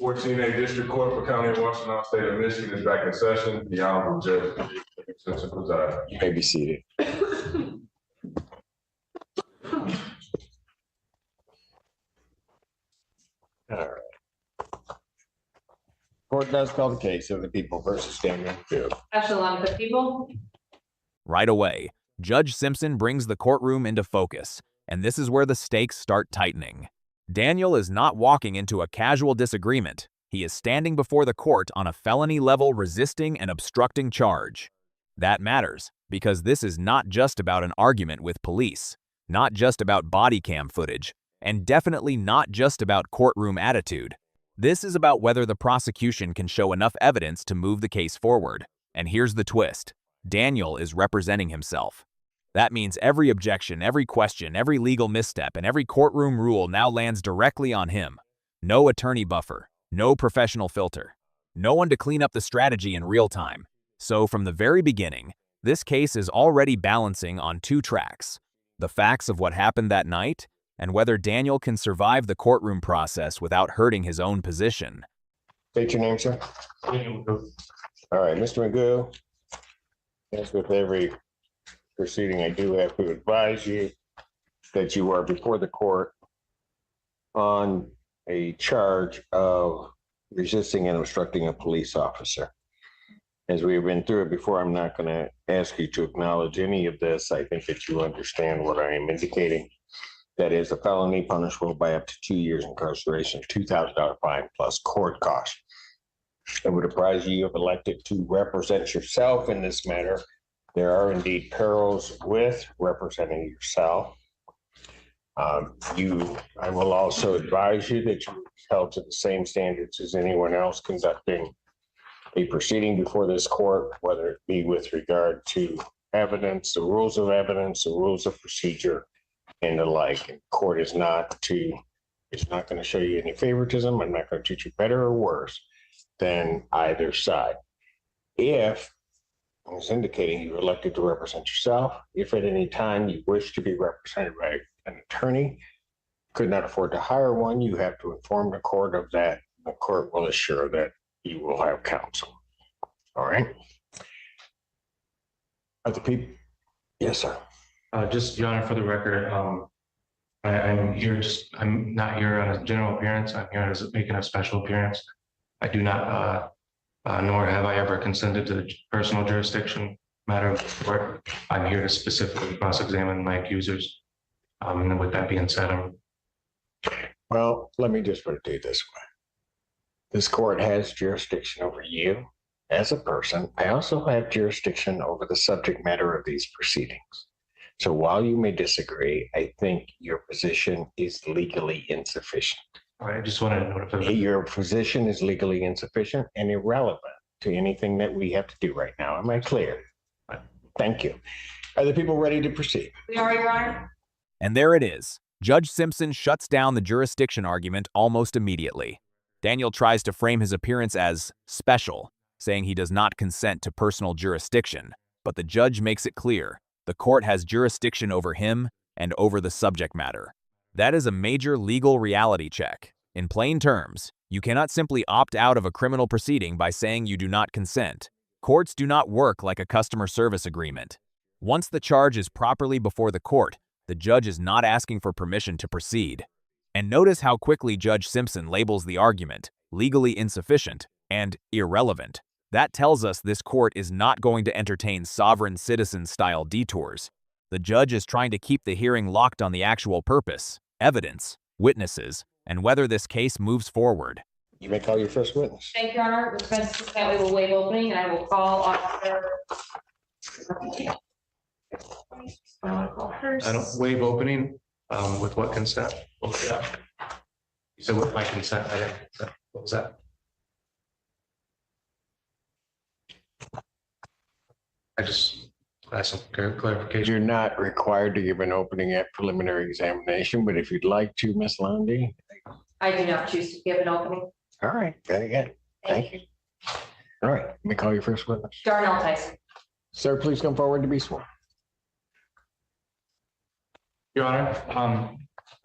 14A District Court for County of Washington, State of Michigan is back in session. The Honorable Judge Simpson presides. You may be seated. All right. Court does call the case of the people versus Daniel Field. Echelon of the people. Right away, Judge Simpson brings the courtroom into focus, and this is where the stakes start tightening. Daniel is not walking into a casual disagreement. He is standing before the court on a felony-level resisting and obstructing charge. That matters, because this is not just about an argument with police, not just about body cam footage, and definitely not just about courtroom attitude. This is about whether the prosecution can show enough evidence to move the case forward. And here's the twist. Daniel is representing himself. That means every objection, every question, every legal misstep, and every courtroom rule now lands directly on him. No attorney buffer, no professional filter, no one to clean up the strategy in real time. So from the very beginning, this case is already balancing on two tracks: the facts of what happened that night, and whether Daniel can survive the courtroom process without hurting his own position. State your name, sir. All right, Mr. Magoo. As with every proceeding, I do have to advise you that you are before the court on a charge of resisting and obstructing a police officer. As we have been through it before, I'm not going to ask you to acknowledge any of this. I think that you understand what I am indicating. That is a felony punishable by up to 2 years incarceration, $2,000 fine plus court costs. I would advise you have elected to represent yourself in this matter. There are indeed perils with representing yourself. I will also advise you that you're held to the same standards as anyone else conducting a proceeding before this court, whether it be with regard to evidence, the rules of evidence, the rules of procedure, and the like. And court is not going to show you any favoritism. I'm not going to treat you better or worse than either side. If, as indicating, you're elected to represent yourself, if at any time you wish to be represented by an attorney, could not afford to hire one, you have to inform the court of that. The court will assure that you will have counsel. All right. Other people? Yes, sir. Just, Your Honor, for the record, I'm not here on a general appearance. I'm here as making a special appearance. I do not, nor have I ever consented to the personal jurisdiction matter of the court. I'm here to specifically cross-examine my accusers. And with that being said, Well, let me just put it to you this way. This court has jurisdiction over you as a person. I also have jurisdiction over the subject matter of these proceedings. So while you may disagree, I think your position is legally insufficient. I just wanted to notify. Your position is legally insufficient and irrelevant to anything that we have to do right now. Am I clear? Thank you. Are the people ready to proceed? We are, Your Honor. And there it is. Judge Simpson shuts down the jurisdiction argument almost immediately. Daniel tries to frame his appearance as special, saying he does not consent to personal jurisdiction, but the judge makes it clear the court has jurisdiction over him and over the subject matter. That is a major legal reality check. In plain terms, you cannot simply opt out of a criminal proceeding by saying you do not consent. Courts do not work like a customer service agreement. Once the charge is properly before the court, the judge is not asking for permission to proceed. And notice how quickly Judge Simpson labels the argument legally insufficient and irrelevant. That tells us this court is not going to entertain sovereign citizen-style detours. The judge is trying to keep the hearing locked on the actual purpose, evidence, witnesses, and whether this case moves forward. You may call your first witness. Thank you, Your Honor. With consent, we will waive opening, and I will call Officer. I don't waive opening. With what consent? What was that? You said with my consent. I didn't consent. What was that? I just asked some clarification. You're not required to give an opening at preliminary examination, but if you'd like to, Ms. Lundy. I do not choose to give an opening. All right, very good. Thank you. All right, let me call your first witness. Darnell Tyson. Sir, please come forward to be sworn. Your Honor,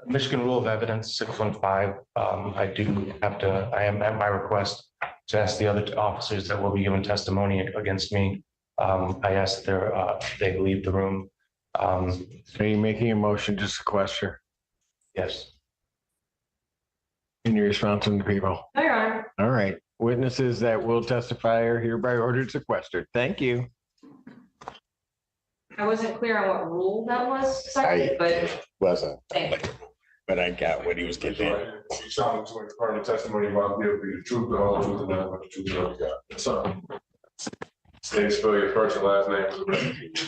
Michigan Rule of Evidence 615, I am at my request to ask the other officers that will be giving testimony against me. I asked they leave the room. Are you making a motion to sequester Yes. in your response to the people? No, Your Honor. All right. Witnesses that will testify are hereby ordered sequestered. Thank you. I wasn't clear on what rule that was cited, but Wasn't, thank you. but I got what he was getting at. You sound to part of the testimony about be able to be the truth, the whole truth, and nothing but the truth, so you got. So. State spell your first and last name for the record.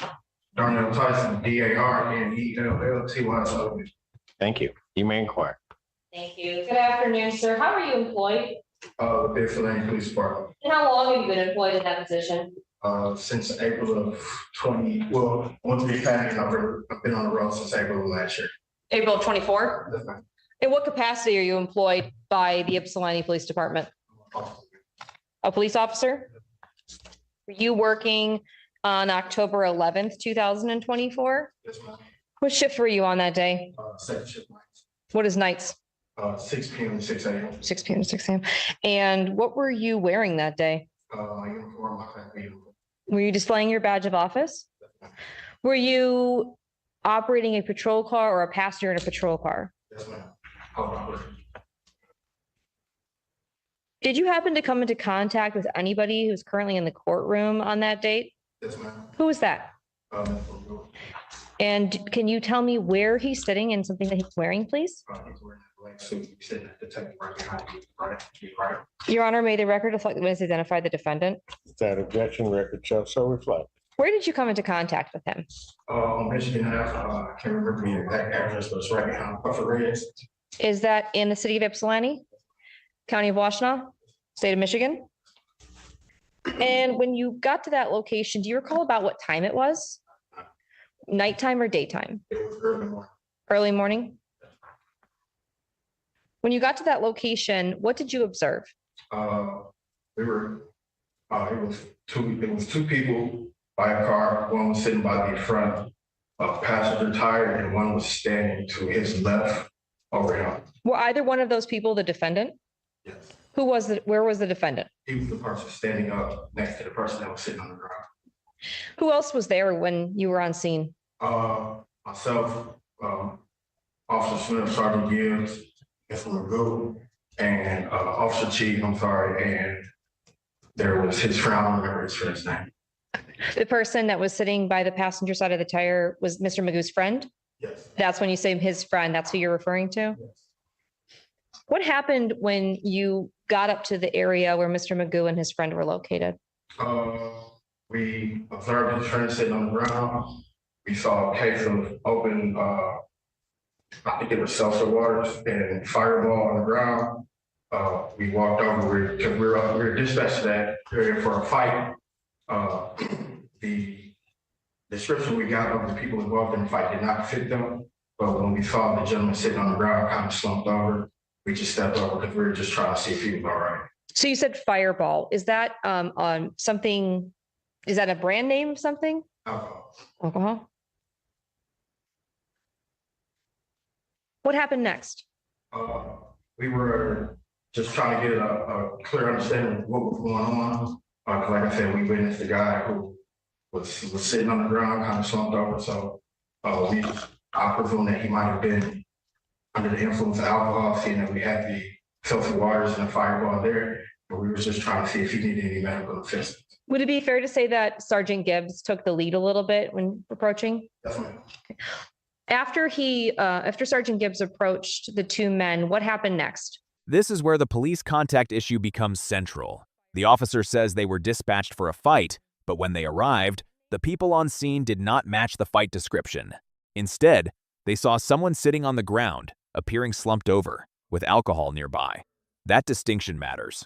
Darnell Tyson, DARNELLTYSON. Thank you. You may inquire. Thank you. Good afternoon, sir. How are you employed? Ypsilanti Police Department, And how long have you been employed in that position? since April of 20, well, once we passed, I've been on the road since April of last year. April of 24? That's my- In what capacity are you employed by the Ypsilanti Police Department? A police officer? Were you working on October 11th, 2024? Yes, ma'am. What shift were you on that day? Second shift nights, What is nights? 6 PM to 6 AM. 6 p.m. to 6 a.m. And what were you wearing that day? My uniform, my family uniform. Were you displaying your badge of office? Were you operating a patrol car or a passenger in a patrol car? Yes, ma'am. Hold on. Did you happen to come into contact with anybody who's currently in the courtroom on that date? Yes, ma'am. Who was that? And can you tell me where he's sitting and something that he's wearing, please? He's wearing a black suit, he's sitting at the table right behind you, right? Your Honor, may the record reflect the witness identify the defendant. That objection record shall so reflect. Where did you come into contact with him? On Michigan Ave, I can't remember the exact address, but it's right behind Buffer Reds. Is that in the city of Ypsilanti, County of Washtenaw, State of Michigan? And when you got to that location, do you recall about what time it was? Nighttime or daytime? It was early morning. Early morning? When you got to that location, what did you observe? It was two people by a car. One was sitting by the front passenger tire and one was standing to his left over him. Were either one of those people the defendant? Yes. Where was the defendant? He was the person standing up next to the person that was sitting on the ground. Who else was there when you were on scene? Myself, Officer Smith, Sergeant Gibbs, Mr. Magoo, and Officer Chief, and there was his friend, I don't remember his friend's name. The person that was sitting by the passenger side of the tire was Mr. Magoo's friend? Yes. That's when you say his friend, that's who you're referring to? Yes. What happened when you got up to the area where Mr. Magoo and his friend were located? We observed his friend sitting on the ground. We saw a case of open, I think it was seltzer waters and fireball on the ground. We walked over because we were dispatched to that area for a fight. The description we got of the people involved in the fight did not fit them. But when we saw the gentleman sitting on the ground, kind of slumped over, we just stepped over because we were just trying to see if he was all right. So you said fireball. Is that on something, is that a brand name of something? Alcohol? What happened next? We were just trying to get a clear understanding of what was going on. Like I said, we witnessed the guy who was sitting on the ground, kind of slumped over. So I presume that he might have been under the influence of alcohol, seeing that we had the seltzer waters and the fireball there. But we were just trying to see if he needed any medical assistance. Would it be fair to say that Sergeant Gibbs took the lead a little bit when approaching? Definitely. After Sergeant Gibbs approached the two men, what happened next? This is where the police contact issue becomes central. The officer says they were dispatched for a fight, but when they arrived, the people on scene did not match the fight description. Instead, they saw someone sitting on the ground, appearing slumped over, with alcohol nearby. That distinction matters.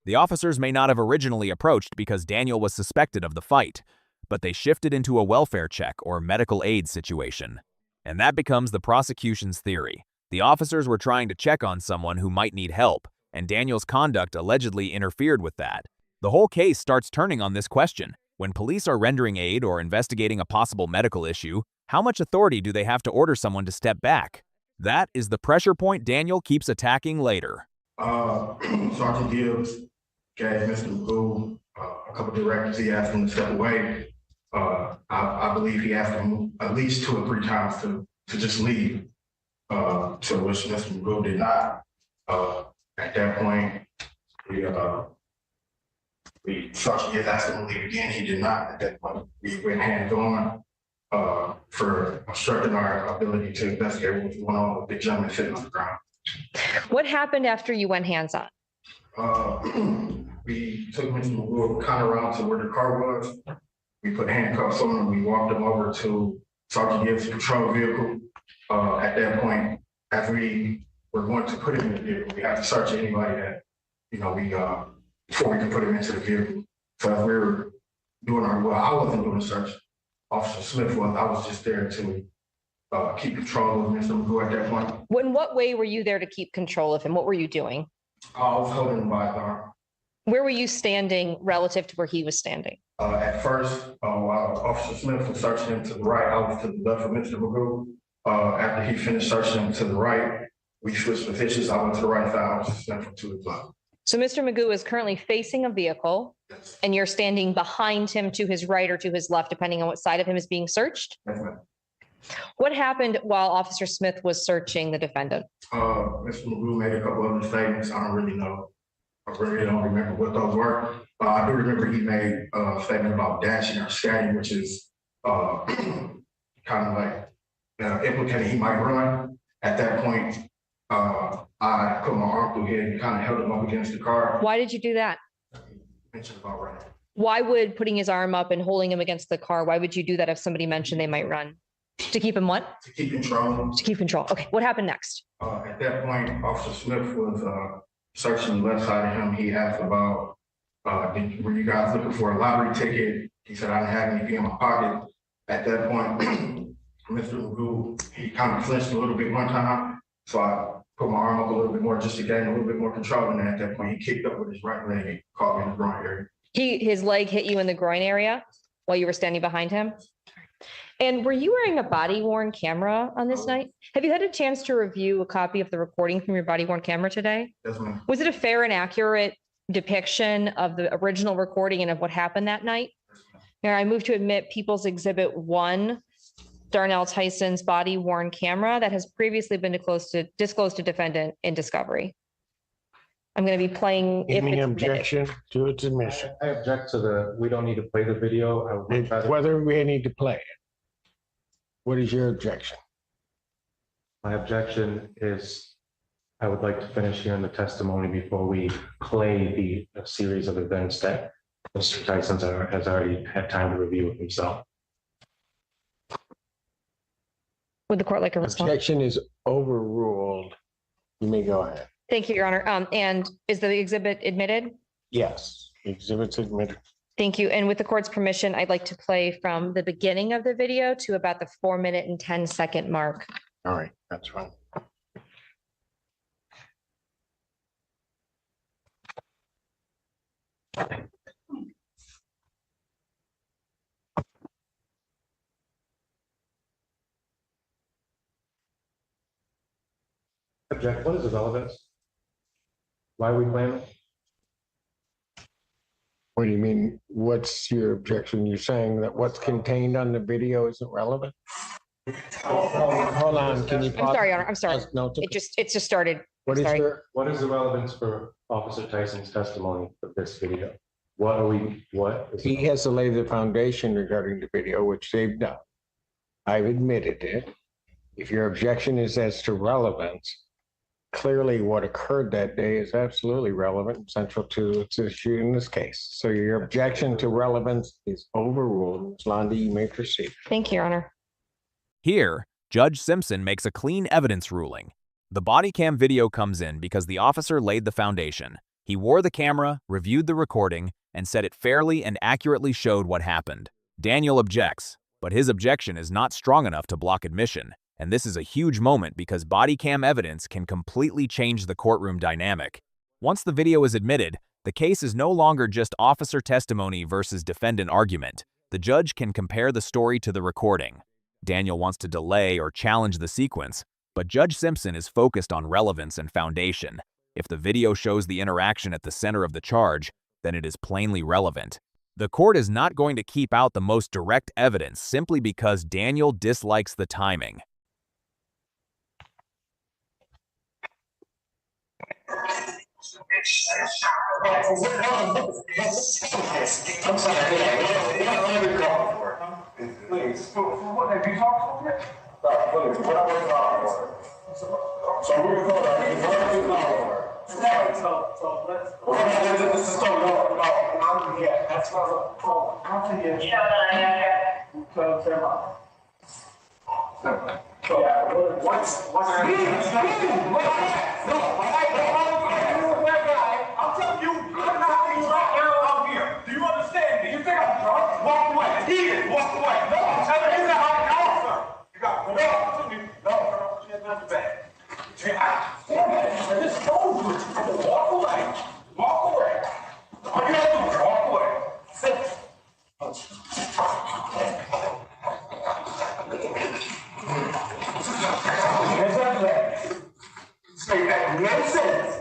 The officers may not have originally approached because Daniel was suspected of the fight, but they shifted into a welfare check or medical aid situation. And that becomes the prosecution's theory. The officers were trying to check on someone who might need help, and Daniel's conduct allegedly interfered with that. The whole case starts turning on this question. When police are rendering aid or investigating a possible medical issue, how much authority do they have to order someone to step back? That is the pressure point Daniel keeps attacking later. Sergeant Gibbs gave Mr. Magoo a couple directives. He asked him to step away. I believe he asked him at least 2 or 3 times to just leave. To which Mr. Magoo did not. At that point, Sergeant Gibbs asked him to leave again. He did not. At that point, we went hands-on for obstructing our ability to investigate what was going on with the gentleman sitting on the ground. What happened after you went hands-on? We took Mr. Magoo kind of around to where the car was. We put handcuffs on him. We walked him over to Sergeant Gibbs' patrol vehicle. At that point, after we were going to put him in the vehicle, we had to search anybody that, before we could put him into the vehicle. So as we were doing I wasn't doing the search. Officer Smith was. I was just there to keep control of Mr. Magoo at that point. In what way were you there to keep control of him? What were you doing? I was holding him by his arm. Where were you standing relative to where he was standing? At first, while Officer Smith was searching him to the right, I was to the left of Mr. Magoo. After he finished searching him to the right, we switched positions. I went to the right side, Officer Smith went to the left. So Mr. Magoo is currently facing a vehicle and you're standing behind him to his right or to his left, depending on what side of him is being searched? Yes, ma'am. What happened while Officer Smith was searching the defendant? Mr. Magoo made a couple other statements. I don't really know. I really don't remember what those were. I do remember he made a statement about dashing or scatting, which is kind of like implicating he might run. At that point, I put my arm through here and kind of held him up against the car. Why did you do that? Mentioned about running. Why would putting his arm up and holding him against the car, why would you do that if somebody mentioned they might run? To keep him what? To keep control. To keep control. Okay, what happened next? At that point, Officer Smith was searching the left side of him. He asked about, were you guys looking for a lottery ticket? He said, I didn't have anything in my pocket. At that point, Mr. Magoo, he kind of flinched a little bit one time. So I put my arm up a little bit more just to gain a little bit more control. And then at that point, he kicked up with his right leg and caught me in the groin area. His leg hit you in the groin area while you were standing behind him? And were you wearing a body worn camera on this night? Have you had a chance to review a copy of the recording from your body worn camera today? Yes, ma'am. Was it a fair and accurate depiction of the original recording and of what happened that night? Now I move to admit People's Exhibit 1, Darnell Tyson's body worn camera that has previously been disclosed to defendant in discovery. I'm going to be playing. Any objection to its admission? I object to we don't need to play the video. Whether we need to play it. What is your objection? My objection is I would like to finish hearing the testimony before we play the series of events that Mr. Tyson has already had time to review with himself. Would the court like a response? Objection is overruled. You may go ahead. Thank you, Your Honor. And is the exhibit admitted? Yes, exhibit's admitted. Thank you. And with the court's permission, I'd like to play from the beginning of the video to about the 4-minute and 10-second mark. All right, that's fine. Object. What is the relevance? Why are we playing it? What do you mean? What's your objection? You're saying that what's contained on the video isn't relevant? Hold on, can you I'm pause? sorry, Your Honor. I'm sorry. No, It just started. what is sorry. your, What is the relevance for Officer Tyson's testimony of this video? he has to lay the foundation regarding the video, which they've done. I've admitted it. If your objection is as to relevance, clearly what occurred that day is absolutely relevant and central to its issue in this case. So your objection to relevance is overruled. Ms. Londy, you may proceed. Thank you, Your Honor. Here, Judge Simpson makes a clean evidence ruling. The body cam video comes in because the officer laid the foundation. He wore the camera, reviewed the recording, and said it fairly and accurately showed what happened. Daniel objects, but his objection is not strong enough to block admission. And this is a huge moment because body cam evidence can completely change the courtroom dynamic. Once the video is admitted, the case is no longer just officer testimony versus defendant argument. The judge can compare the story to the recording. Daniel wants to delay or challenge the sequence, But Judge Simpson is focused on relevance and foundation. If the video shows the interaction at the center of the charge, then it is plainly relevant. The court is not going to keep out the most direct evidence simply because Daniel dislikes the timing. I'm sorry. Please. What have you talked to him? Please. What I was talking for? So we were told that he was talking for. So let's. This is so low. No, yeah, that's what I was told. I'll tell you. Yeah. So, yeah. What's I'm telling you, I'm not being right now out here. Do you understand? Do you think I'm drunk? Walk away. He is. Walk away. No, I'm telling you, you're not right now, sir. You got to go. No, she has nothing bad. I just told you. Walk away. Walk away. All you have to do is walk away. Sit. Say that no sense.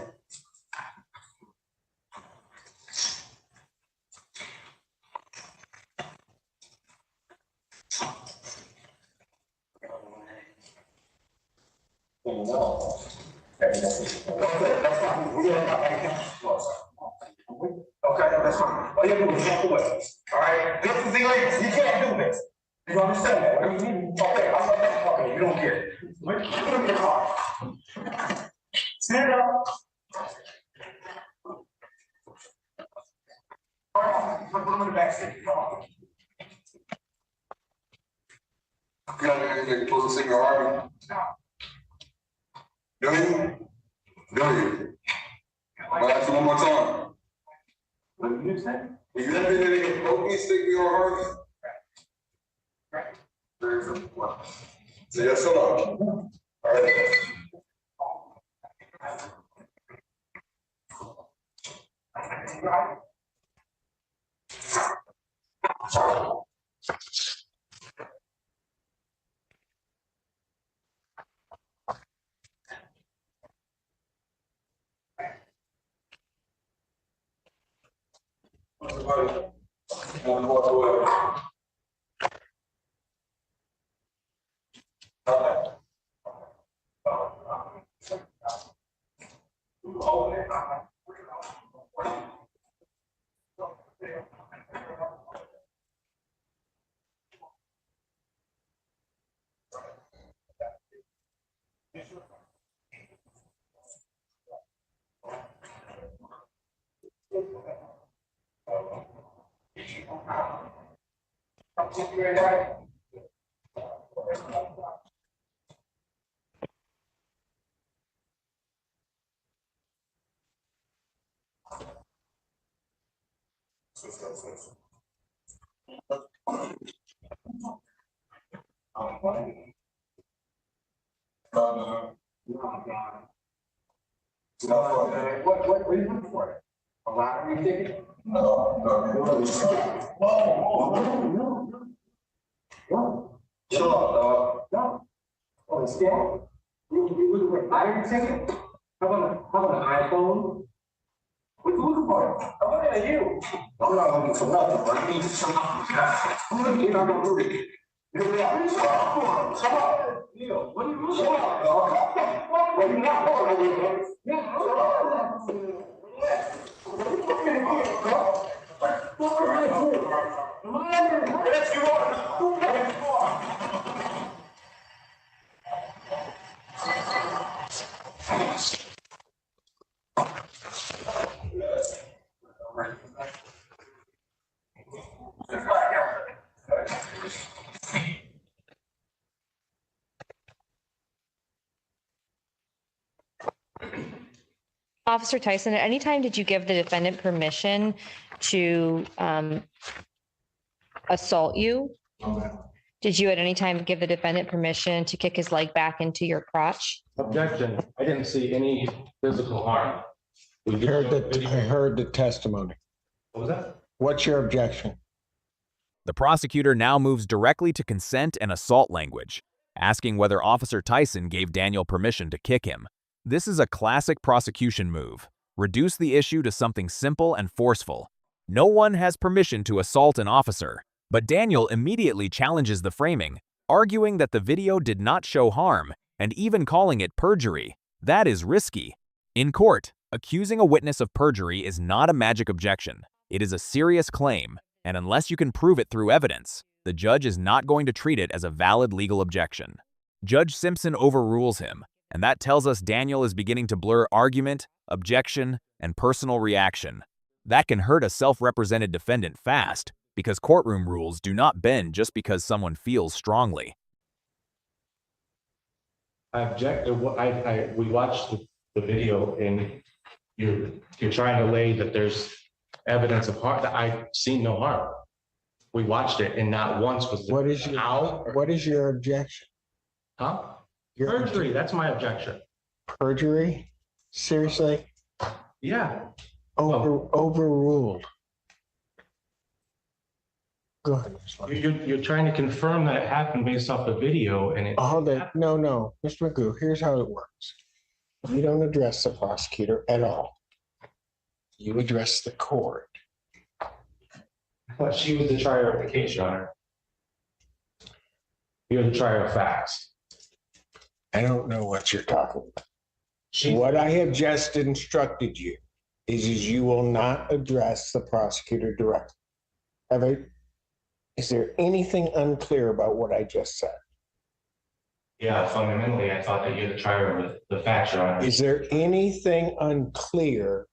Okay, that's fine. All you have to do is walk away. All right? This is illegal. You can't do this. You understand that? What do you mean? Okay, you don't get it. Put it in your car. Stand up. All right, put them in the back seat. Come on. You got to close the signal, Harvey. Do you? I'll ask you one more time. What did you say? Is that the nigga poke me, stick me on Harvey? Right. So yes or no? All right. Everybody, want to walk away. What are you looking for? A lottery ticket? No. Whoa. Chill out, dog. No. Oh, it's scam? You looking for a lottery ticket? How about an iPhone? What are you looking for? I'm looking at you. I'm not looking for nothing, but I need some. I'm looking at you. Come on. Neil, what are you looking Chill for? out, dog. Well, you're not going anywhere. Yeah, Yes, you are. Officer Tyson, at any time did you give the defendant permission to assault you? Did you at any time give the defendant permission to kick his leg back into your crotch? Objection. I didn't see any physical harm. I heard the testimony. What was that? What's your objection? The prosecutor now moves directly to consent and assault language. asking whether Officer Tyson gave Daniel permission to kick him. This is a classic prosecution move. Reduce the issue to something simple and forceful. No one has permission to assault an officer, but Daniel immediately challenges the framing, arguing that the video did not show harm and even calling it perjury. That is risky. In court, accusing a witness of perjury is not a magic objection. It is a serious claim, and unless you can prove it through evidence, the judge is not going to treat it as a valid legal objection. Judge Simpson overrules him, and that tells us Daniel is beginning to blur argument, objection, and personal reaction. That can hurt a self-represented defendant fast, because courtroom rules do not bend just because someone feels strongly. I object to what we watched the video, and you're trying to lay that there's evidence of harm. That I've seen no harm. We watched it, and not once was What is your objection? Huh? Your Perjury, that's my objection. perjury? Seriously? Yeah. Overruled. Go ahead. You're trying to confirm that it happened based off the video, and it. No, Mr. Magoo, here's how it works. You don't address the prosecutor at all. You address the court. But she was the trier of the case, Your Honor. You're the trier of facts. I don't know what you're talking about. What I have just instructed you is you will not address the prosecutor directly. Is there anything unclear about what I just said? Yeah, fundamentally, I thought that you're the trier of the facts, Your Honor. Is there anything unclear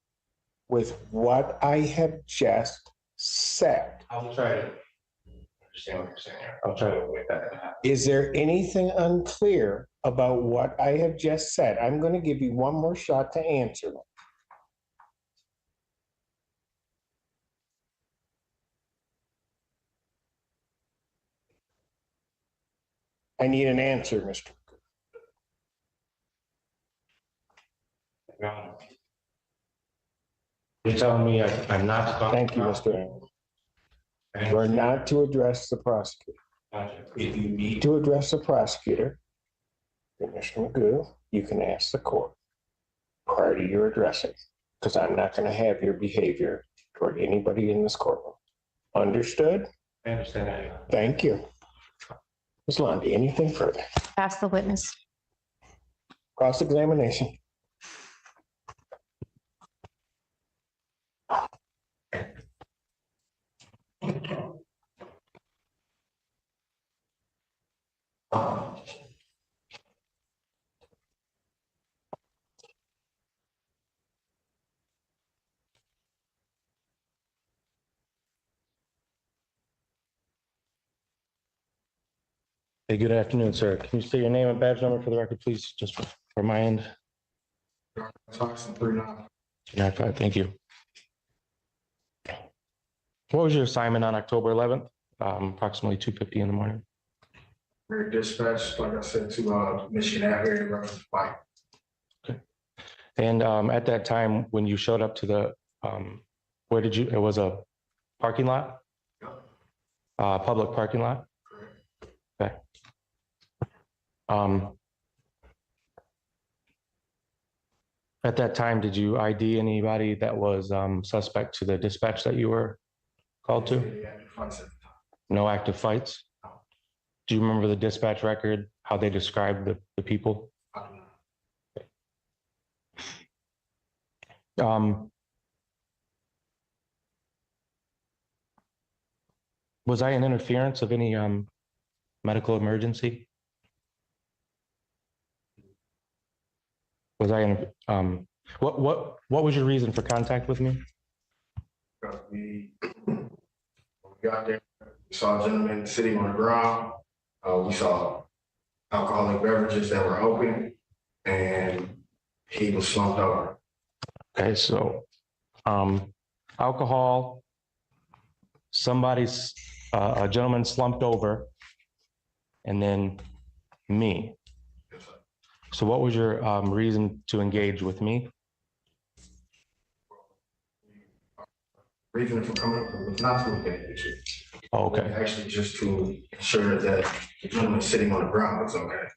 with what I have just said? I'll try to understand what you're saying here. I'll try to avoid that. Is there anything unclear about what I have just said? I'm going to give you one more shot to answer them. I need an answer, Mr. Your Honor. You're telling me I'm not. Thank you, Mr. Aaron. You're not to address the prosecutor. If you need to address the prosecutor, Mr. Magoo, you can ask the court prior to your addressing, because I'm not going to have your behavior toward anybody in this courtroom. Understood? I understand that. Thank you. Ms. Lundy, anything further? Ask the witness. Cross-examination. Hey, good afternoon, sir. Can you state your name and badge number for the record, please, just for my end? Tyson 39. 295, thank you. What was your assignment on October 11th? Approximately 2:50 in the morning. We're dispatched, like I said, to Michigan Avenue reference bike. And at that time, when you showed up to the, where did you, it was a parking lot? Public parking lot? Okay. At that time, did you ID anybody that was suspect to the dispatch that you were called to? No active fights? Do you remember the dispatch record, how they described the people? Was I an interference of any medical emergency? Was I in, what was your reason for contact with me? We got there, we saw a gentleman sitting on the ground. We saw alcoholic beverages that were open, and he was slumped over. Okay, so alcohol, somebody's, a gentleman slumped over, and then me. So what was your reason to engage with me? Reason for coming up was not to engage with you. Okay. Actually, just to ensure that the gentleman sitting on the ground was okay.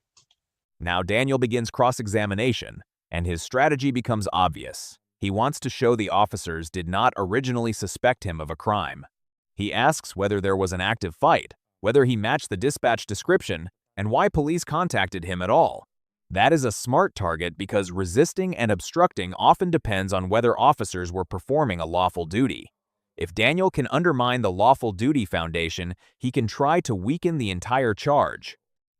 Now Daniel begins cross-examination, and his strategy becomes obvious. He wants to show the officers did not originally suspect him of a crime. He asks whether there was an active fight, whether he matched the dispatch description, and why police contacted him at all. That is a smart target because resisting and obstructing often depends on whether officers were performing a lawful duty. If Daniel can undermine the lawful duty foundation, he can try to weaken the entire charge.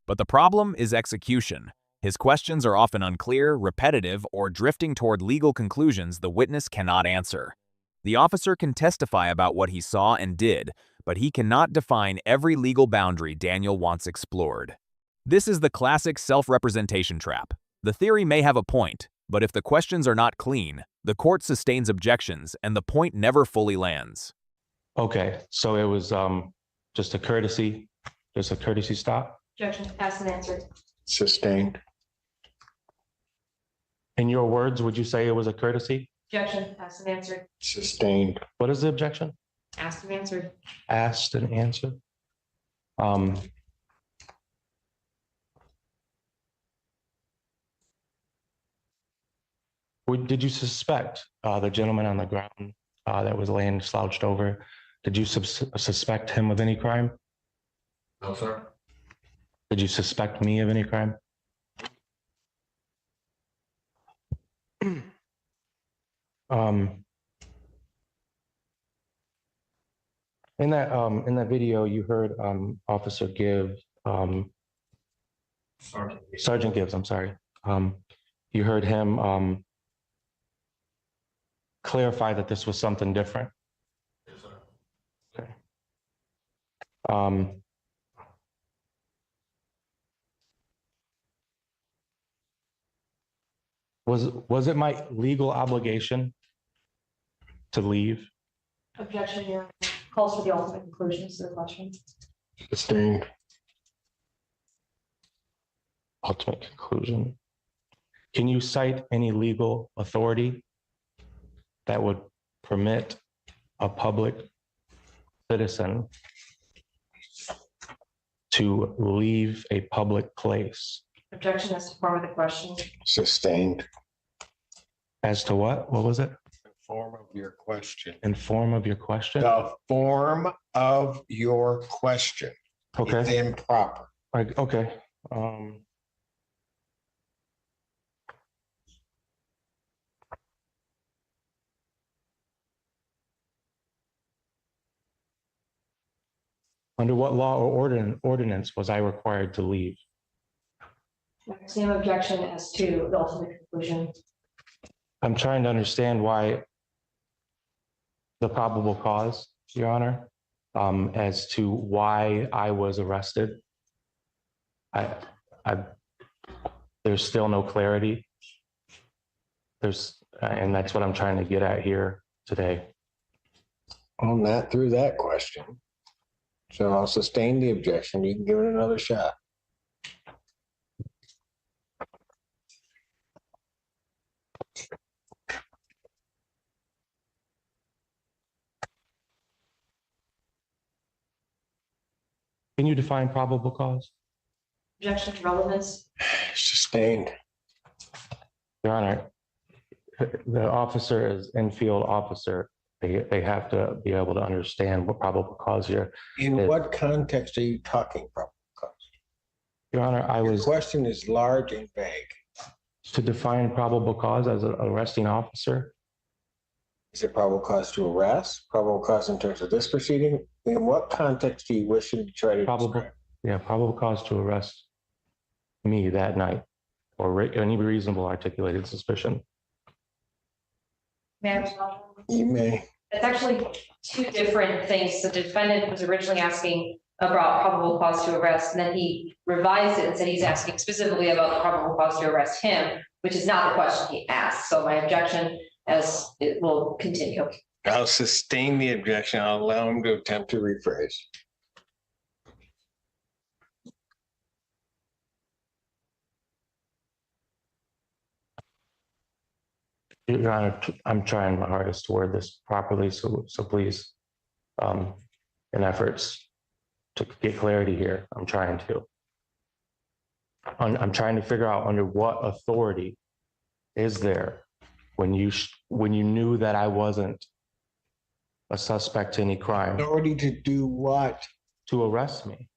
But the problem is execution. His questions are often unclear, repetitive, or drifting toward legal conclusions the witness cannot answer. The officer can testify about what he saw and did, but he cannot define every legal boundary Daniel wants explored. This is the classic self-representation trap. The theory may have a point, but if the questions are not clean, the court sustains objections and the point never fully lands. Okay, so it was just a courtesy stop? Objection, asked and answered. Sustained. In your words, would you say it was a courtesy? Objection, asked and answered. Sustained. What is the objection? Asked and answered. Asked and answered. Did you suspect the gentleman on the ground that was laying slouched over? Did you suspect him of any crime? No, sir. Did you suspect me of any crime? In that video, you heard Officer Gibbs, Sergeant Gibbs, I'm sorry. You heard him clarify that this was something different. Yes, sir. Okay. Was it my legal obligation to leave? Objection, Your Honor. Calls for the ultimate conclusions to the question. Sustained. Ultimate conclusion. Can you cite any legal authority that would permit a public citizen to leave a public place? Objection as to form of the question. Sustained. As to what? What was it? Form of your question. In form of your question? The form of your question is Okay, improper. okay. Under what law or ordinance was I required to leave? Same objection as to the ultimate conclusion. I'm trying to understand why the probable cause, Your Honor, as to why I was arrested. There's still no clarity. And that's what I'm trying to get at here today. Well, not through that question. So I'll sustain the objection. You can give it another shot. Can you define probable cause? Objection, relevance. Sustained. Your Honor, the officer is in-field officer. They have to be able to understand what probable cause here. In what context are you talking probable cause? Your Honor, The question is large and vague. to define probable cause as an arresting officer. Is it probable cause to arrest? Probable cause in terms of this proceeding? In what context do you wish to try to describe? Probable cause to arrest me that night or any reasonable articulated suspicion. May I respond? You may. It's actually two different things. The defendant was originally asking about probable cause to arrest, and then he revised it and said he's asking specifically about the probable cause to arrest him, which is not the question he asked. So my objection as it will continue. I'll sustain the objection. I'll allow him to attempt to rephrase. Your Honor, I'm trying my hardest to word this properly, so please in efforts to get clarity here. I'm trying to. I'm trying to figure out under what authority is there when you knew that I wasn't a suspect to any crime Authority to do what? to arrest me.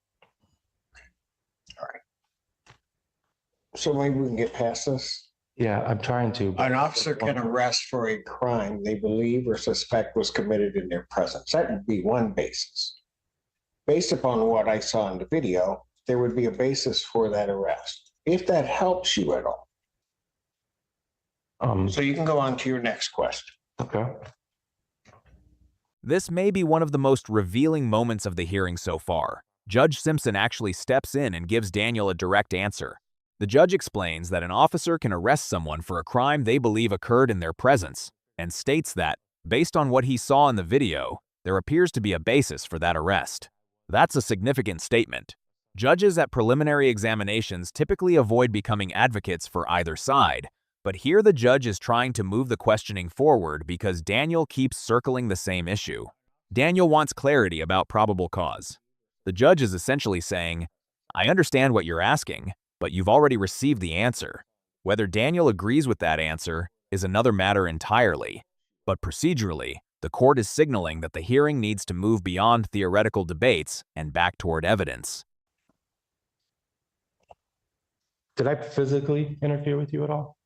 So maybe we can get past this. Yeah, I'm trying to. An officer can arrest for a crime they believe or suspect was committed in their presence. That would be one basis. Based upon what I saw in the video, there would be a basis for that arrest, if that helps you at all. So you can go on to your next question. Okay. This may be one of the most revealing moments of the hearing so far. Judge Simpson actually steps in and gives Daniel a direct answer. The judge explains that an officer can arrest someone for a crime they believe occurred in their presence, and states that, based on what he saw in the video, there appears to be a basis for that arrest. That's a significant statement. Judges at preliminary examinations typically avoid becoming advocates for either side, but here the judge is trying to move the questioning forward because Daniel keeps circling the same issue. Daniel wants clarity about probable cause. The judge is essentially saying, I understand what you're asking, but you've already received the answer. Whether Daniel agrees with that answer is another matter entirely. But procedurally, the court is signaling that the hearing needs to move beyond theoretical debates and back toward evidence. Did I physically interfere with you at all?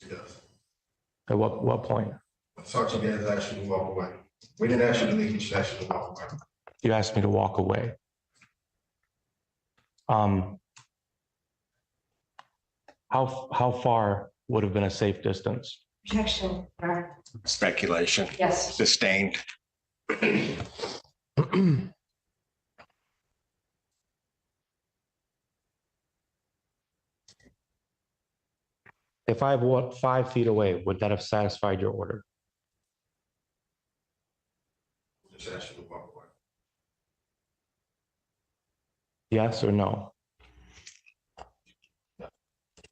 Yes. At what point? Sergeant Gaines asked you to walk away. We didn't ask you to leave, you just asked you to walk away. You asked me to walk away. How far would have been a safe distance? Objection. Speculation. Yes. Sustained. If I walked 5 feet away, would that have satisfied your order? Just asked you to walk away. Yes or no?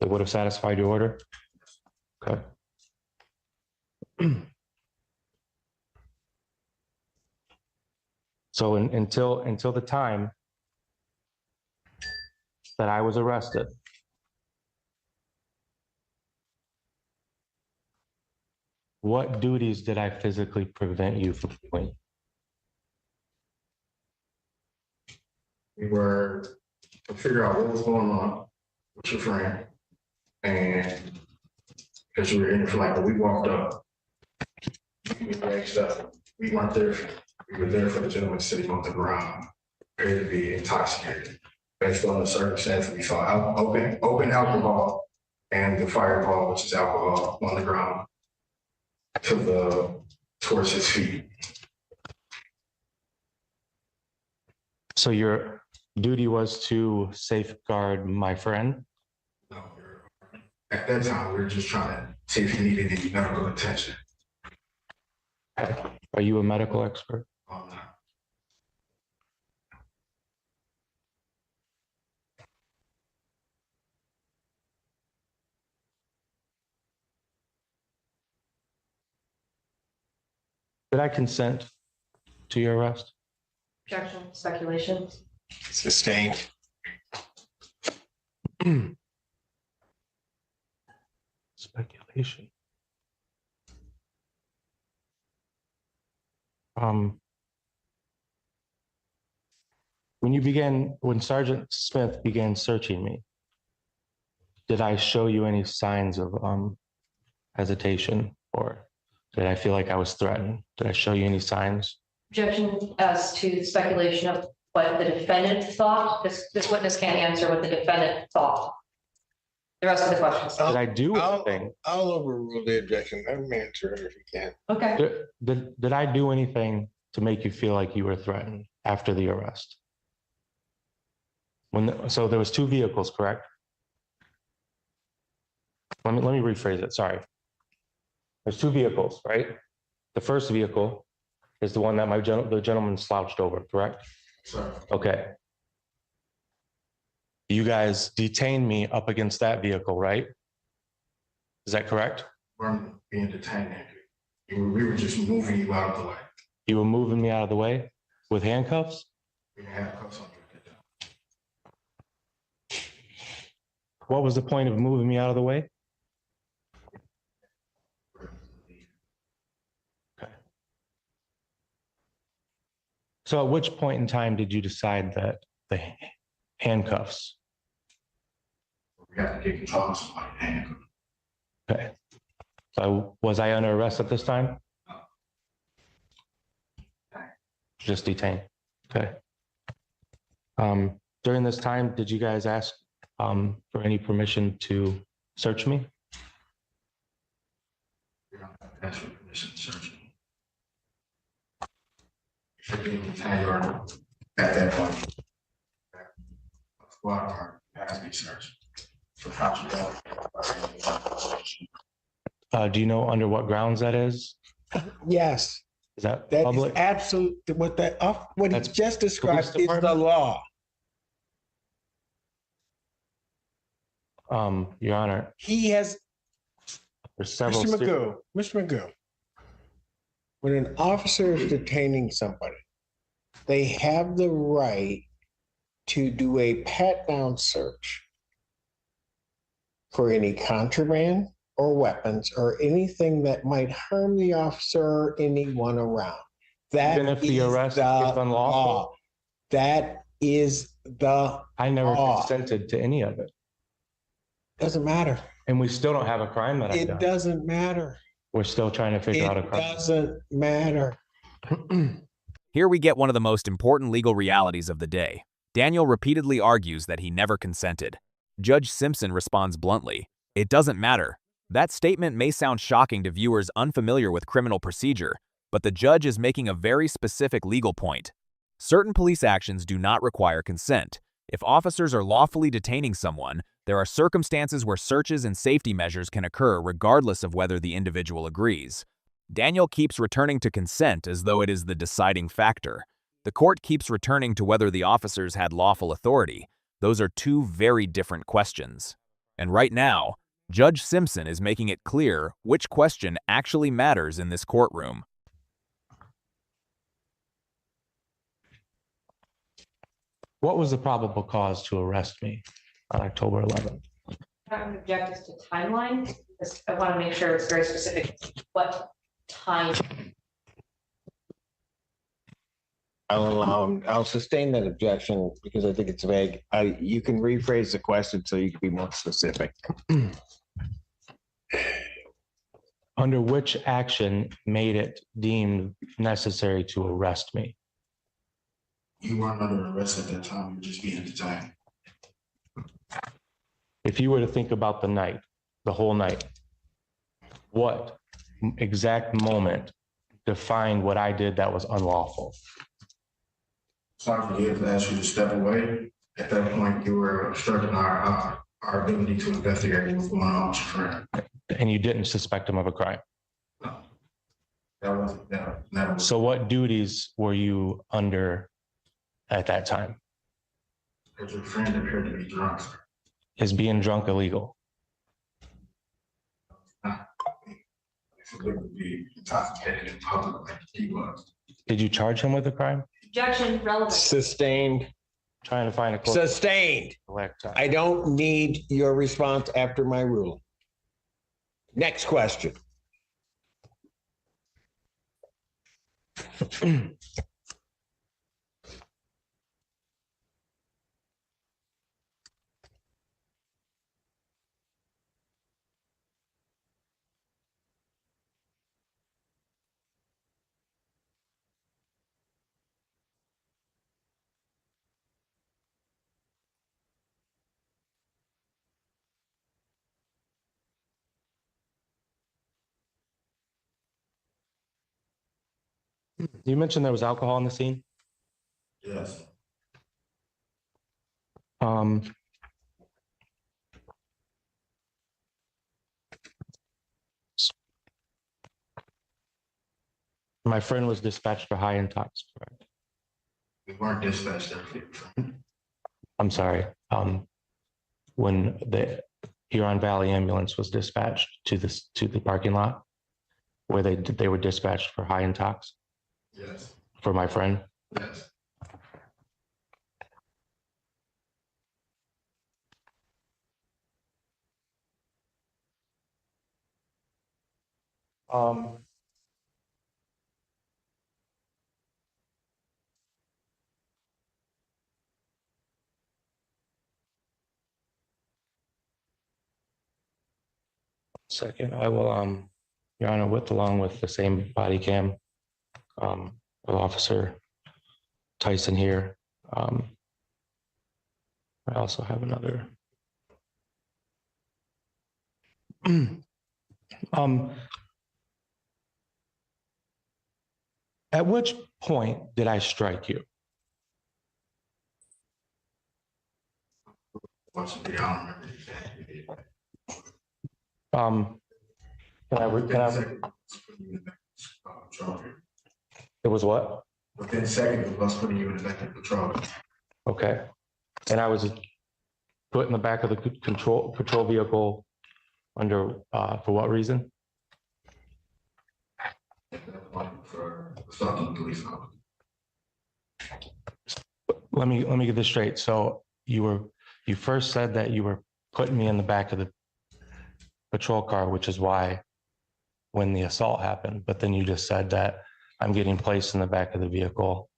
It would have satisfied your order? Okay. So until the time that I was arrested, what duties did I physically prevent you from doing? We were to figure out what was going on with your friend. And because you were in it for like a week, walked up. We raised up. We weren't there. We were there for the gentleman sitting on the ground, appeared to be intoxicated. Based on the circumstance, we saw open alcohol and the fireball, which is alcohol, on the ground towards his feet. So your duty was to safeguard my friend? No, at that time, we were just trying to see if he needed any medical attention. Are you a medical expert? I'm not. Did I consent to your arrest? Objection. Speculation. Sustained. Speculation. When Sergeant Smith began searching me, did I show you any signs of hesitation, or did I feel like I was threatened? Did I show you any signs? Objection as to the speculation of what the defendant thought. This witness can't answer what the defendant thought. The rest of the questions. Did I do anything? I'll overrule the objection. Let me answer it if you can. Okay. Did I do anything to make you feel like you were threatened after the arrest? So there was 2 vehicles, correct? Let me rephrase it. Sorry. There's 2 vehicles, right? The first vehicle is the one that the gentleman slouched over, correct? Sorry. Okay. You guys detained me up against that vehicle, right? Is that correct? We weren't being detained. We were just moving you out of the way. You were moving me out of the way with handcuffs? We didn't have cuffs on you at that time. What was the point of moving me out of the way? Okay. So at which point in time did you decide that the handcuffs? We have to get control of somebody's hand. Okay. So was I under arrest at this time? Just detained. Okay. During this time, did you guys ask for any permission to search me? We don't have to ask for permission to search you. Should be detained or at that point. A squad car has to be searched. For confidentiality. Do you know under what grounds that is? Yes, Is that that is public? absolute, what he That's just described is the department? law. Your Honor, He has, there's several. Mr. Magoo, when an officer is detaining somebody, they have the right to do a pat-down search for any contraband or weapons or anything that might harm the officer or anyone around. That Even if the is arrest is the unlawful? law. That is the, I never law. consented to any of it. doesn't matter. And we still don't have a crime that I've It done. doesn't matter. We're still trying to figure out a It crime. doesn't matter. Here we get one of the most important legal realities of the day. Daniel repeatedly argues that he never consented. Judge Simpson responds bluntly, "It doesn't matter." That statement may sound shocking to viewers unfamiliar with criminal procedure, but the judge is making a very specific legal point. Certain police actions do not require consent. If officers are lawfully detaining someone, there are circumstances where searches and safety measures can occur regardless of whether the individual agrees. Daniel keeps returning to consent as though it is the deciding factor. The court keeps returning to whether the officers had lawful authority. Those are two very different questions. And right now, Judge Simpson is making it clear which question actually matters in this courtroom. What was the probable cause to arrest me on October 11th? I would object as to timeline, because I want to make sure it's very specific, what time. I'll sustain that objection because I think it's vague. You can rephrase the question so you can be more specific. Under which action made it deemed necessary to arrest me? You weren't under arrest at that time, you were just being detained. If you were to think about the night, the whole night, what exact moment defined what I did that was unlawful? Sorry for you to ask you to step away. At that point, you were obstructing our ability to investigate what was going on with your friend. And you didn't suspect him of a crime. No. That wasn't, that never. So what duties were you under at that time? Because your friend appeared to be drunk, sir. Is being drunk illegal? If it would be intoxicated in public like he was. Did you charge him with a crime? Objection relevant. Sustained. Trying to find a Sustained. correct time. I don't need your response after my ruling. Next question. You mentioned there was alcohol in the scene. Yes. My friend was dispatched for high intox. Correct? We weren't dispatched there. I'm sorry. When the Huron Valley ambulance was dispatched to the parking lot where they were dispatched for high intox. Yes. For my friend? Yes. Second, I will, Your Honor, along with the same body cam, with Officer Tyson here. I also have another. At which point did I strike you? What's the honor? Can it was what? Within seconds of us putting you in the back of the patrol. Okay. And I was put in the back of the patrol vehicle under, for what reason? For assaulting the police officer. Let me get this straight. So you first said that you were putting me in the back of the patrol car, which is why when the assault happened, but then you just said that I'm getting placed in the back of the vehicle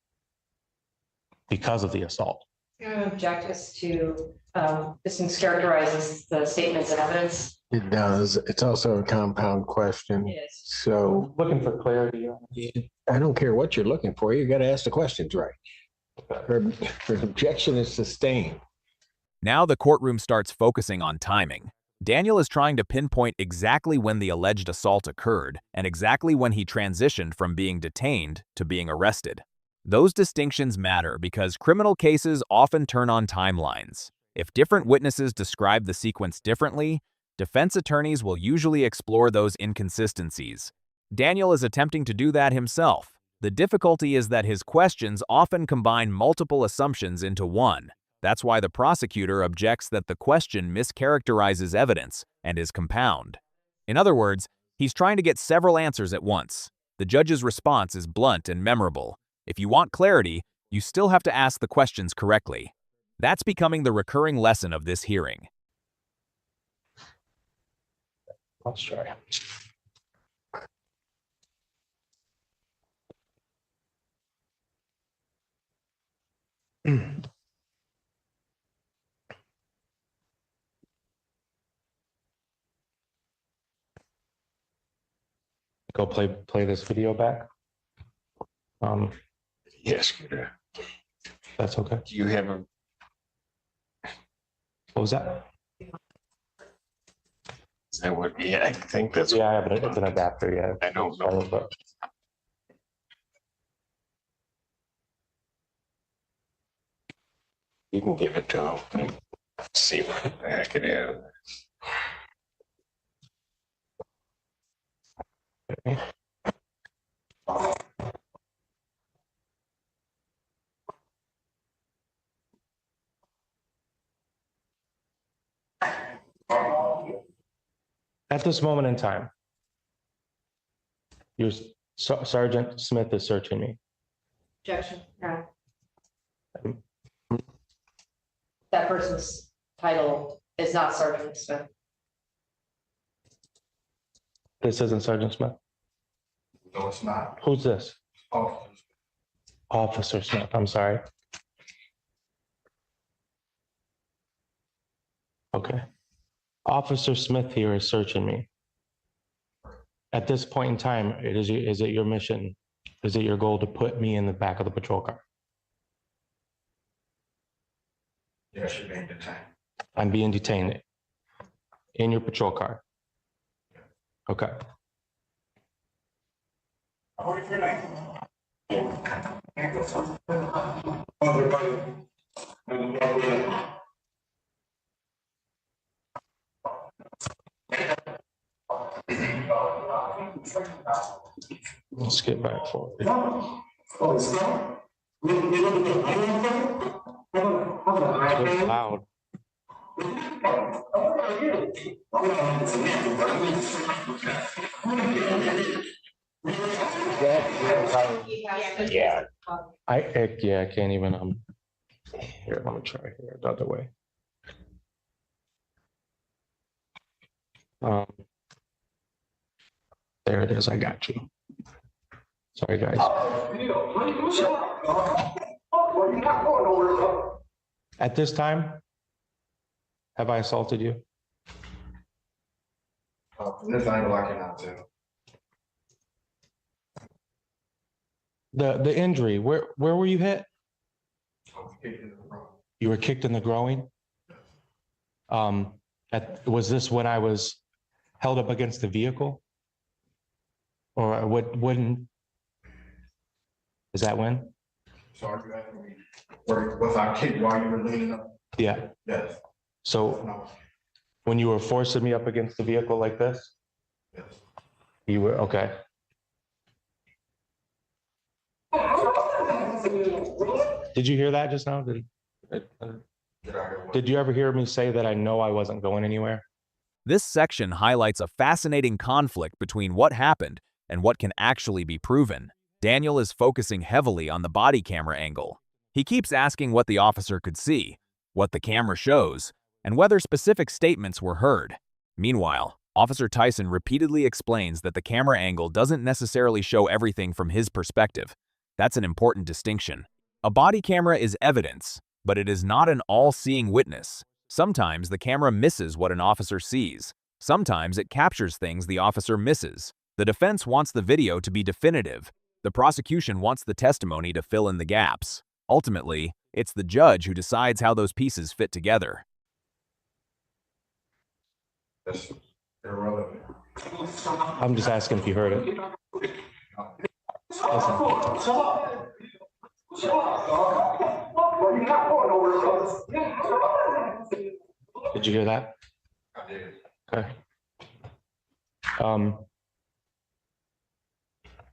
because of the assault. Object as to, this mischaracterizes the statements and evidence. It does. It's also a compound question. Yes. So Looking for clarity. I don't care what you're looking for. You got to ask the questions right. Her objection is sustained. Now the courtroom starts focusing on timing. Daniel is trying to pinpoint exactly when the alleged assault occurred and exactly when he transitioned from being detained to being arrested. Those distinctions matter because criminal cases often turn on timelines. If different witnesses describe the sequence differently, defense attorneys will usually explore those inconsistencies. Daniel is attempting to do that himself. The difficulty is that his questions often combine multiple assumptions into one. That's why the prosecutor objects that the question mischaracterizes evidence and is compound. In other words, he's trying to get several answers at once. The judge's response is blunt and memorable. If you want clarity, you still have to ask the questions correctly. That's becoming the recurring lesson of this hearing. Let's try. Go play this video back. Yes. That's okay. Do you have a? What was that? That would be. I think that's. Yeah, I have it. It's an adapter. Yeah. I don't know. But You can give it to him. Let's see what the heck it is. okay. At this moment in time, Sergeant Smith is searching me. Objection. No. That person's title is not Sergeant Smith. This isn't Sergeant Smith. No, it's not. Who's this? Oh, Officer Smith. I'm sorry. Okay. Officer Smith here is searching me. At this point in time, is it your mission? Is it your goal to put me in the back of the patrol car? yes, you're being detained. I'm being detained in your patrol car. Okay. Let's get back forward. It's loud. Yeah. I can't even, here, let me try here, the other way. There it is, I got you. Sorry, guys. At this time, have I assaulted you? From this angle, I cannot tell. The injury, where were you hit? I was kicked in the front. You were kicked in the groin? Was this when I was held up against the vehicle? Or when? Is that when? So are you asking me, was I kicked while you were leaning up? Yeah. Yes. So No. when you were forcing me up against the vehicle like this, Yes. you were, okay. Did you hear that just now? Did you ever hear me say that I know I wasn't going anywhere? This section highlights a fascinating conflict between what happened and what can actually be proven. Daniel is focusing heavily on the body camera angle. He keeps asking what the officer could see, what the camera shows, and whether specific statements were heard. Meanwhile, Officer Tyson repeatedly explains that the camera angle doesn't necessarily show everything from his perspective. That's an important distinction. A body camera is evidence, but it is not an all-seeing witness. Sometimes the camera misses what an officer sees. Sometimes it captures things the officer misses. The defense wants the video to be definitive. The prosecution wants the testimony to fill in the gaps. Ultimately, it's the judge who decides how those pieces fit together. That's irrelevant. I'm just asking if you heard it. Did you hear that? I did. Okay.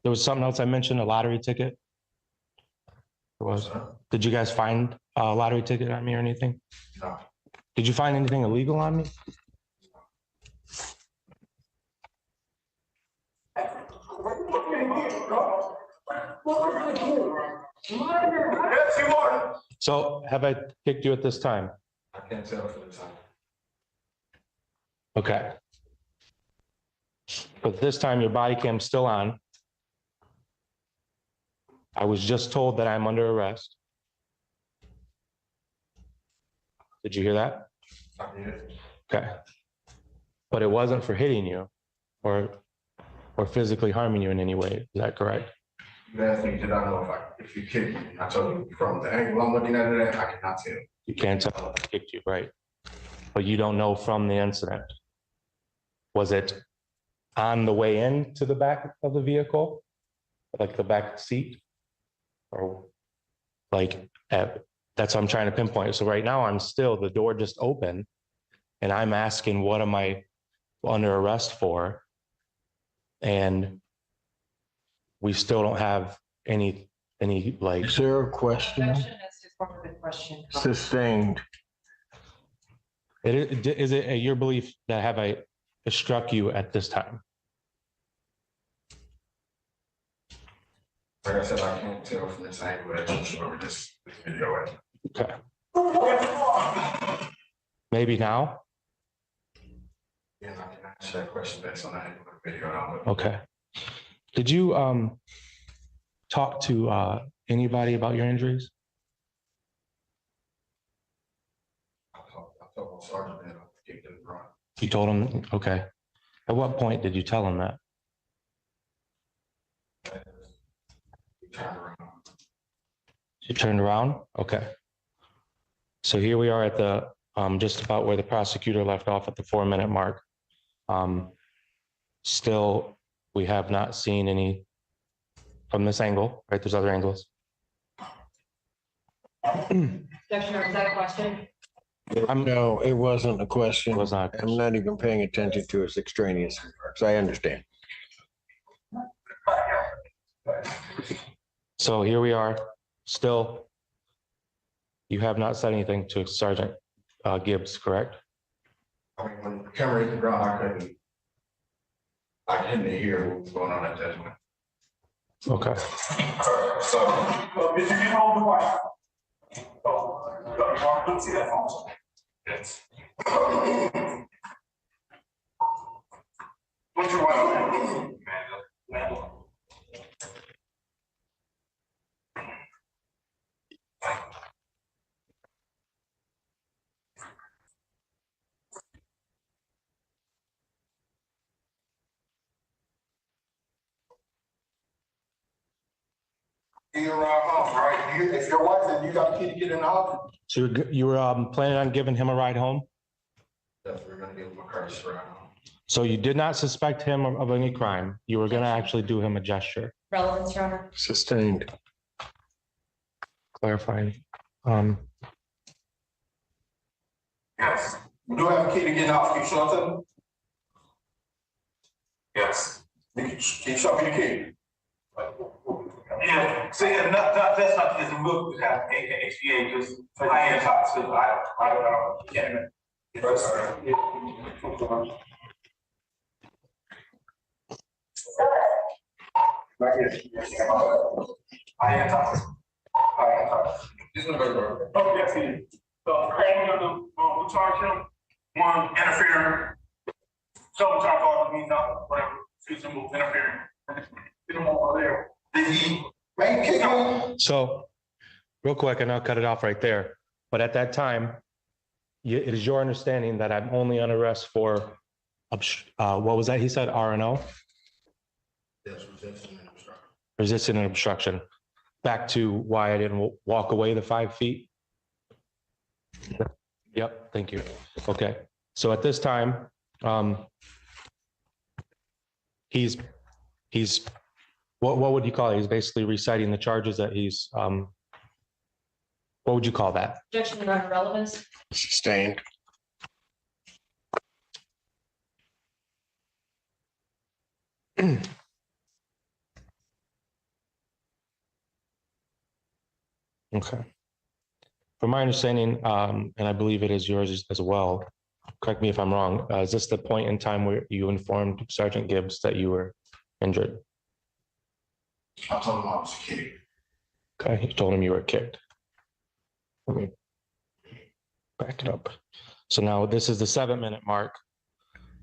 There was something else I mentioned, a lottery ticket. There was. Did you guys find a lottery ticket on me or anything? No. Did you find anything illegal on me? Yes, you are. So have I kicked you at this time? I can't tell for the time. Okay. But this time your body cam's still on. I was just told that I'm under arrest. Did you hear that? I did. Okay. But it wasn't for hitting you or physically harming you in any way. Is that correct? You asked me, did I know if you kicked me? I told you from the angle I'm looking at it, I cannot tell. You can't tell if I kicked you, right? But you don't know from the incident. Was it on the way into the back of the vehicle? Like the back seat? Or like, that's what I'm trying to pinpoint. So right now I'm still, the door just opened and I'm asking, what am I under arrest for? And we still don't have any like. Is there a question? Objection as to form of the question. Sustained. Is it your belief that have I struck you at this time? Like I said, I can't tell from this angle that you showed me this video. Okay. Maybe now? Yeah, I can answer that question based on that angle of the video. Okay. Did you talk to anybody about your injuries? I told my sergeant that I kicked in the front. You told him, okay. At what point did you tell him that? He turned around. You turned around? Okay. So here we are at the, just about where the prosecutor left off at the 4-minute mark. Still, we have not seen any from this angle, right? There's other angles. Objection, was that a question? No, it wasn't a It question. was not. I'm not even paying attention to its extraneous remarks. I understand. So here we are, still. You have not said anything to Sergeant Gibbs, correct? I mean, when the camera hit the ground, I couldn't hear what was going on at that point. Okay. So, did you get home the wife? Oh, you don't see that phone? Yes. What's your wife's name? Amanda. You around home, right? If your wife and you got a key to get in the house. So you were planning on giving him a ride home? Yes, we're gonna give him a courtesy ride home. So you did not suspect him of any crime. You were gonna actually do him a gesture. Relevance, Your Honor. Sustained. Clarifying. Yes. You do have a key to get in the house. Can you show it to me? Yes. Can you show me the key? Yeah, so yeah, that's not just a move, we have HCA, just high-end tops, so I can't even. High-end tops. High-end tops. This one goes. Oh, yes, he is. So, we charge him one interfering. So we charge all the means out, whatever, reasonable interfering. Get him over there. Did he make kick? So real quick, and I'll cut it off right there. But at that time, it is your understanding that I'm only on arrest for, what was that? He said R&O? Yes, resisting and obstruction. Resisting and obstruction. Back to why I didn't walk away the 5 feet. Yep, thank you. Okay, so at this time, he's what would you call it? He's basically reciting the charges that he's what would you call that? Objection, Your Honor, relevance. Sustained. Okay. From my understanding, and I believe it is yours as well, correct me if I'm wrong, is this the point in time where you informed Sergeant Gibbs that you were injured? I told him I was kidding. Okay, you told him you were kicked. Let me back it up. So now this is the 7-minute mark,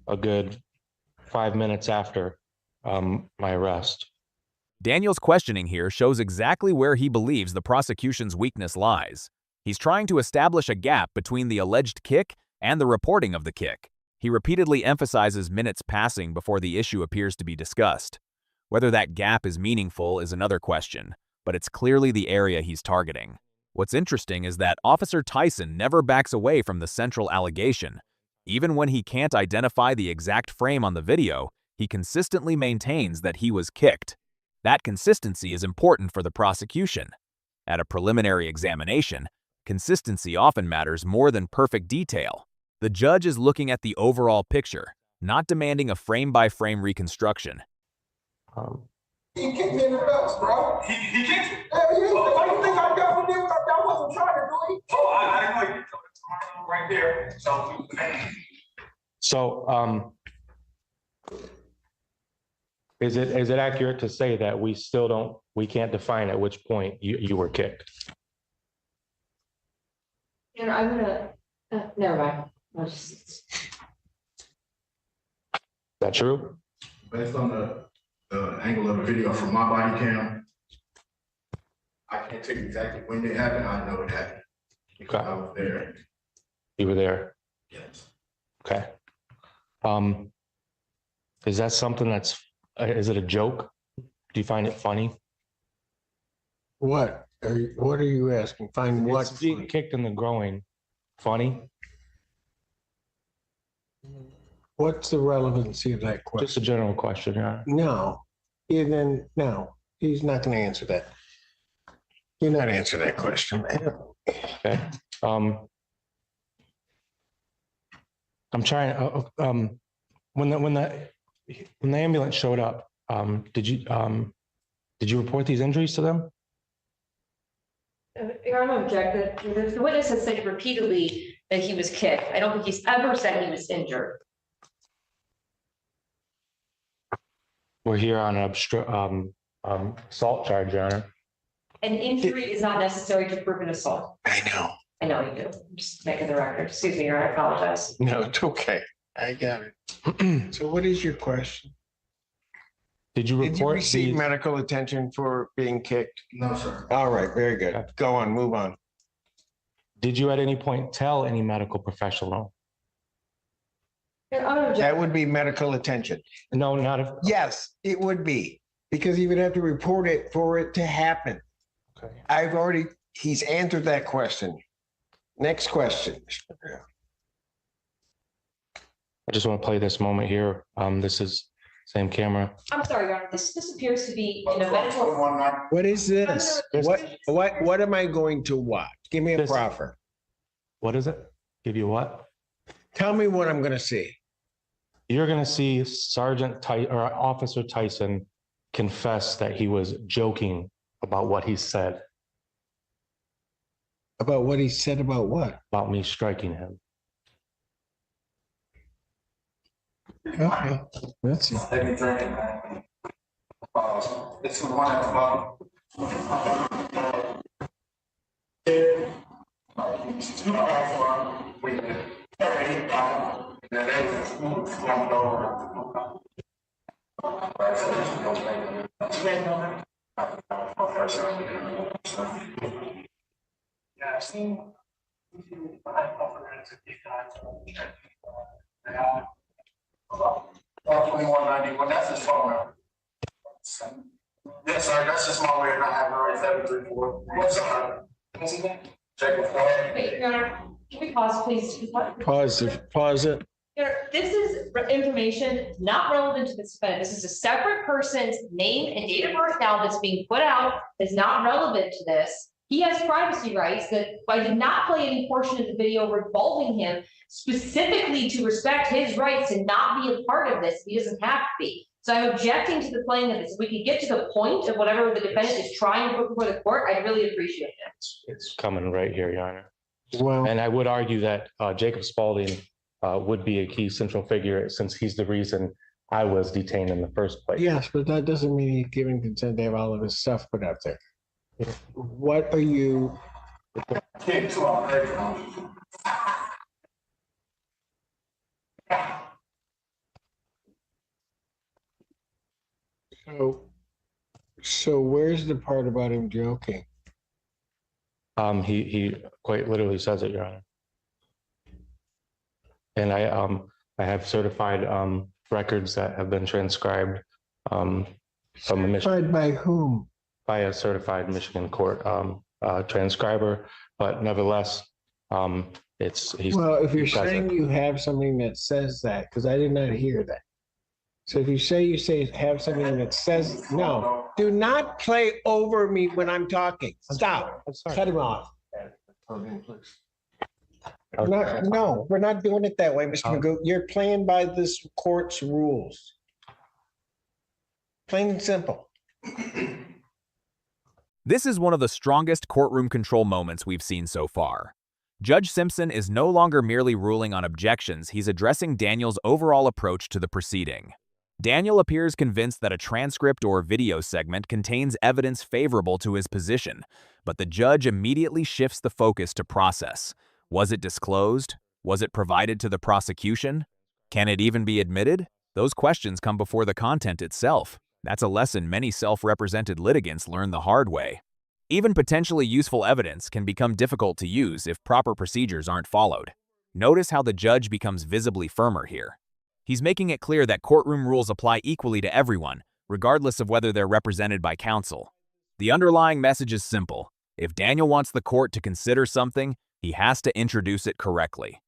a good 5 minutes after my arrest. Daniel's questioning here shows exactly where he believes the prosecution's weakness lies. He's trying to establish a gap between the alleged kick and the reporting of the kick. He repeatedly emphasizes minutes passing before the issue appears to be discussed. Whether that gap is meaningful is another question, but it's clearly the area he's targeting. What's interesting is that Officer Tyson never backs away from the central allegation. Even when he can't identify the exact frame on the video, he consistently maintains that he was kicked. That consistency is important for the prosecution. At a preliminary examination, consistency often matters more than perfect detail. The judge is looking at the overall picture, not demanding a frame-by-frame reconstruction. He kicked me in the nuts, bro. He kicked you? Yeah, yeah. Why do you think I got with him? I wasn't trying to do it. Oh, I know you. Right there. So, is it accurate to say that we can't define at which point you were kicked? You know, I'm gonna, never mind. Is that true? Based on the angle of the video from my body cam, I can't tell you exactly when it happened. I know it happened because I was there. You were there? Yes. Okay. Is that something is it a joke? Do you find it funny? What are you asking? Find what? It's being kicked in the groin. Funny? What's the relevancy of that question? Just a general question, yeah. No, no, he's not going to answer that. You're not answering that question, man. Okay. I'm trying. When the ambulance showed up, did you report these injuries to them? Your Honor, objected. The witness has said repeatedly that he was kicked. I don't think he's ever said he was injured. We're here on Assault charge, Your Honor. An injury is not necessary to prove an assault. I know. I know you do. I'm just making the record. Excuse me, Your Honor, I apologize. No, it's okay. I got it. So what is your question? Did you Did you report receive the, medical attention for being kicked? No, sir. All right, very good. Go on, move on. did you at any point tell any medical professional? Your Honor, That would be medical attention. No, not if, Yes, it would be, because he would have to report it for it to happen. okay. He's answered that question. Next question. I just want to play this moment here. This is same camera. I'm sorry, Your Honor, this appears to be in a medical. What is this? What am I going to watch? Give me a This- proffer. What is it? Give you what? Tell me what I'm gonna see. You're gonna see Officer Tyson confess that he was joking about what he said About what he said about what? about me striking him. Okay, let's see. Let me drink it, man. This is one of yeah, I've seen. Twenty-one ninety-one, that's his phone number. Yes, sir, that's just my way of not having a right 734. What's up? Check with that. Wait, Your Honor, can we pause, please? Pause it. Your Honor, this is information not relevant to this defendant. This is a separate person's name and date of birth now that's being put out, is not relevant to this. He has privacy rights that I did not play any portion of the video revolving him specifically to respect his rights and not be a part of this. He doesn't have to be. So I'm objecting to the playing of this. If we could get to the point of whatever the defendant is trying to put before the court, I'd really appreciate it. It's coming right here, Your Honor. Well, And I would argue that Jacob Spalding would be a key central figure since he's the reason I was detained in the first place. yes, but that doesn't mean he's giving consent to have all of his stuff put out there. What are you? So where's the part about him joking? He quite literally says it, Your Honor. And I have certified records that have been transcribed from the Michigan, Tried by whom? by a certified Michigan court transcriber, but nevertheless, he's. Well, if you're he says it. saying you have something that says that, because I did not hear that. So if you say have something that says, no, do not play over me when I'm talking. Stop. I'm sorry. Cut him off. No, we're not doing it that way, Mr. Magoo. You're playing by this court's rules. Plain and simple. This is one of the strongest courtroom control moments we've seen so far. Judge Simpson is no longer merely ruling on objections, he's addressing Daniel's overall approach to the proceeding. Daniel appears convinced that a transcript or video segment contains evidence favorable to his position, but the judge immediately shifts the focus to process. Was it disclosed? Was it provided to the prosecution? Can it even be admitted? Those questions come before the content itself. That's a lesson many self-represented litigants learn the hard way. Even potentially useful evidence can become difficult to use if proper procedures aren't followed. Notice how the judge becomes visibly firmer here. He's making it clear that courtroom rules apply equally to everyone, regardless of whether they're represented by counsel. The underlying message is simple. If Daniel wants the court to consider something, he has to introduce it correctly.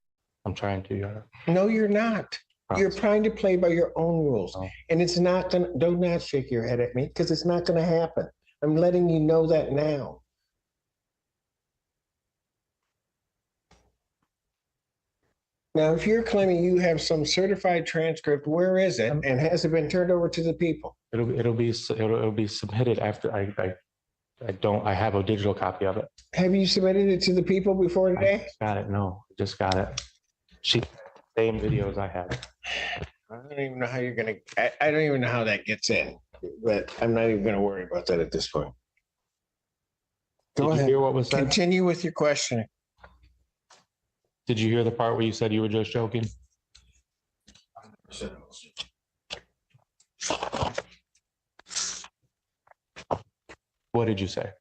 I'm trying to, Your Honor. No, you're not. You're trying to play by your own rules. Oh. And it's not gonna, do not shake your head at me because it's not gonna happen. I'm letting you know that now. Now, if you're claiming you have some certified transcript, where is it? And has it been turned over to the people? It'll be submitted after I have a digital copy of it. Have you submitted it to the people before I today? just got it. No, I just got it. Same videos I had. I don't even know how you're gonna, I don't even know how that gets in. but I'm not even gonna worry about that at this point. Go Did you ahead, hear what was said? continue with your questioning. Did you hear the part where you said you were just joking? What did you say?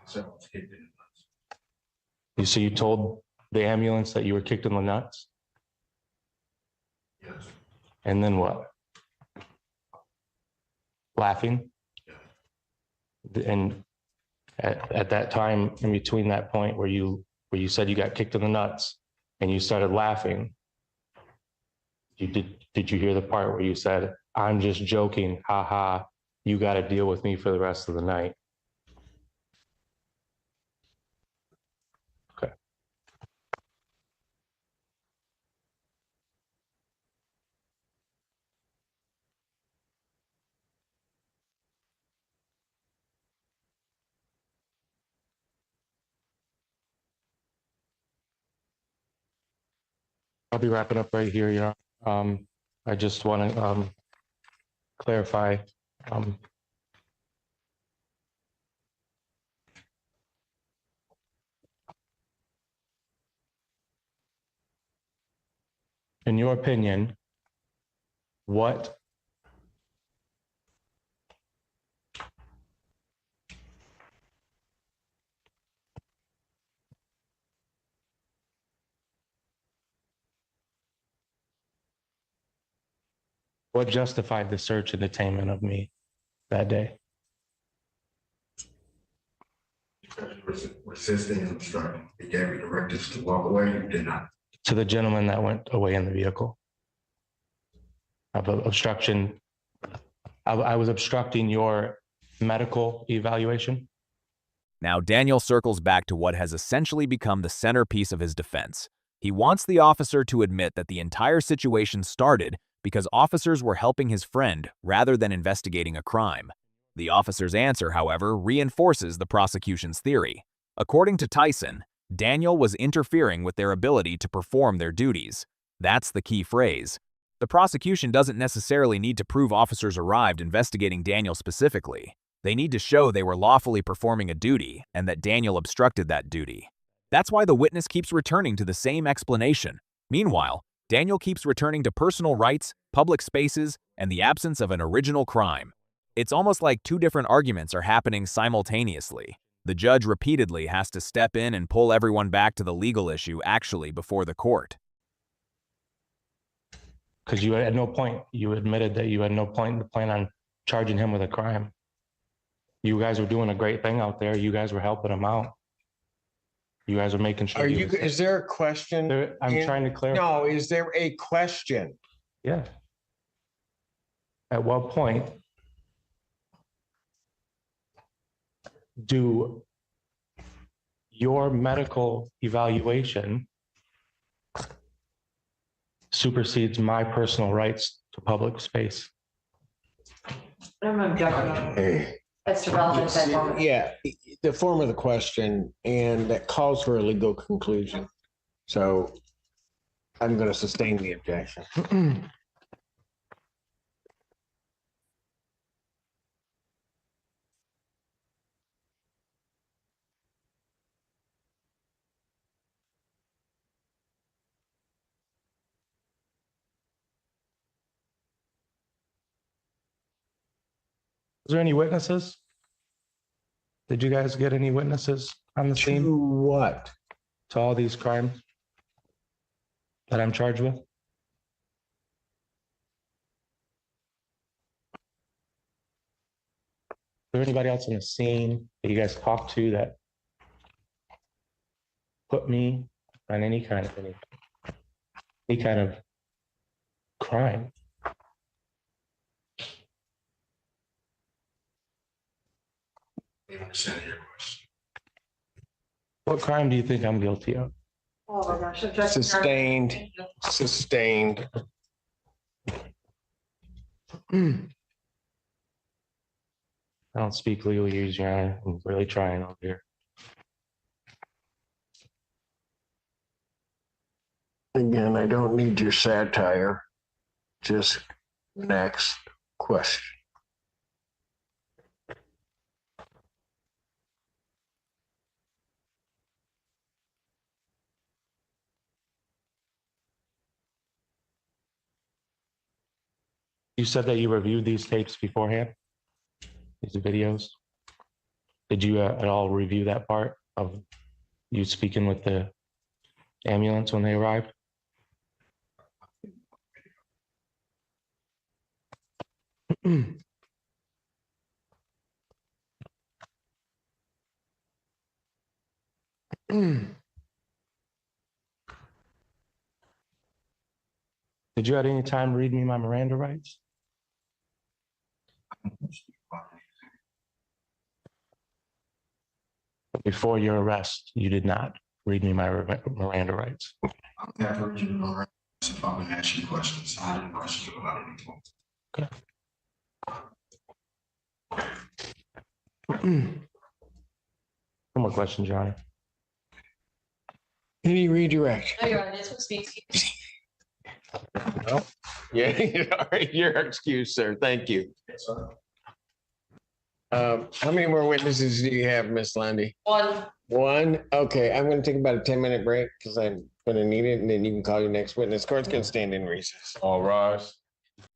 So you told the ambulance that you were kicked in the nuts? Yes. And then what? Laughing? And at that time, in between that point where you said you got kicked in the nuts and you started laughing, did you hear the part where you said, "I'm just joking, haha, you got to deal with me for the rest of the night"? Okay. I'll be wrapping up right here, Your Honor. I just want to clarify. In your opinion, what justified the search and detainment of me that day? Resisting and obstructing. He gave you directives to walk away. You did not. To the gentleman that went away in the vehicle. Of obstruction. I was obstructing your medical evaluation. Now, Daniel circles back to what has essentially become the centerpiece of his defense. He wants the officer to admit that the entire situation started because officers were helping his friend rather than investigating a crime. The officer's answer, however, reinforces the prosecution's theory. According to Tyson, Daniel was interfering with their ability to perform their duties. That's the key phrase. The prosecution doesn't necessarily need to prove officers arrived investigating Daniel specifically. They need to show they were lawfully performing a duty and that Daniel obstructed that duty. That's why the witness keeps returning to the same explanation. Meanwhile, Daniel keeps returning to personal rights, public spaces, and the absence of an original crime. It's almost like two different arguments are happening simultaneously. The judge repeatedly has to step in and pull everyone back to the legal issue actually before the court. Because you at no point, you admitted that you had no point to plan on charging him with a crime. You guys were doing a great thing out there. You guys were helping him out. You guys are making sure. Is there a question? I'm trying to clarify. No, is there a question? Yeah. At what point do your medical evaluation supersedes my personal rights to public space? I'm objecting. Hey. That's irrelevant. Yeah, the form of the question, and that calls for a legal conclusion. So I'm going to sustain the objection. Is there any witnesses? Did you guys get any witnesses on the scene To what? to all these crimes that I'm charged with? Is there anybody else on the scene that you guys talked to that put me on any kind of crime? I understand your question. What crime do you think I'm guilty of? Oh my gosh. Objection. Sustained. Sustained. I don't speak legalese, Your Honor. I'm really trying over here. Again, I don't need your satire. Just next question. You said that you reviewed these tapes beforehand? These videos? Did you at all review that part of you speaking with the ambulance when they arrived? Did you at any time read me my Miranda rights? Before your arrest, you did not read me my Miranda rights. I've never heard you know, if I'm gonna ask you questions, I didn't question you about anything. No more questions, Your Honor. Any redirect? No, Your Honor, this one speaks. Yeah, all right, your excuse, sir. Thank you. How many more witnesses do you have, Miss Lundy? One. One? Okay, I'm gonna take about a 10-minute break because I'm gonna need it, and then you can call your next witness. Court's gonna stand in recess. All rise.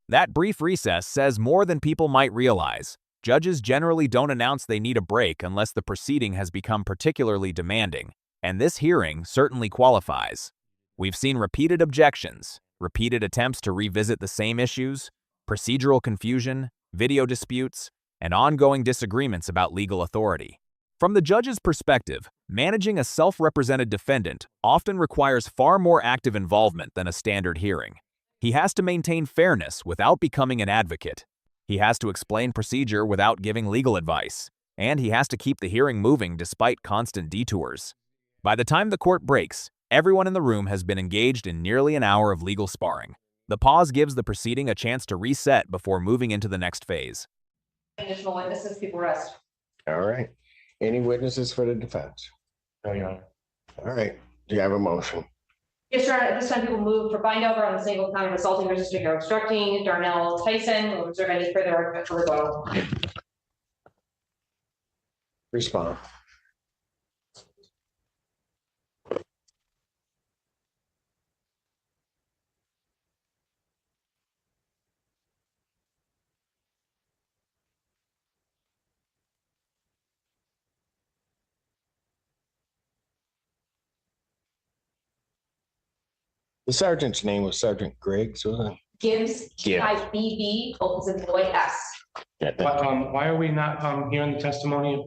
That brief recess says more than people might realize. Judges generally don't announce they need a break unless the proceeding has become particularly demanding, and this hearing certainly qualifies. We've seen repeated objections, repeated attempts to revisit the same issues, procedural confusion, video disputes, and ongoing disagreements about legal authority. From the judge's perspective, managing a self-represented defendant often requires far more active involvement than a standard hearing. He has to maintain fairness without becoming an advocate. He has to explain procedure without giving legal advice. And he has to keep the hearing moving despite constant detours. By the time the court breaks, everyone in the room has been engaged in nearly an hour of legal sparring. The pause gives the proceeding a chance to reset before moving into the next phase. Additional witnesses, people rest. All right. Any witnesses for the defense? No, Your Honor. All right. Do you have a motion? Yes, Your Honor, at this time, people move for bind over on the single count of assaulting, resisting, or obstructing Darnell Tyson. Will reserve any further argument for rebuttal. Respond. The sergeant's name was Sergeant Griggs, wasn't it? Gibbs, Gibb, opens in boy S. Yeah, Why are we not hearing the testimony of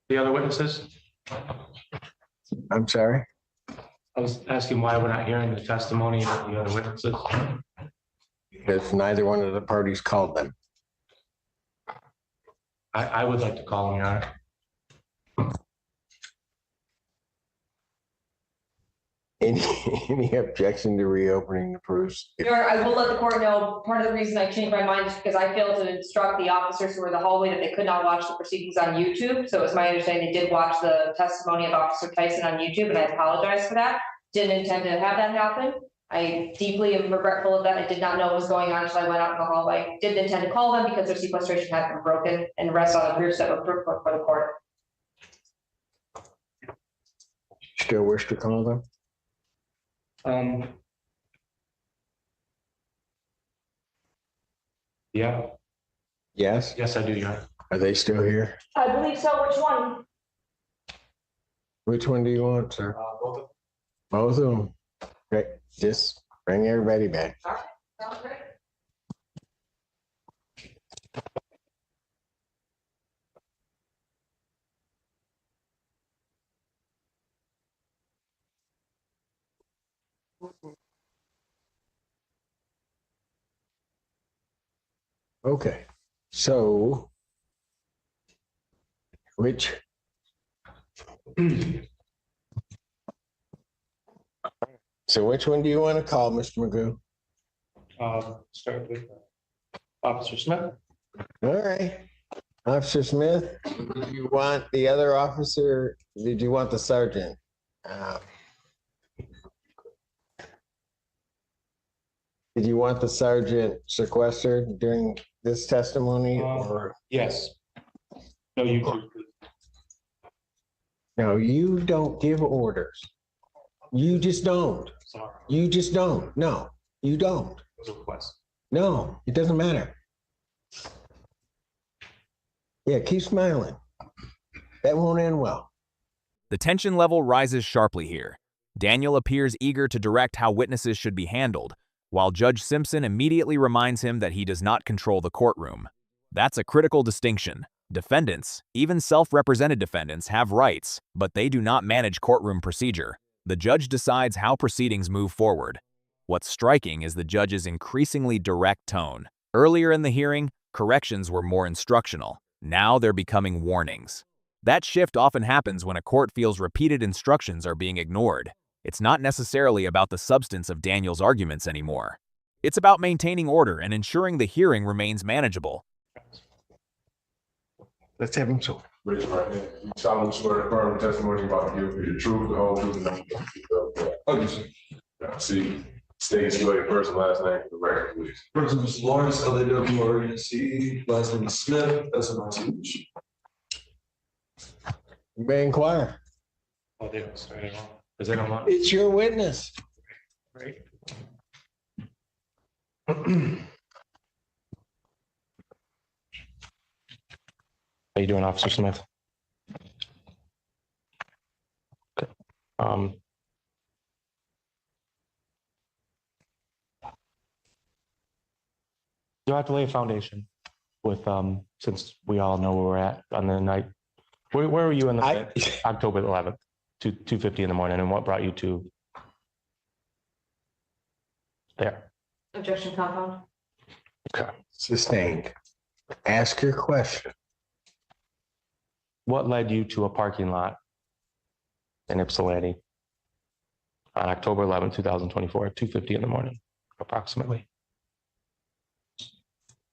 the other witnesses? I'm sorry. I was asking why we're not hearing the testimony of the other witnesses. Because neither one of the parties called them. I would like to call them, Your Honor. Any objection to reopening the proofs? Your Honor, I will let the court know, part of the reason I changed my mind is because I failed to instruct the officers who were in the hallway that they could not watch the proceedings on YouTube. So it's my understanding they did watch the testimony of Officer Tyson on YouTube, and I apologize for that. Didn't intend to have that happen. I deeply am regretful of that. I did not know what was going on until I went out in the hallway. Didn't intend to call them because their sequestration had been broken and rest on the proofs that were put for the court. Still wish to call them? Yeah, Yes. yes, I do, Your Honor. Are they still here? I believe so. Which one? Which one do you want, sir? Both of them. Okay, just bring everybody back. Sounds great. Okay, so which? So which one do you want to call, Mr. Magoo? Start with Officer Smith. All right. Officer Smith, did you want the other officer? Did you want the sergeant? Did you want the sergeant sequestered during this testimony or? Yes. No, you do. No, you don't give orders. You just don't. Sorry. You just don't. No, you don't. It was a request. No, it doesn't matter. Yeah, keep smiling. That won't end well. The tension level rises sharply here. Daniel appears eager to direct how witnesses should be handled, while Judge Simpson immediately reminds him that he does not control the courtroom. That's a critical distinction. Defendants, even self-represented defendants, have rights, but they do not manage courtroom procedure. The judge decides how proceedings move forward. What's striking is the judge's increasingly direct tone. Earlier in the hearing, corrections were more instructional. Now they're becoming warnings. That shift often happens when a court feels repeated instructions are being ignored. It's not necessarily about the substance of Daniel's arguments anymore. It's about maintaining order and ensuring the hearing remains manageable. Let's have him so. Raise your right hand. You solemnly swear to affirm the testimony you're about to give be the truth, the whole truth, and nothing but the truth. Okay, sir. Now, see, state your first and last name for the record, please. First name is Lawrence, LAWRENCE, last name is Smith, SMITH. You may inquire. Oh, they don't start at all. Is it on? It's your witness. Right. How you doing, Officer Smith? Okay. You'll have to lay a foundation with, since we all know where we're at on the night. Where were you in the October 11th, 2:50 in the morning, and what brought you to there? Objection compound. Okay. Sustained. Ask your question. What led you to a parking lot in Ypsilanti on October 11th, 2024, at 2:50 in the morning, approximately?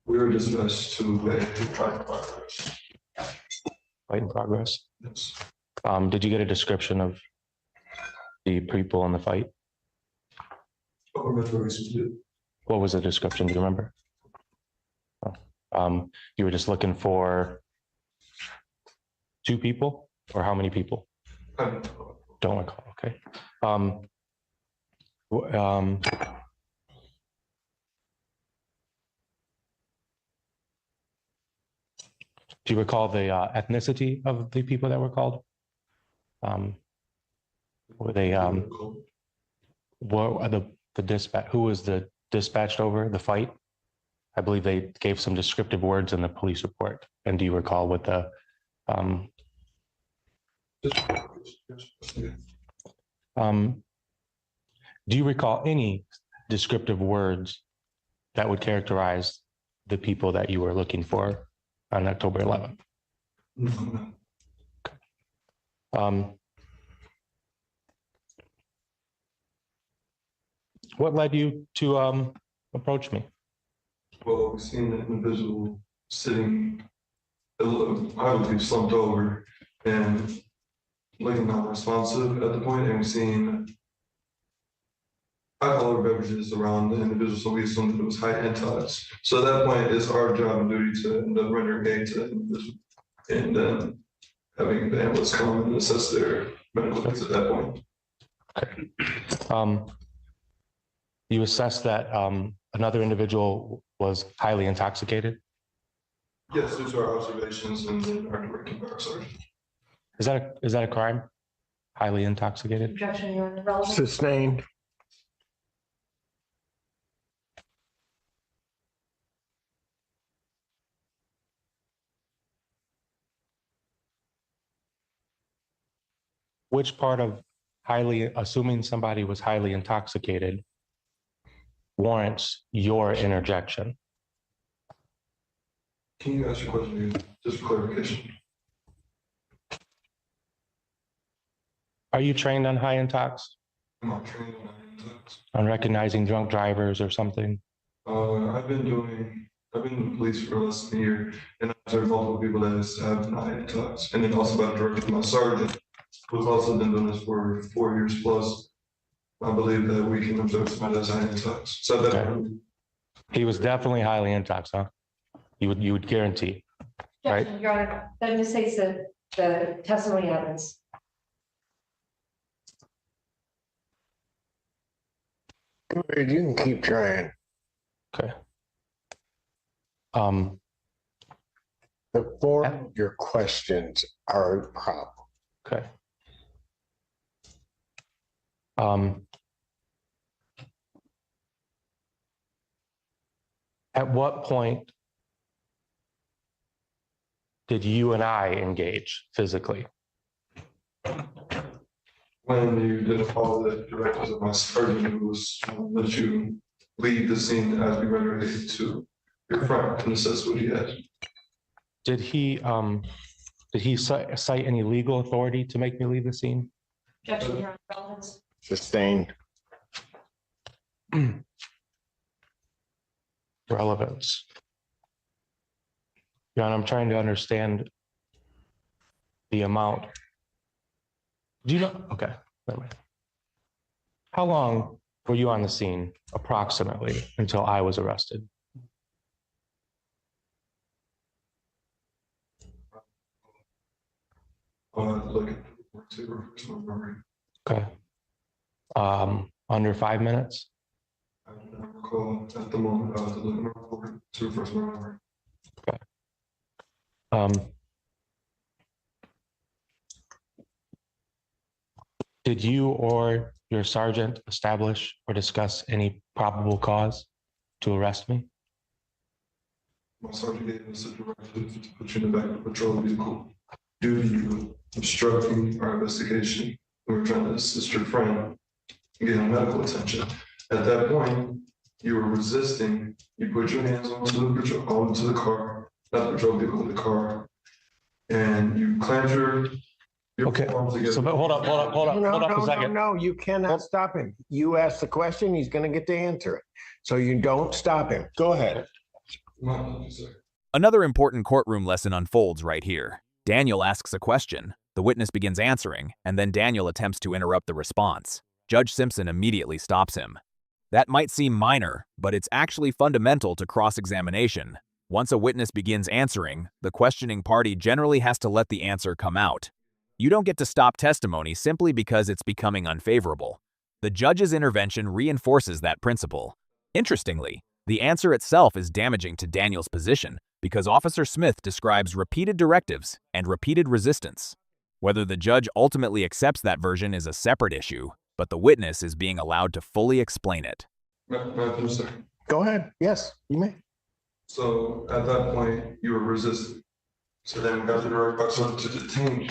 We were dispatched to a fight progress. Fight in progress. Yes. Did you get a description of the people in the fight? What was the description? Do you remember? Oh. You were just looking for 2 people, or how many people? Don't recall. Okay. Do you recall the ethnicity of the people that were called? Were they what are the dispatch? Who was the dispatched over the fight? I believe they gave some descriptive words in the police report. And do you recall what the do you recall any descriptive words that would characterize the people that you were looking for on October 11th? What led you to approach me? Well, we seen an individual sitting, I believe, slumped over and looking non-responsive at the point, and we seen alcoholic beverages around the individual, so we assumed that it was high intox. So at that point, it's our job and duty to end up rendering aid to the individual, and then having the ambulance come and assess their medical needs at that point. Okay. You assessed that another individual was highly intoxicated? Yes, due to our observations and then our direct comparison. Is that a crime? Highly intoxicated? Objection, Your Honor. Relevant. Sustained. Which part of assuming somebody was highly intoxicated warrants your interjection? Can you ask your question again, just for clarification? Are you trained on high intox? Am I trained on intox? On recognizing drunk drivers or something? I've been in the police for less than a year, and I've observed multiple people that have high intox, and then also by directing my sergeant, who's also been doing this for 4 years plus. I believe that we can observe somebody that's high intox. So that Okay. He was definitely highly intox, huh? You would guarantee, right? Objection, Your Honor. That misstates the testimony evidence. Go ahead, you can keep trying. Okay. The form of your questions are a problem. Okay. At what point did you and I engage physically? When you didn't follow the directives of my sergeant, who was let you leave the scene as we were ready to confront and assess what he had. Did he cite any legal authority to make me leave the scene? Objection, Your Honor. Relevance. Sustained. Relevance. John, I'm trying to understand the amount. Do you know? Okay, never mind. How long were you on the scene approximately until I was arrested? Look at to refresh my memory. Okay. Under 5 minutes? I do not recall at the moment. I have to look at my report to refresh my memory. Did you or your sergeant establish or discuss any probable cause to arrest me? My sergeant gave us a directive to put you in the back of the patrol vehicle due to you obstructing our investigation. We were trying to assist your friend in getting medical attention. At that point, you were resisting. You put your hands onto the patrol, onto the car, not the patrol vehicle, the car, and you clamped your Okay, palms together. so but hold up a second. No, you cannot stop him. You ask the question, he's gonna get to answer it. So you don't stop him. Go ahead. My apologies, sir. Another important courtroom lesson unfolds right here. Daniel asks a question, the witness begins answering, and then Daniel attempts to interrupt the response. Judge Simpson immediately stops him. That might seem minor, but it's actually fundamental to cross-examination. Once a witness begins answering, the questioning party generally has to let the answer come out. You don't get to stop testimony simply because it's becoming unfavorable. The judge's intervention reinforces that principle. Interestingly, the answer itself is damaging to Daniel's position because Officer Smith describes repeated directives and repeated resistance. Whether the judge ultimately accepts that version is a separate issue, but the witness is being allowed to fully explain it. May I finish, sir? Go ahead. Yes, you may. So at that point, you were resisting. So then we got the directive to detain you.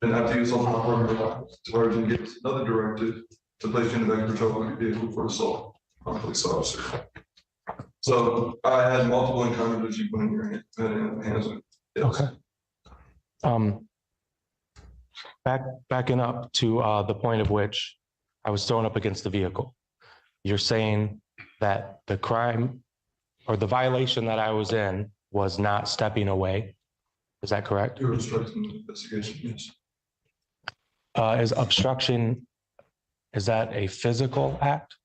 And after you assault my partner, Sergeant gives another directive to place you in the back of the patrol vehicle for assault on a police officer. So I had multiple encounters with you putting your hands on. Yes. Okay. Backing up to the point of which I was thrown up against the vehicle. You're saying that the crime or the violation that I was in was not stepping away. Is that correct? You were obstructing the investigation, yes. Is obstruction, is that a physical act?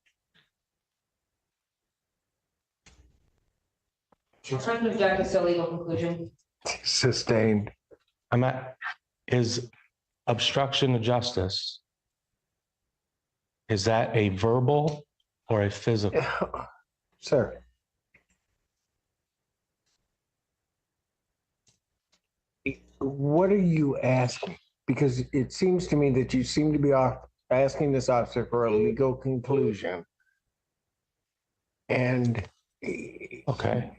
Trying to object to legal conclusion. Sustained. Is obstruction of justice, is that a verbal or a physical? Sir. What are you asking? Because it seems to me that you seem to be asking this officer for a legal conclusion. And Okay.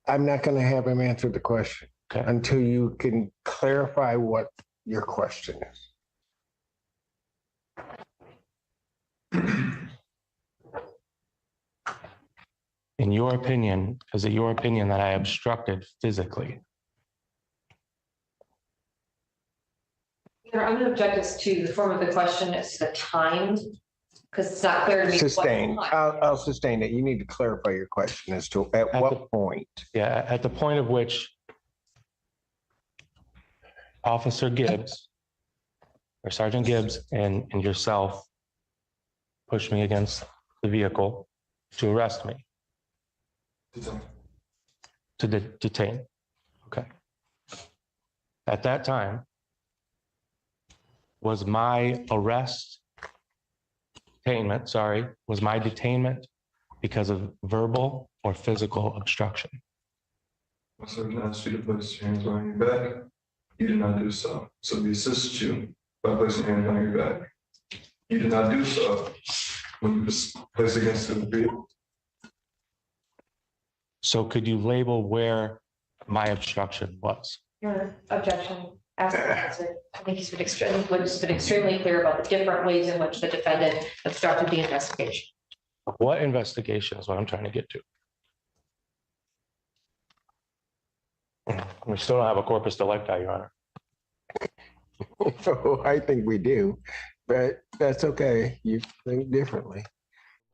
I'm not going to have him answer the question Okay. until you can clarify what your question is. In your opinion, is it your opinion that I obstructed physically? I'm going to object this to the form of the question as to the time, because it's not clear to me. what Sustained. time. I'll sustain it. You need to clarify your question as to at what point. Yeah, at the point of which Officer Gibbs or Sergeant Gibbs and yourself pushed me against the vehicle to arrest me, to detain. Okay. At that time, was my detainment because of verbal or physical obstruction? My sergeant asked you to place your hands behind your back. You did not do so. So we assisted you by placing your hands behind your back. You did not do so when you was placed against the vehicle. So could you label where my obstruction was? Your objection, ask the answer. I think he's been extremely clear about the different ways in which the defendant obstructed the investigation. What investigation is what I'm trying to get to? We still don't have a corpus delicti, Your Honor. Oh, I think we do, but that's okay. You think differently.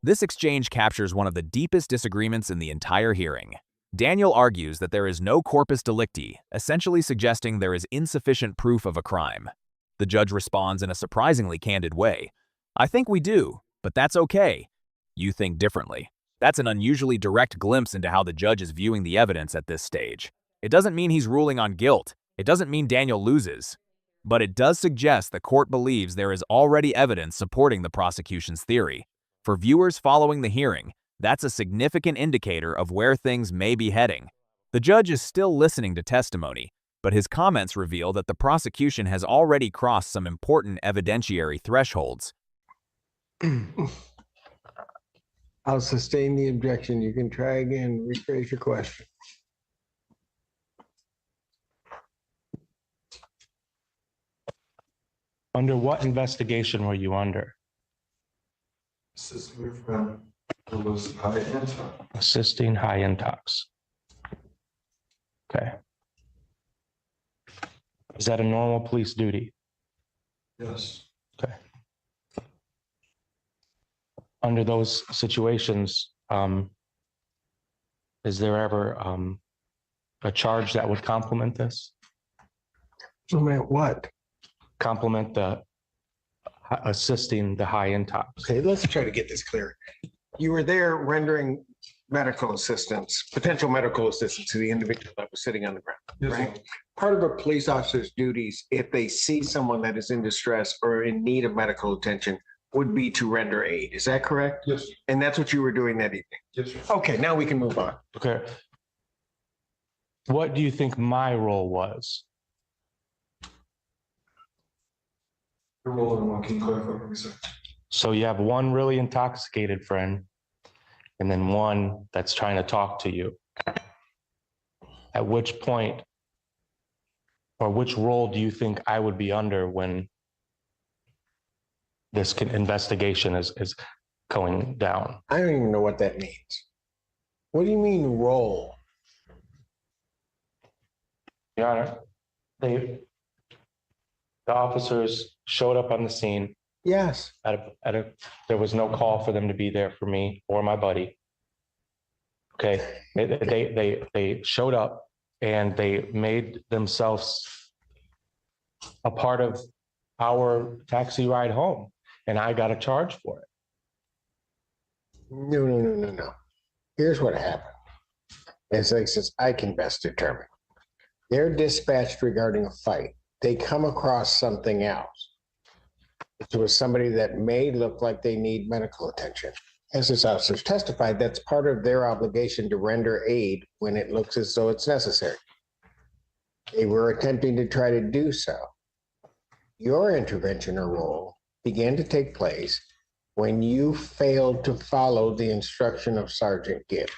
This exchange captures one of the deepest disagreements in the entire hearing. Daniel argues that there is no corpus delicti, essentially suggesting there is insufficient proof of a crime. The judge responds in a surprisingly candid way. I think we do, but that's okay. You think differently. That's an unusually direct glimpse into how the judge is viewing the evidence at this stage. It doesn't mean he's ruling on guilt. It doesn't mean Daniel loses. But it does suggest the court believes there is already evidence supporting the prosecution's theory. For viewers following the hearing, that's a significant indicator of where things may be heading. The judge is still listening to testimony, but his comments reveal that the prosecution has already crossed some important evidentiary thresholds. I'll sustain the objection. You can try again, rephrase your question. Under what investigation were you under? Assisting your friend who was high intox. Assisting high intox. Okay. Is that a normal police duty? Yes. Okay. Under those situations, is there ever a charge that would complement this? So, man, what? Complement the assisting the high intox. Okay, let's try to get this clear. You were there rendering medical assistance, potential medical assistance to the individual that was sitting on the ground, Yes, right? sir. Part of a police officer's duties, if they see someone that is in distress or in need of medical attention, would be to render aid. Is that correct? Yes, sir. And that's what you were doing that evening. Yes, sir. Okay, now we can move on. Okay. What do you think my role was? Your role in what? Can you clarify for me, sir? So you have one really intoxicated friend and then one that's trying to talk to you. At which point or which role do you think I would be under when this investigation is going down? I don't even know what that means. What do you mean role? Your Honor, the officers showed up on the scene. Yes. There was no call for them to be there for me or my buddy. Okay, they showed up and they made themselves a part of our taxi ride home, and I got a charge for it. No. Here's what happened. As I says, I can best determine. They're dispatched regarding a fight. They come across something else. It was somebody that may look like they need medical attention. As this officers testified, that's part of their obligation to render aid when it looks as though it's necessary. They were attempting to try to do so. Your intervention or role began to take place when you failed to follow the instruction of Sergeant Gibbs.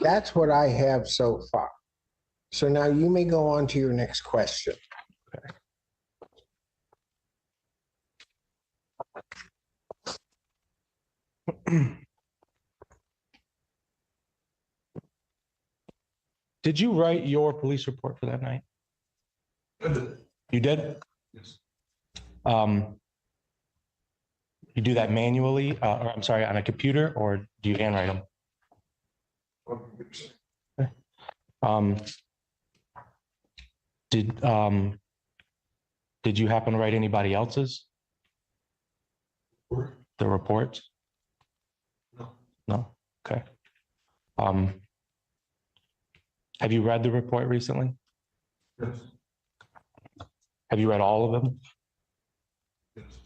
That's what I have so far. So now you may go on to your next question. Did you write your police report for that night? I did. You did? Yes. You do that manually, or I'm sorry, on a computer, or do you handwrite them? Did you happen to write anybody else's? The report? No. No? Okay. Have you read the report recently? Yes. Have you read all of them? Yes.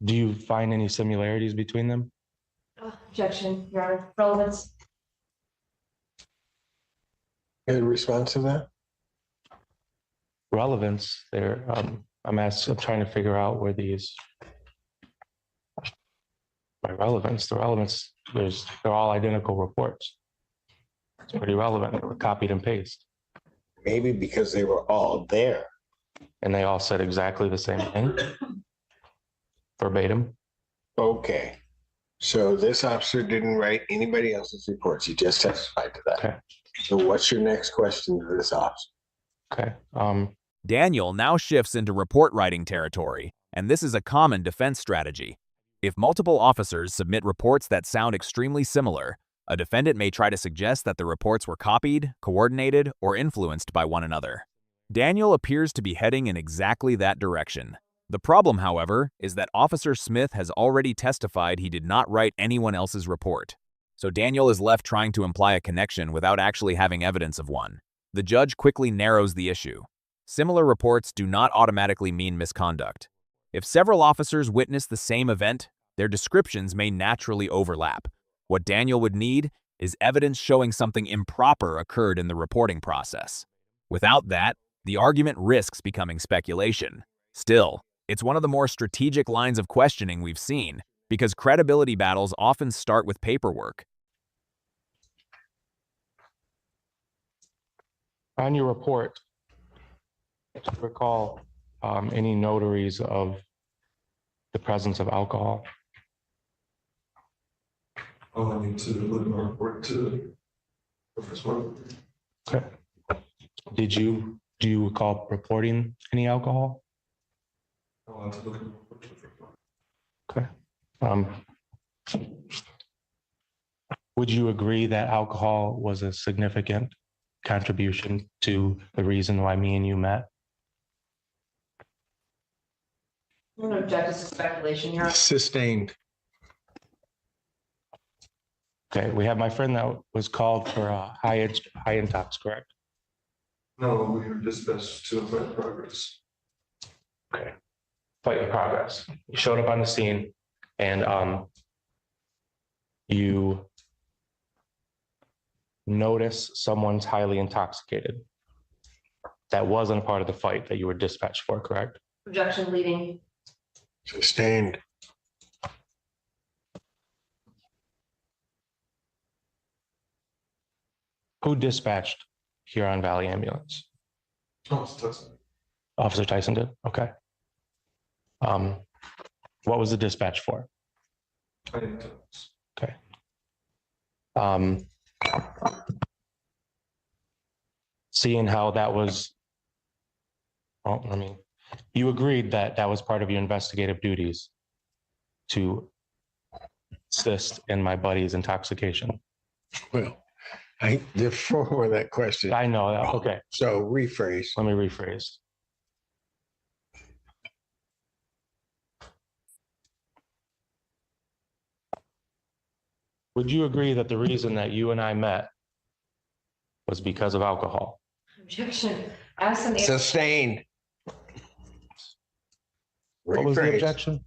Do you find any similarities between them? Objection, Your Honor. Relevance. Any response to that? Relevance there, I'm trying to figure out where these. The relevance, they're all identical reports. It's pretty relevant. They were copied and pasted. Maybe because they were all there. And they all said exactly the same thing. Verbatim. Okay. So this officer didn't write anybody else's reports. He just testified to that. Okay. So what's your next question to this officer? Okay. Daniel now shifts into report writing territory, and this is a common defense strategy. If multiple officers submit reports that sound extremely similar, a defendant may try to suggest that the reports were copied, coordinated, or influenced by one another. Daniel appears to be heading in exactly that direction. The problem, however, is that Officer Smith has already testified he did not write anyone else's report. So Daniel is left trying to imply a connection without actually having evidence of one. The judge quickly narrows the issue. Similar reports do not automatically mean misconduct. If several officers witness the same event, their descriptions may naturally overlap. What Daniel would need is evidence showing something improper occurred in the reporting process. Without that, the argument risks becoming speculation. Still, it's one of the more strategic lines of questioning we've seen, because credibility battles often start with paperwork. On your report, do you recall any notaries of the presence of alcohol? I need to look my report to the first one. Okay. Do you recall reporting any alcohol? I'll have to look at my report to the first one. Okay. Would you agree that alcohol was a significant contribution to the reason why me and you met? I'm gonna object to speculation here. Sustained. Okay, we have my friend that was called for high intox, correct? No, we were dispatched to a fight in progress. Okay. Fight in progress. You showed up on the scene and you notice someone's highly intoxicated. That wasn't a part of the fight that you were dispatched for, correct? Objection leading. Sustained. Who dispatched Huron Valley Ambulance? Oh, it's Tyson. Officer Tyson did? Okay. What was the dispatch for? I didn't tell us. Okay. Seeing how that was, you agreed that that was part of your investigative duties to assist in my buddy's intoxication. Well, I defer for that question. I know that. Okay. So rephrase. Let me rephrase. Would you agree that the reason that you and I met was because of alcohol? Objection. Ask an answer. Sustained. What was the Rephrase. objection?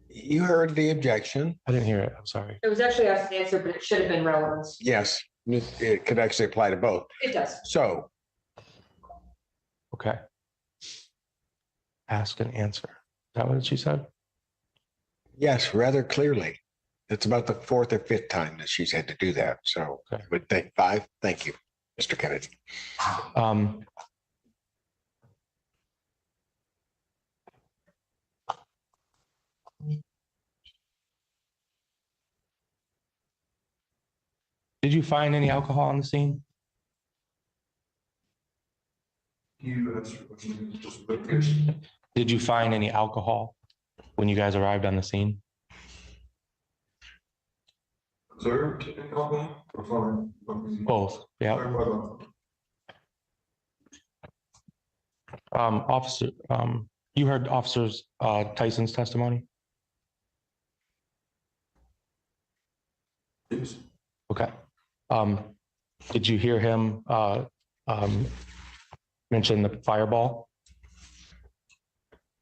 You heard the objection. I didn't hear it. I'm sorry. It was actually asked an answer, but it should have been relevance. Yes, it could actually apply to both. It does. So Okay. Ask and answer. Is that what she said? yes, rather clearly. It's about the fourth or fifth time that she's had to do that. So I Okay. would think five. Thank you, Mr. Kennedy. Did you find any alcohol on the scene? You answered the question, just verification. Did you find any alcohol when you guys arrived on the scene? Observed in alcohol or found? Both. Yeah. Officer, you heard Officer Tyson's testimony? Yes. Okay. Did you hear him mention the fireball?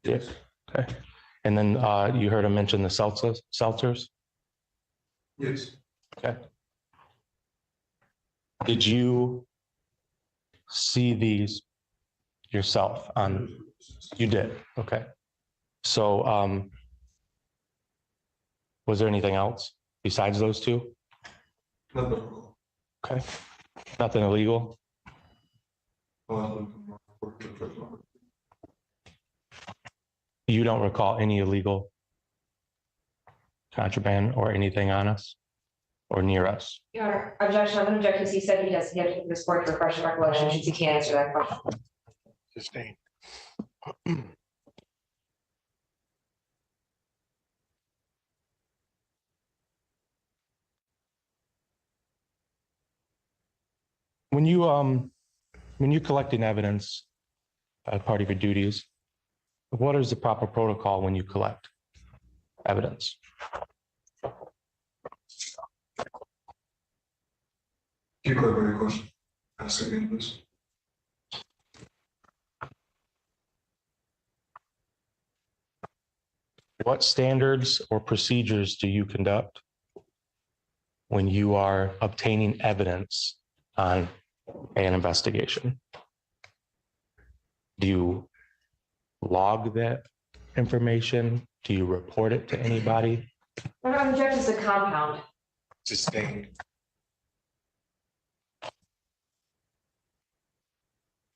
Yes. Okay. And then you heard him mention the seltzers? Yes. Okay. Did you see these yourself on, you did, okay. So, was there anything else besides those two? Nothing. Okay, nothing illegal? You don't recall any illegal contraband or anything on us or near us? Your Honor, objection, I'm gonna object because he said he does, he has to this court to refresh the recollection, since he can't answer that question. Sustained. When you're collecting evidence as part of your duties, what is the proper protocol when you collect evidence? Can you clarify your question? Ask again, please. What standards or procedures do you conduct when you are obtaining evidence on an investigation? Do you log that information? Do you report it to anybody? I'm objecting to the compound. Sustained.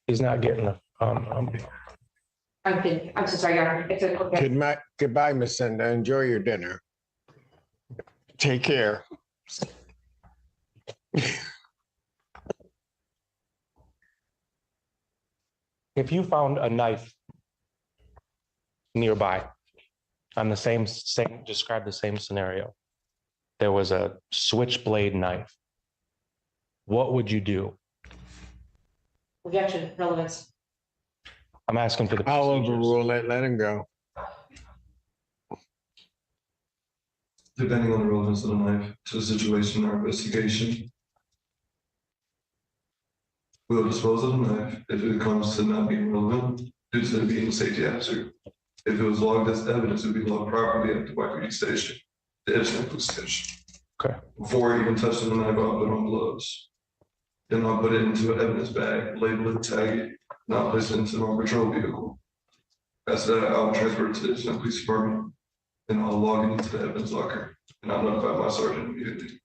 He's not getting a, I'm so sorry, Your Honor. It's a, Goodbye, Miss Senda. Enjoy your dinner. Take care. if you found a knife nearby on the same, describe the same scenario, there was a switchblade knife, what would you do? objection, relevance. I'm asking for the I'll procedures. overrule it. Let him go. Depending on the relevance of the knife to the situation or investigation, we'll dispose of the knife if it comes to not being relevant due to it being a safety hazard. If it was logged as evidence, it would be logged properly at the YPD station, the Epstein police station. Okay. Before even touching the knife, I'll put on gloves. Then I'll put it into an evidence bag, label it, tag it, and I'll place it into my patrol vehicle. After that, I'll transfer it to the Epstein police department, and I'll log it into the evidence locker, and I'll notify my sergeant immediately.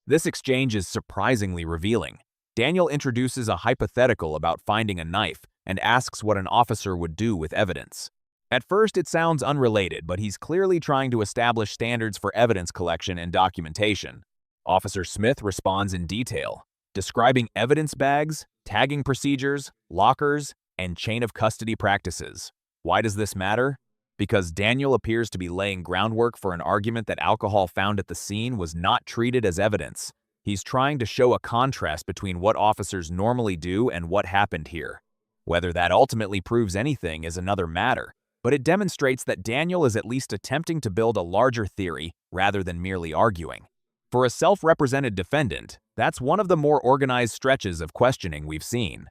This exchange is surprisingly revealing. Daniel introduces a hypothetical about finding a knife and asks what an officer would do with evidence. At first, it sounds unrelated, but he's clearly trying to establish standards for evidence collection and documentation. Officer Smith responds in detail, describing evidence bags, tagging procedures, lockers, and chain of custody practices. Why does this matter? Because Daniel appears to be laying groundwork for an argument that alcohol found at the scene was not treated as evidence. He's trying to show a contrast between what officers normally do and what happened here. Whether that ultimately proves anything is another matter, but it demonstrates that Daniel is at least attempting to build a larger theory rather than merely arguing. For a self-represented defendant, that's one of the more organized stretches of questioning we've seen.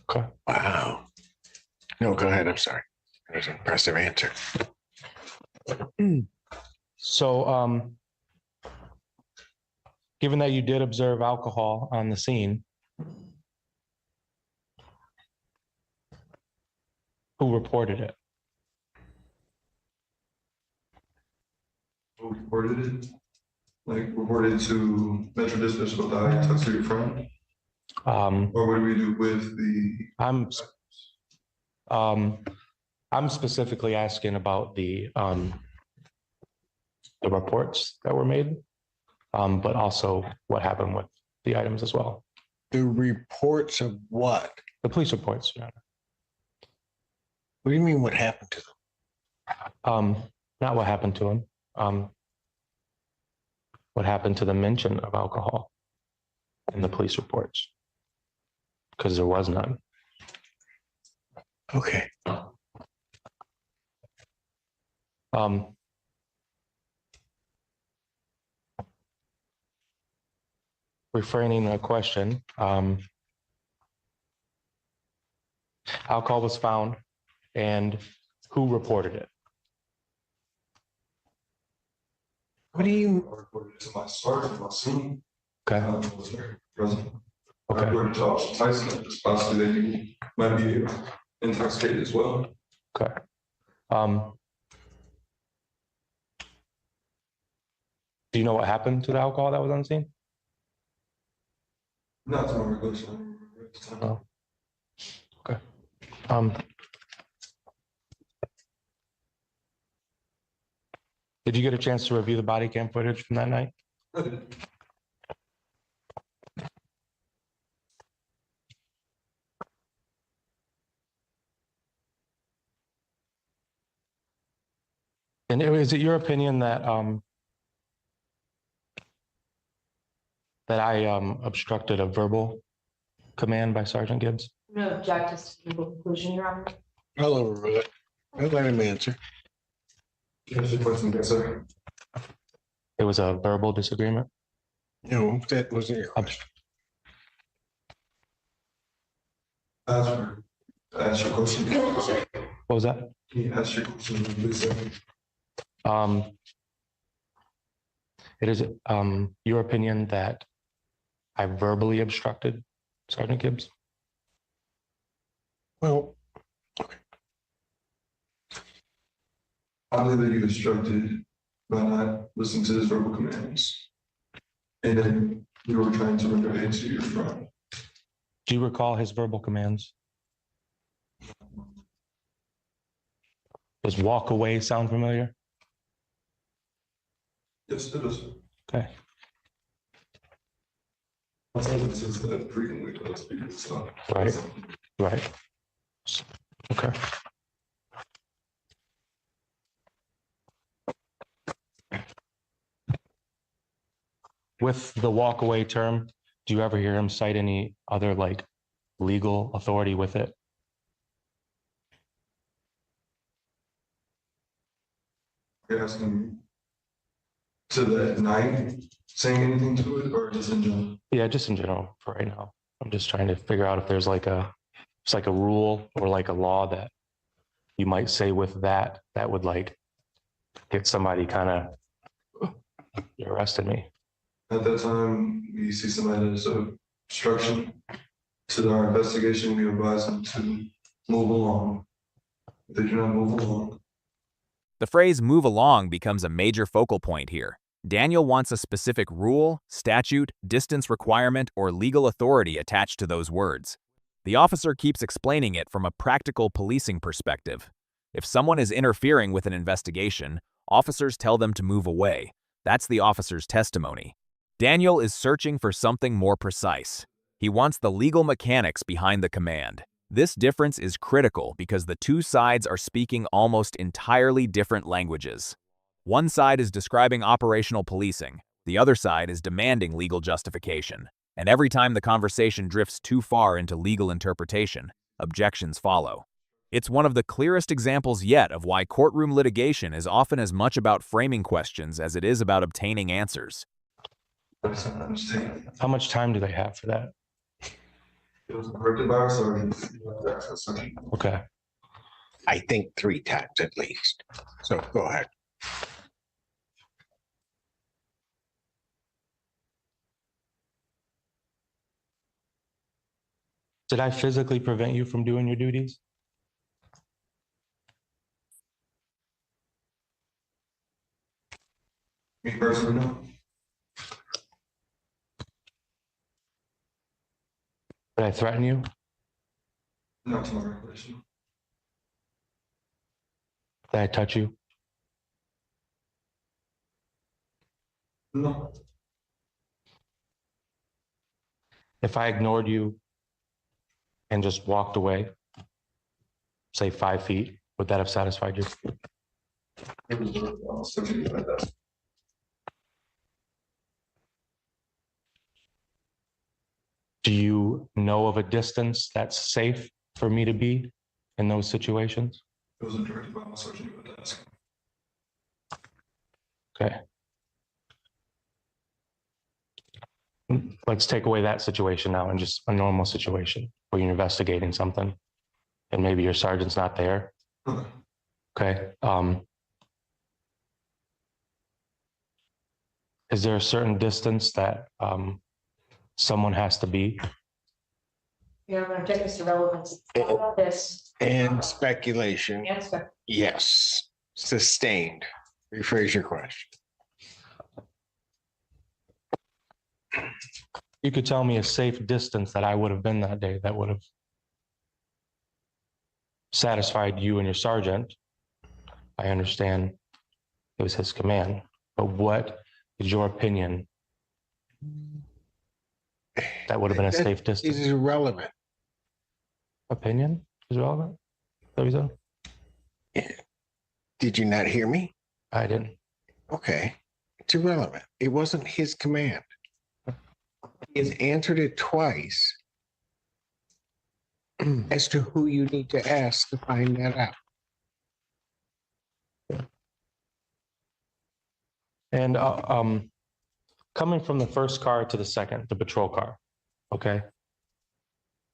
Okay. Wow. No, go ahead. I'm sorry. That was an impressive answer. So, given that you did observe alcohol on the scene, who reported it? Who reported it? Like reported to Metro Dispatch about the talk to your friend? Or what do we do with the? I'm specifically asking about the reports that were made, but also what happened with the items as well. The reports of what? The police reports, Your What do you mean what happened to them? Honor. Not what happened to him. What happened to the mention of alcohol in the police reports? Because there was none. Okay. Refraining a question, alcohol was found and who reported it? What do you? I reported it to my sergeant, my scene. Okay. Was there present. I've Okay, heard talks twice, it's possibly they might be intoxicated as well. okay. Do you know what happened to the alcohol that was on scene? Not to my recollection. Oh. Okay. Um. Did you get a chance to review the body cam footage from that night? And is it your opinion that I obstructed a verbal command by Sergeant Gibbs? No object to the conclusion, Your Honor. I'll overrule it. I'll let him answer. That's the question, yes, sir. It was a verbal disagreement? No, that wasn't your Ob- question. Ask your question. What was that? Can you ask your question, please, sir? It is your opinion that I verbally obstructed Sergeant Gibbs? Well, I believe that you instructed by not listening to his verbal commands. And then you were trying to render aid to your friend. Do you recall his verbal commands? Does walk away sound familiar? Yes, it is. Okay. My husband says that frequently, but that's because it's not. Right. Right. Okay. With the walk away term, do you ever hear him cite any other like legal authority with it? You're asking to that night, saying anything to it, or just in general? Yeah, just in general for right now. I'm just trying to figure out if there's like it's like a rule or like a law that you might say with that would like get somebody kind of arrested me. At that time, we see somebody that's obstruction to our investigation, we advise them to move along. If they do not move along, The phrase move along becomes a major focal point here. Daniel wants a specific rule, statute, distance requirement, or legal authority attached to those words. The officer keeps explaining it from a practical policing perspective. If someone is interfering with an investigation, officers tell them to move away. That's the officer's testimony. Daniel is searching for something more precise. He wants the legal mechanics behind the command. This difference is critical because the two sides are speaking almost entirely different languages. One side is describing operational policing, the other side is demanding legal justification. And every time the conversation drifts too far into legal interpretation, objections follow. It's one of the clearest examples yet of why courtroom litigation is often as much about framing questions as it is about obtaining answers. that's not understanding. How much time do they have for that? It was corrected by our sergeant. That's our sergeant. Okay. I think 3 times at least. So go ahead. Did I physically prevent you from doing your duties? Me personally, no. Did I threaten you? Not to my recollection. Did I touch you? No. If I ignored you and just walked away, say 5 feet, would that have satisfied you? It was something like that. Do you know of a distance that's safe for me to be in those situations? It wasn't directed by my sergeant at that desk. Okay. Let's take away that situation now and just a normal situation where you're investigating something and maybe your sergeant's not there. Okay. Okay. Is there a certain distance that someone has to be Yeah, I'm gonna check Mr. Relevance. How about this? And speculation, Answer. yes, sustained. Rephrase your question. You could tell me a safe distance that I would have been that day that would have satisfied you and your sergeant. I understand it was his command, but what is your opinion? That would have been a safe It distance. is irrelevant. Opinion is relevant? Is that what you said? Did you not hear me? I didn't. Okay, it's irrelevant. It wasn't his command. He has answered it twice as to who you need to ask to find that out. And coming from the first car to the second, the patrol car, okay?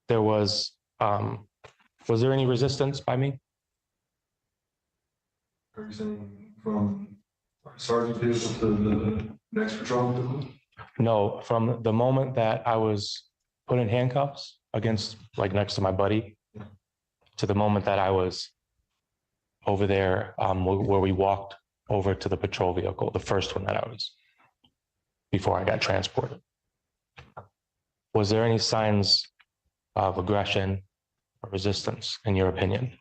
There was there any resistance by me? Are you saying from sergeant vehicle to the next patrol vehicle? No, from the moment that I was put in handcuffs against, like next to my buddy, to the moment that I was over there, where we walked over to the patrol vehicle, the first one that I was, before I got transported. Was there any signs of aggression or resistance, in your opinion,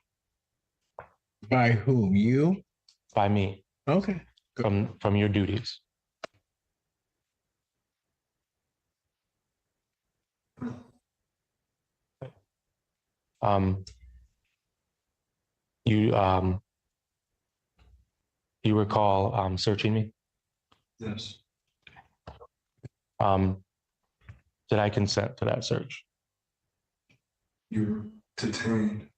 By whom? You? by me Okay. from your duties? You recall searching me? Yes. Did I consent to that search? You were detained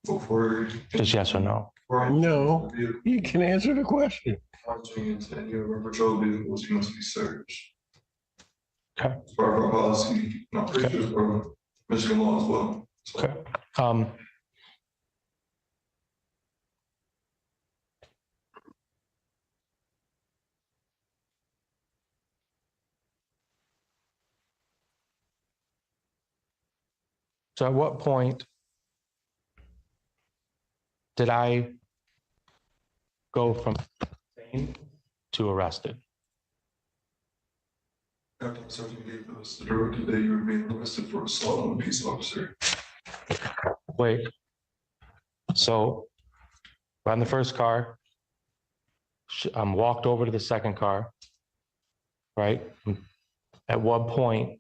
before. Just yes or no? No. You can answer the question. And your patrol vehicles must be searched. Okay. It's part of our policy, not pretty sure for Michigan law as well. So, Okay. So at what point did I go from detained to arrested? after the sergeant gave us the directive that you were being arrested for assault on a peace officer. Wait. So we're on the first car. Walked over to the second car. Right? At what point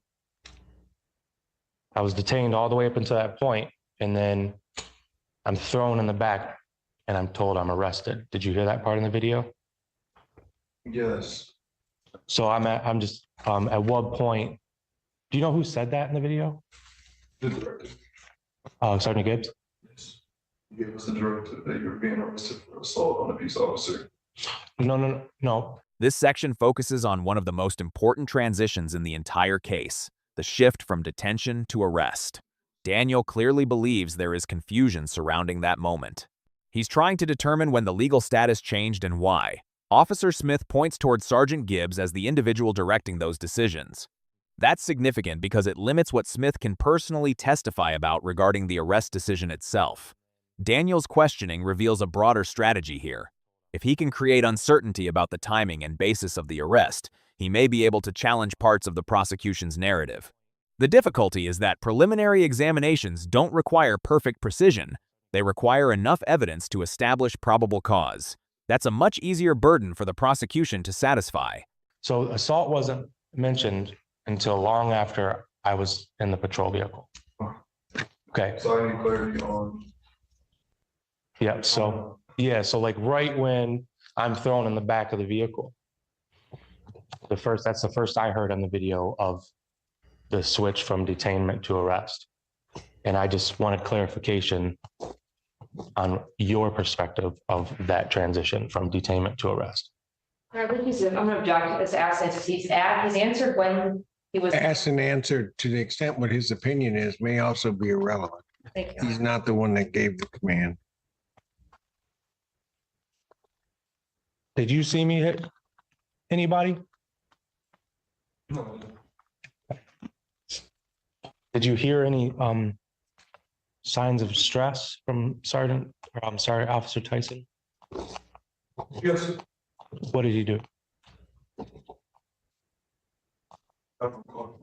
I was detained all the way up until that point, and then I'm thrown in the back and I'm told I'm arrested. Did you hear that part in the video? Yes. So I'm just at what point, do you know who said that in the video? The directive. Sergeant Gibbs? Yes. You gave us the directive that you were being arrested for assault on a peace officer. No. This section focuses on one of the most important transitions in the entire case, the shift from detention to arrest. Daniel clearly believes there is confusion surrounding that moment. He's trying to determine when the legal status changed and why. Officer Smith points towards Sergeant Gibbs as the individual directing those decisions. That's significant because it limits what Smith can personally testify about regarding the arrest decision itself. Daniel's questioning reveals a broader strategy here. If he can create uncertainty about the timing and basis of the arrest, he may be able to challenge parts of the prosecution's narrative. The difficulty is that preliminary examinations don't require perfect precision. They require enough evidence to establish probable cause. That's a much easier burden for the prosecution to satisfy. So assault wasn't mentioned until long after I was in the patrol vehicle. Okay. So I need clarity on. Yeah. So like right when I'm thrown in the back of the vehicle, that's the first I heard on the video of the switch from detainment to arrest. And I just wanted clarification on your perspective of that transition from detainment to arrest. I'm gonna object to this answer. He's answered when he was. Asked and answered to the extent what his opinion is may also be irrelevant. Thank you. He's not the one that gave the command. Did you see me hit anybody? No. Did you hear any signs of stress from Officer Tyson? Yes. What did he do? I don't recall.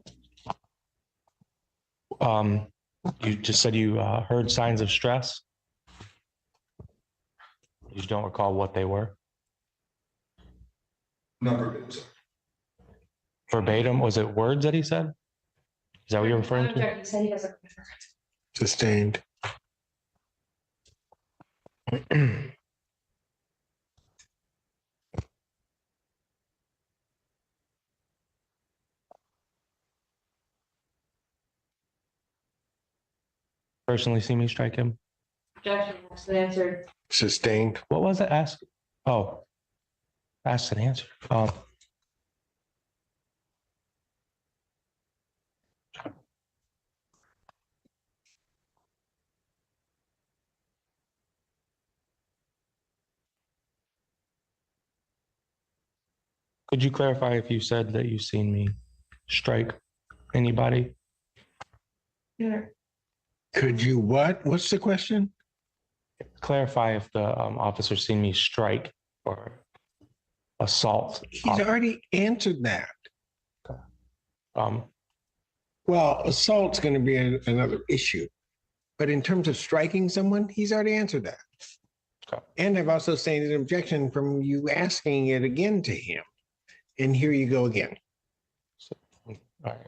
You just said you heard signs of stress. You don't recall what they were? Not verbatim, sir. Verbatim, was it words that he said? Is that what you're referring to? He said he doesn't. Sustained. Personally see me strike him? Objection, asked and answered. Sustained. What was it? Ask. Oh. Asked and answered. Could you clarify if you said that you've seen me strike anybody? Could you what? What's the question? Clarify if the officer seen me strike or assault. He's already answered that. Um, Well, assault's going to be another issue. But in terms of striking someone, he's already answered that. Okay. And I've also stated an objection from you asking it again to him. And here you go again. all right.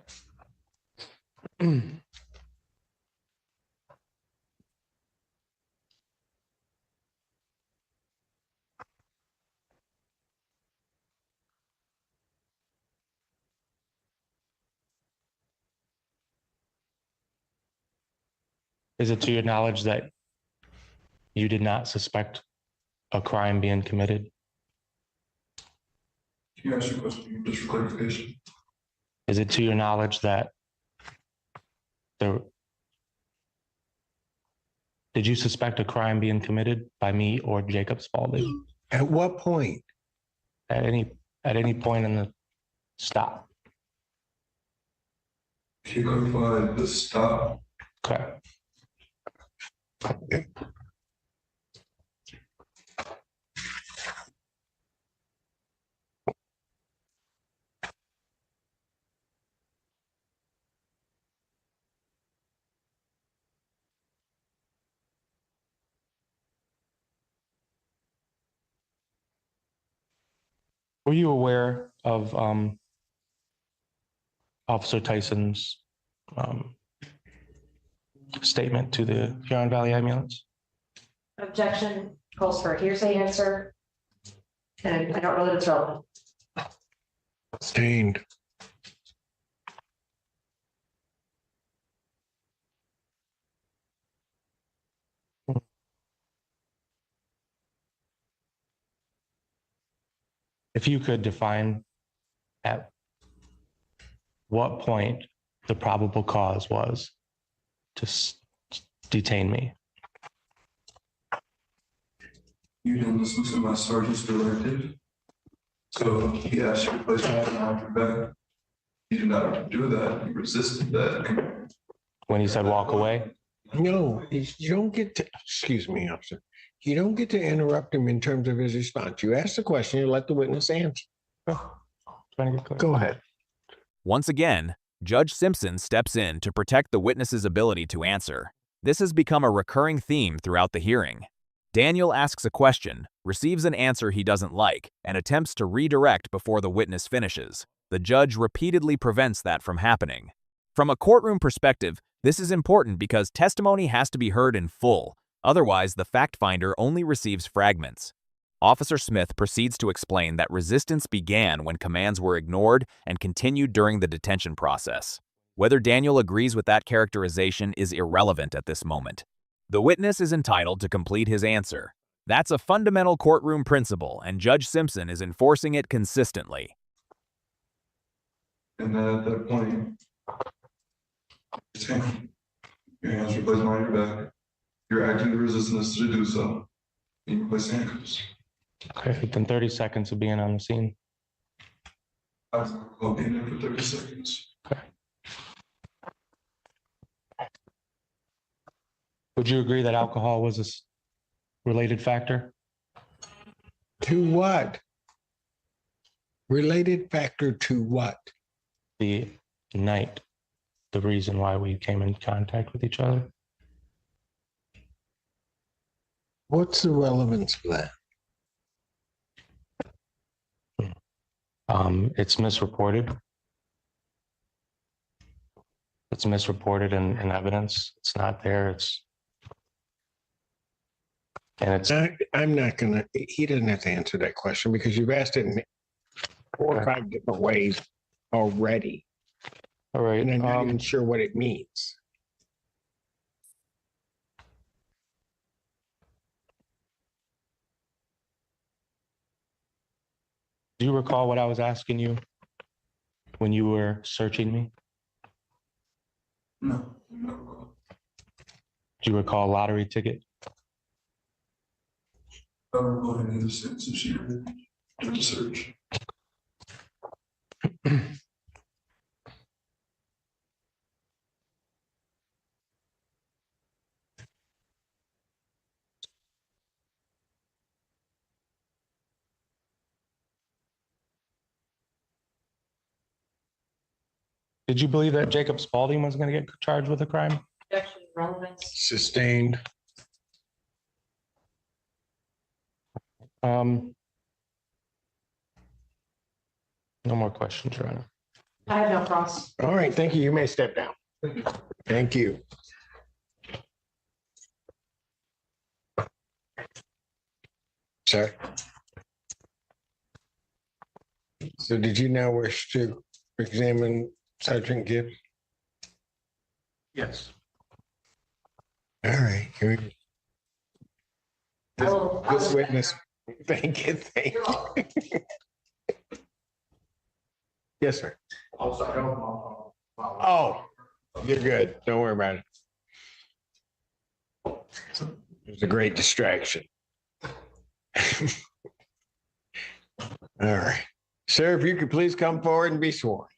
Is it to your knowledge that you did not suspect a crime being committed? Can you ask your question just for clarification? Is it to your knowledge that did you suspect a crime being committed by me or Jacob Spaulding At what point? at any point in the stop? Can you clarify the stop? Okay. Were you aware of Officer Tyson's statement to the Huron Valley ambulance? Objection calls for a hearsay answer. And I don't know that it's relevant. Sustained. If you could define at what point the probable cause was to detain me. You didn't listen to my sergeant's directive. So he asked you to place your hand on your back. You did not do that. You resisted that. When he said walk away? No, you don't get to, excuse me, officer. You don't get to interrupt him in terms of his response. You ask the question, you let the witness answer. Go ahead. Once again, Judge Simpson steps in to protect the witness's ability to answer. This has become a recurring theme throughout the hearing. Daniel asks a question, receives an answer he doesn't like, and attempts to redirect before the witness finishes. The judge repeatedly prevents that from happening. From a courtroom perspective, this is important because testimony has to be heard in full. Otherwise, the fact finder only receives fragments. Officer Smith proceeds to explain that resistance began when commands were ignored and continued during the detention process. Whether Daniel agrees with that characterization is irrelevant at this moment. The witness is entitled to complete his answer. That's a fundamental courtroom principle, and Judge Simpson is enforcing it consistently. And then at that point, your hands are placed behind your back. You're acting the resistance to do so. And you place handcuffs. Okay, within 30 seconds of being on the scene. I'll be in there for 30 seconds. Okay. Would you agree that alcohol was a related factor? To what? Related factor to what? The night, the reason why we came in contact with each other? What's the relevance of that? It's misreported. It's misreported in evidence. It's not there. I'm not gonna, he doesn't have to answer that question because you've asked it in 4 or 5 different ways already. All right. And I'm not even sure what it means. Do you recall what I was asking you when you were searching me? No. Do you recall a lottery ticket? I don't know any of the sense of sheer search. Did you believe that Jacob Spaulding was going to get charged with a crime? Objection, relevance. Sustained. No more questions, Your Honor. I have no cross. All right, thank you. You may step down. Thank you. Sir. So did you now wish to examine Sergeant Gibbs? Yes. All right. Here we I will- This witness, thank you, thank you. Yes, sir. Oh, you're good. Don't worry about it. It was a great distraction. All right. Sir, if you could please come forward and be sworn.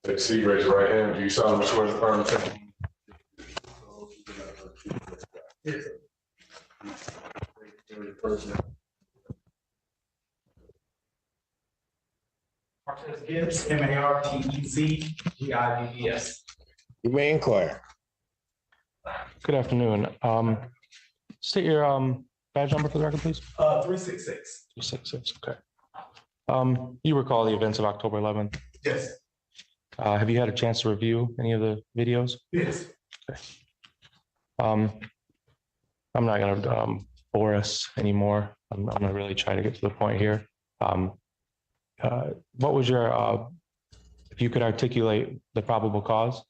Take a seat, raise your right hand. Do you solemnly swear to affirm the testimony? Martinez Gibbs, MARTEZ GIBBS. You may inquire. Good afternoon. State your badge number for the record, please. 366. 266, okay. You recall the events of October 11th. Yes. Have you had a chance to review any of the videos? Yes. I'm not gonna bore us anymore. I'm gonna really try to get to the point here. What was your, if you could articulate the probable cause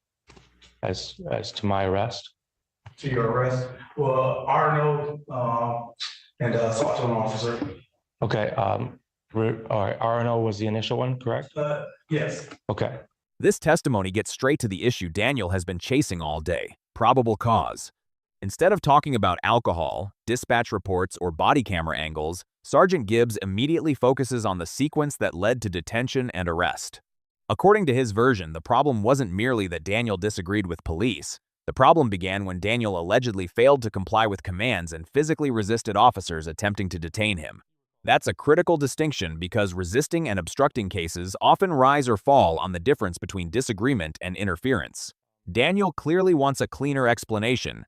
as to my arrest? To your arrest, well, Arnold, and assault to an officer. Okay, all right, RNO was the initial one, correct? Yes. Okay. This testimony gets straight to the issue Daniel has been chasing all day: probable cause. Instead of talking about alcohol, dispatch reports, or body camera angles, Sergeant Gibbs immediately focuses on the sequence that led to detention and arrest. According to his version, the problem wasn't merely that Daniel disagreed with police. The problem began when Daniel allegedly failed to comply with commands and physically resisted officers attempting to detain him. That's a critical distinction because resisting and obstructing cases often rise or fall on the difference between disagreement and interference. Daniel clearly wants a cleaner explanation.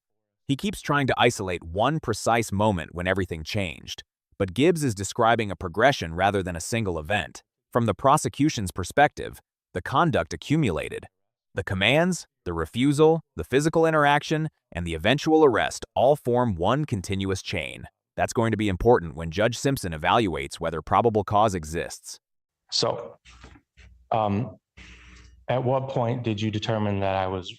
He keeps trying to isolate one precise moment when everything changed. But Gibbs is describing a progression rather than a single event. From the prosecution's perspective, the conduct accumulated. The commands, the refusal, the physical interaction, and the eventual arrest all form one continuous chain. That's going to be important when Judge Simpson evaluates whether probable cause exists. So, at what point did you determine that I was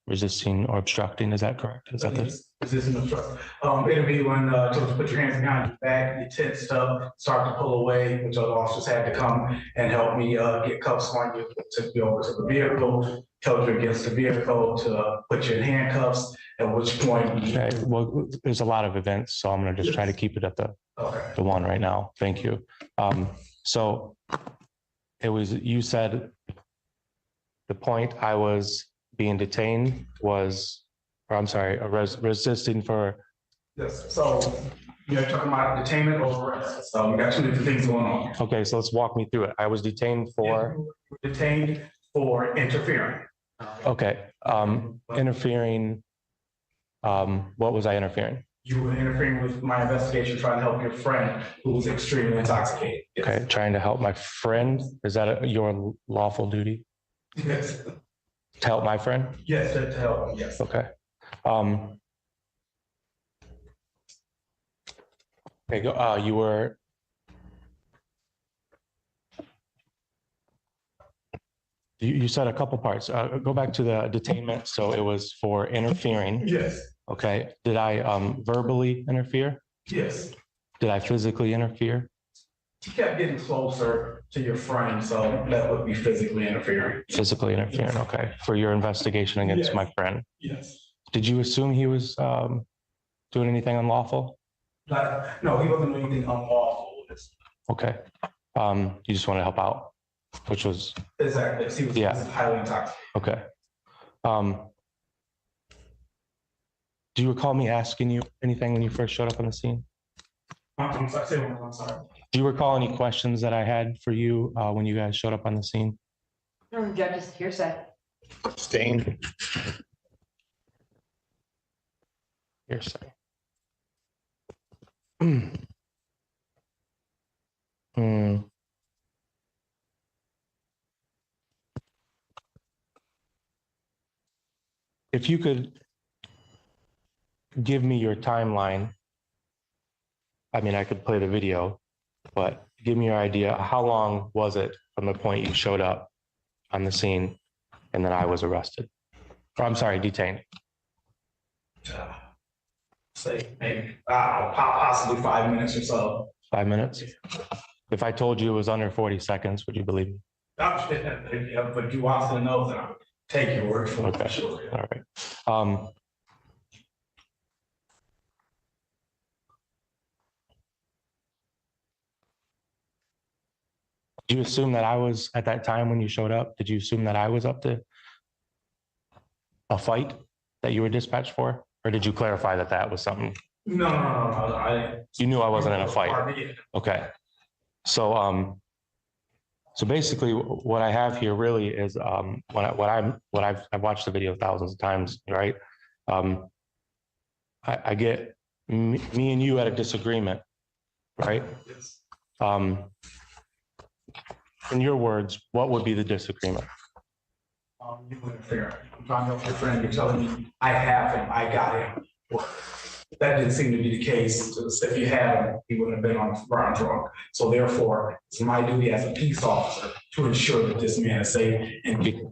resisting or obstructing? Is that correct? Is that the... Resisting obstruction. It'll be when, to put your hands behind your back, you tensed up, start to pull away, which other officers had to come and help me, get cuffs on you, took you over to the vehicle, held you against the vehicle to put you in handcuffs, at which point. Okay, well, there's a lot of events, so I'm gonna just try to keep it at the one right now. Thank you. So it was, you said the point I was being detained was, or I'm sorry, resisting for, Yes, so you're talking about detainment or arrest, so we got two different things going on. okay, so let's walk me through it. I was detained for, Detained for interfering. okay, interfering, what was I interfering? You were interfering with my investigation, trying to help your friend who was extremely intoxicated. Yes. Okay, trying to help my friend, is that your lawful duty? Yes, To help my friend? yes, to help him, yes. Okay. Okay, you were. You said a couple parts. Go back to the detainment. So it was for interfering. Yes, Okay. Did I verbally interfere? yes. Did I physically interfere? You kept getting closer to your friend, so that would be physically interfering. Physically interfering. Okay. For your investigation against Yes. my friend. Yes. Did you assume he was doing anything unlawful? No, he wasn't doing anything unlawful. Okay. You just want to help out, which was Exactly. He was highly intoxicated. okay. Do you recall me asking you anything when you first showed up on the scene? I'm sorry, say one more, I'm sorry. Do you recall any questions that I had for you when you guys showed up on the scene? Judge's hearsay. Sustained. Hearsay. If you could give me your timeline, I mean, I could play the video, but give me your idea. How long was it from the point you showed up on the scene and then I was arrested? Or I'm sorry, detained. Say maybe possibly 5 minutes or so. 5 minutes? If I told you it was under 40 seconds, would you believe me? Yeah, but you also know that I would take your word for it. Okay, Sure. all right. Did you assume that I was, at that time when you showed up, did you assume that I was up to a fight that you were dispatched for? Or did you clarify that that was something? No. You knew I wasn't in a fight? Okay. So, so basically what I have here really is, I've watched the video thousands of times, right? I get me and you at a disagreement, right? In your words, what would be the disagreement? You wouldn't fair. I'm trying to help your friend. You're telling me I have him, I got him. Well, that didn't seem to be the case. If you had him, he wouldn't have been on ground drunk. So therefore, it's my duty as a peace officer to ensure that this man is safe. And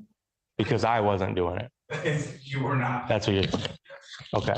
because I wasn't doing it. you were not. That's what you're saying. Okay.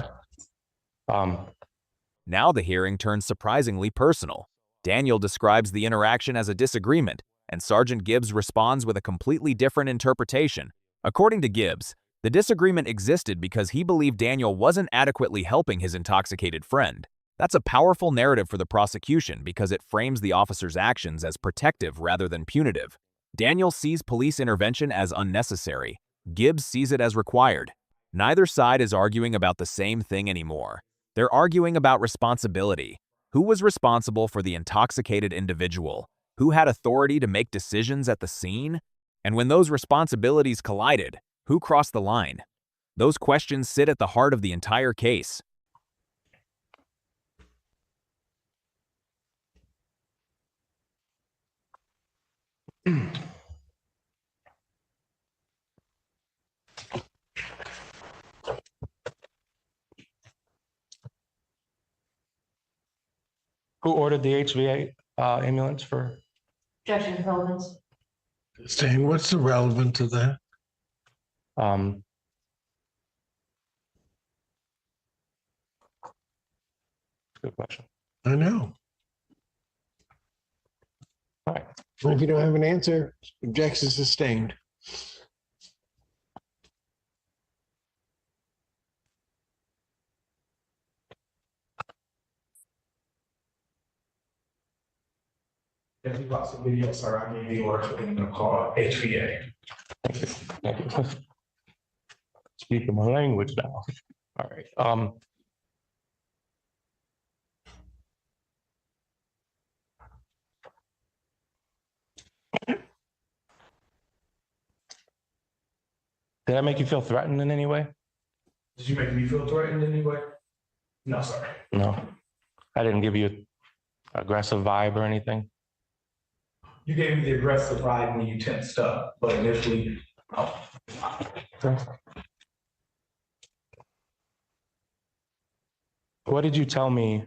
Now the hearing turns surprisingly personal. Daniel describes the interaction as a disagreement, and Sergeant Gibbs responds with a completely different interpretation. According to Gibbs, the disagreement existed because he believed Daniel wasn't adequately helping his intoxicated friend. That's a powerful narrative for the prosecution because it frames the officer's actions as protective rather than punitive. Daniel sees police intervention as unnecessary. Gibbs sees it as required. Neither side is arguing about the same thing anymore. They're arguing about responsibility. Who was responsible for the intoxicated individual? Who had authority to make decisions at the scene? And when those responsibilities collided, who crossed the line? Those questions sit at the heart of the entire case. Who ordered the HVA ambulance for? Judge Simpson. Stan, what's the relevance of that? Good question. I know. All right. Well, if you don't have an answer, objection sustained. If you watch the video, sir, I gave the order for them to call HVA. Thank you. Speaking my language now. All right, did I make you feel threatened in any way? Did you make me feel threatened in any way? No, sir. No. I didn't give you an aggressive vibe or anything? You gave me the aggressive vibe when you tensed up, but initially, What did you tell me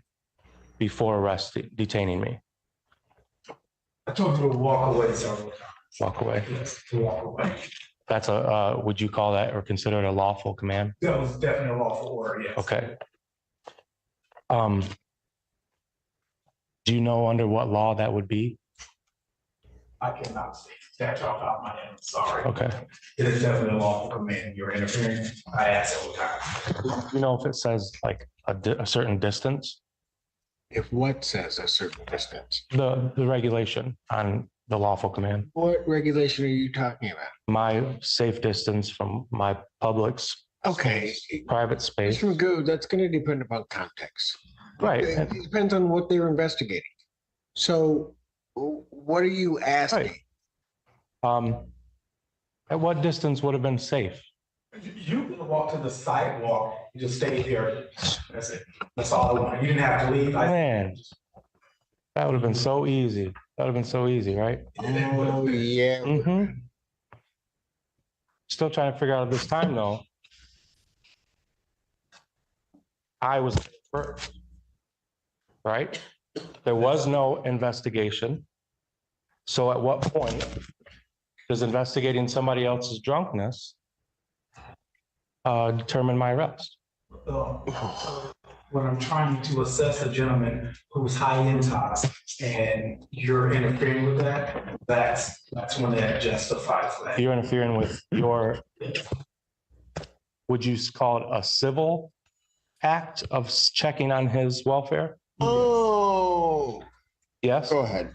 before detaining me? I told you to walk away several times. Walk away. Yes, to walk away. That's a, would you call that or consider it a lawful command? That was definitely a lawful order, yes. Okay. Do you know under what law that would be? I cannot say that off the top of my head, I'm sorry. Okay. It is definitely a lawful command. You're interfering. I asked several times. You know if it says like a certain distance? If what says a certain distance? The regulation on the lawful command. What regulation are you talking about? My safe distance from my public's Okay, private space. Mr. Magoo, that's going to depend upon context. Right. It depends on what they're investigating. So what are you asking? At what distance would have been safe? You can walk to the sidewalk, you just stay here. That's it. That's all I want. You didn't have to leave. Man, that would have been so easy. That would have been so easy, right? Oh, yeah. Mm-hmm. Still trying to figure out this time though. I was first, right? There was no investigation. So at what point does investigating somebody else's drunkenness determine my arrest? When I'm trying to assess a gentleman who's high intox and you're interfering with that, that's when that justifies that. You're interfering with your, would you call it a civil act of checking on his welfare? Oh, Yes? go ahead.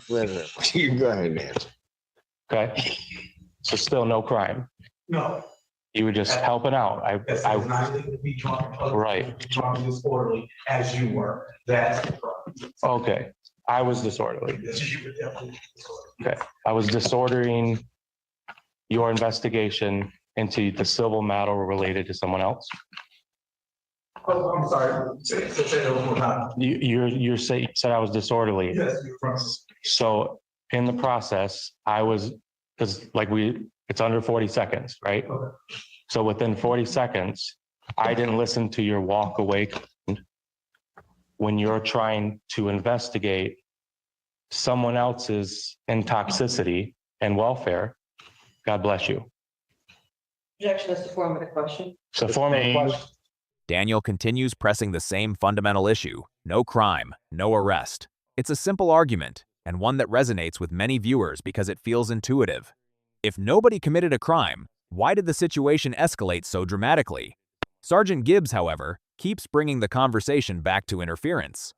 You go ahead, man. Okay. So still no crime. No, You were just helping out. that's not illegal to be drunk in public. Right. Drunk and disorderly as you were. That's the problem. Okay. I was disorderly. Yes, you were definitely disorderly. Okay. I was disordering your investigation into the civil matter related to someone else. Oh, I'm sorry. Say that one more time. You said I was disorderly. Yes, you're from. So in the process, I was, because it's under 40 seconds, right? Okay. So within 40 seconds, I didn't listen to your walk away command when you're trying to investigate someone else's intoxicity and welfare. God bless you. Objection is the form of the question. So form of the question. Daniel continues pressing the same fundamental issue: no crime, no arrest. It's a simple argument, and one that resonates with many viewers because it feels intuitive. If nobody committed a crime, why did the situation escalate so dramatically? Sergeant Gibbs, however, keeps bringing the conversation back to interference.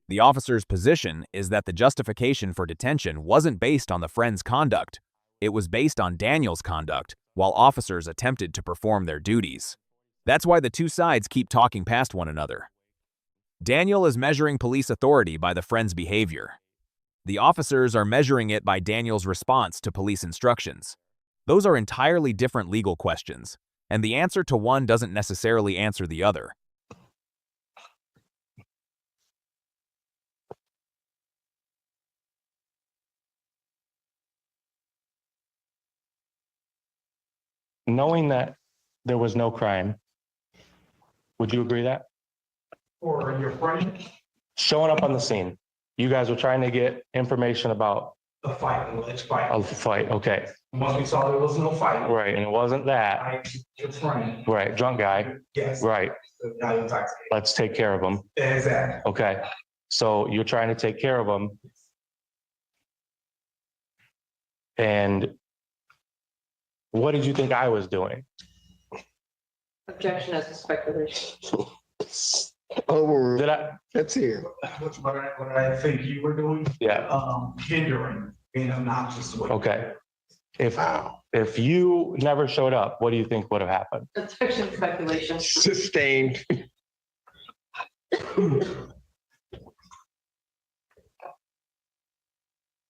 The officer's position is that the justification for detention wasn't based on the friend's conduct. It was based on Daniel's conduct, while officers attempted to perform their duties. That's why the two sides keep talking past one another. Daniel is measuring police authority by the friend's behavior. The officers are measuring it by Daniel's response to police instructions. Those are entirely different legal questions, and the answer to one doesn't necessarily answer the other. Knowing that there was no crime, would you agree that? Or your friend, Showing up on the scene, you guys were trying to get information about a fight, an alleged fight. a fight, okay, Once we saw there was no fight, right, and it wasn't that, I, your friend, right, drunk guy, yes. right, The guy intoxicated. let's take care of him, Exactly. okay, so you're trying to take care of him. And what did you think I was doing? Objection as a speculation. Over. Did I? Let's hear. What I think you were doing, Yeah, hindering, being obnoxious. okay. Wow. If you never showed up, what do you think would have happened? That's fiction speculation. Sustained.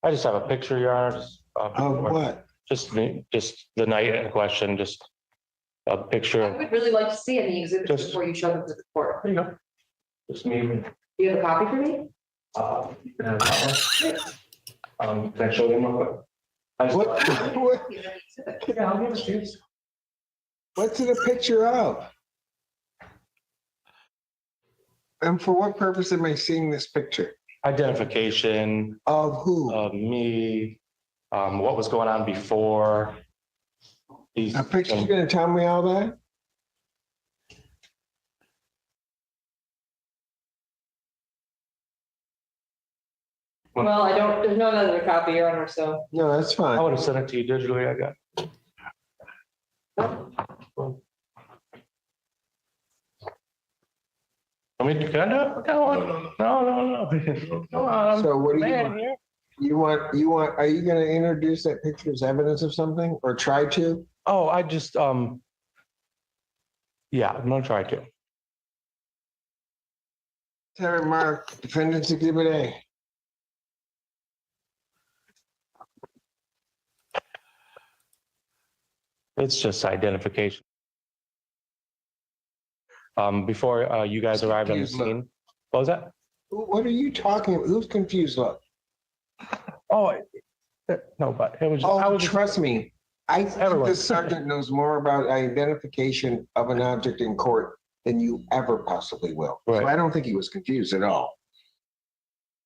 I just have a picture, Your Honor. Of what? Just the night in question, just a picture I of, would really like to see any exhibits Just- before you show them to the court. there you go. Just me. Do you have a copy for me? You can have that one. Can I show them real quick? I just- What? Yeah, I'll give it to you. What's it a picture of? And for what purpose am I seeing this picture? Identification Of who? of me, what was going on before. These. A picture, you gonna tell me all that? Well, I don't, there's no other copy, Your Honor, so. No, that's I fine. would have sent it to you digitally, I got. I mean, can I do it? No. So what do you Man, want? here. You want, are you gonna introduce that picture as evidence of something or try to? Oh, I just, yeah, I'm gonna try to. Terry Mark, defendant's exhibit A. It's just identification. Before you guys arrived on the Confused look. scene, what was that? What are you talking about? Who's confused? Look. Oh, no, but it was, I Oh, was, trust me. I think Everyone. the sergeant knows more about identification of an object in court than you ever possibly will. So Right. I don't think he was confused at all,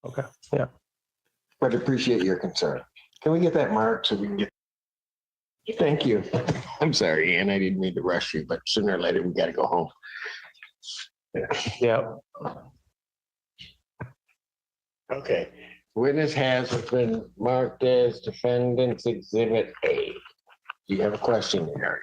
okay, yeah. but appreciate your concern. Can we get that marked so we can get? Thank you. I'm sorry, Ann, I didn't mean to rush you, but sooner or later we gotta go home. Yeah, Okay, witness has been marked as defendant's exhibit A. Do you have a question, Harry?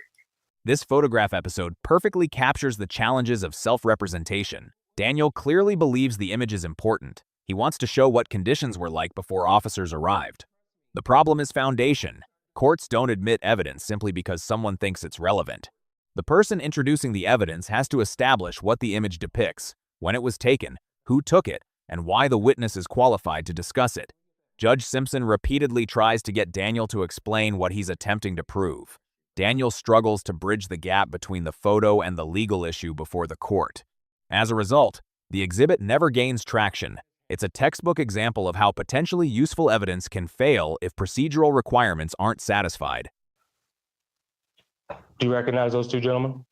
This photograph episode perfectly captures the challenges of self-representation. Daniel clearly believes the image is important. He wants to show what conditions were like before officers arrived. The problem is foundation. Courts don't admit evidence simply because someone thinks it's relevant. The person introducing the evidence has to establish what the image depicts, when it was taken, who took it, and why the witness is qualified to discuss it. Judge Simpson repeatedly tries to get Daniel to explain what he's attempting to prove. Daniel struggles to bridge the gap between the photo and the legal issue before the court. As a result, the exhibit never gains traction. It's a textbook example of how potentially useful evidence can fail if procedural requirements aren't satisfied. do you recognize those two gentlemen?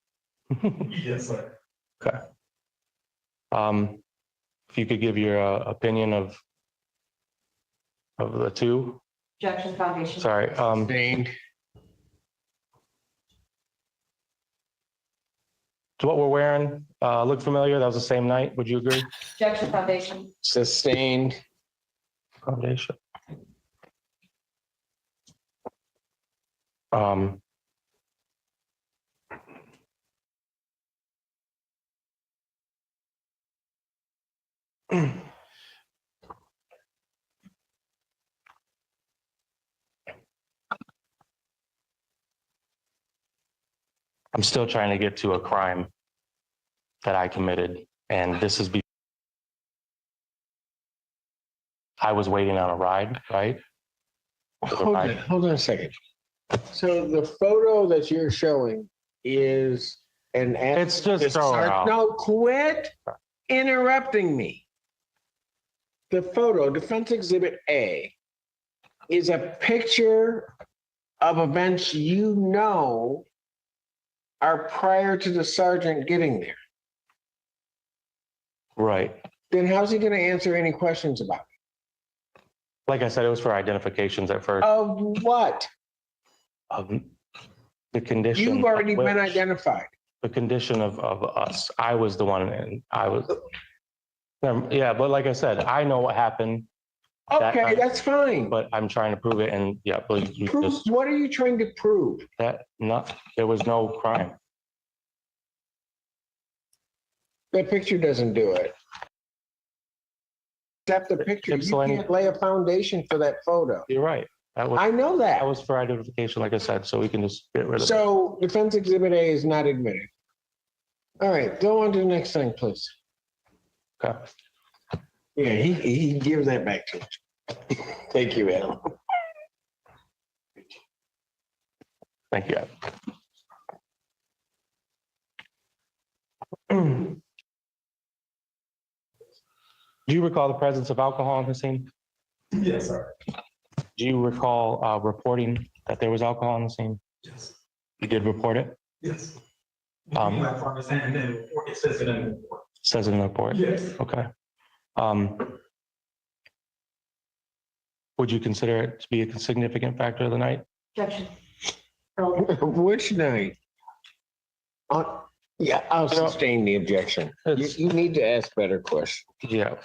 Yes, sir. Okay. If you could give your opinion of the two, Objection foundation. sorry, Sustained. to what we're wearing, look familiar, that was the same night, would you agree? Objection foundation. Sustained. Foundation. Um. I'm still trying to get to a crime that I committed, and this is I was waiting on a ride, right? Hold on a second. So the photo that you're showing is an. It's just throwing out. No, quit interrupting me. The photo, defense exhibit A, is a picture of events you know are prior to the sergeant getting there. Right. Then how's he gonna answer any questions about it? Like I said, it was for identifications at first. Of what? Of the condition. You've of already been which- identified. The condition of us. I was the one, and I was. Yeah, but like I said, I know what happened, That Okay, night. that's fine. but I'm trying to prove it, and yeah, but you Prove, just, what are you trying to prove? that, not, there was no crime. That picture doesn't do it. Except the picture, you Ypsilanti- can't lay a foundation for that photo. You're right. I know that. That was for identification, like I said, so we can just get rid of it. So defense exhibit A is not admitted. All right, go on to the next thing, please. Okay. Yeah, he gives that back to you. Thank you, Adam. Thank you. Do you recall the presence of alcohol on the scene? Yes, sir. Do you recall reporting that there was alcohol on the scene? Yes. You did report it? Yes. Um, My partner's hand in the report, it says it in the report. Says in the report? Yes. Okay. Would you consider it to be a significant factor of the night? Objection. Which night? Yeah, I'll sustain the objection. You need to ask better questions. Yeah.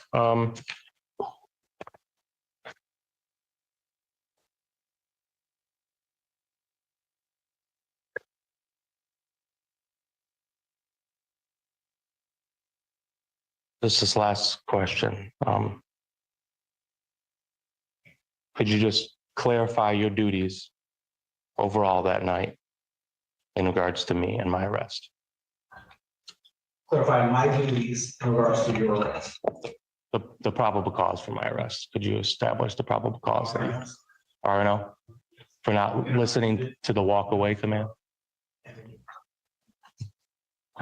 This is last question. Could you just clarify your duties overall that night in regards to me and my arrest? Clarify my duties in regards to your arrest. The probable cause for my arrest. Could you establish the probable cause that you RNO for not listening to the walk away command?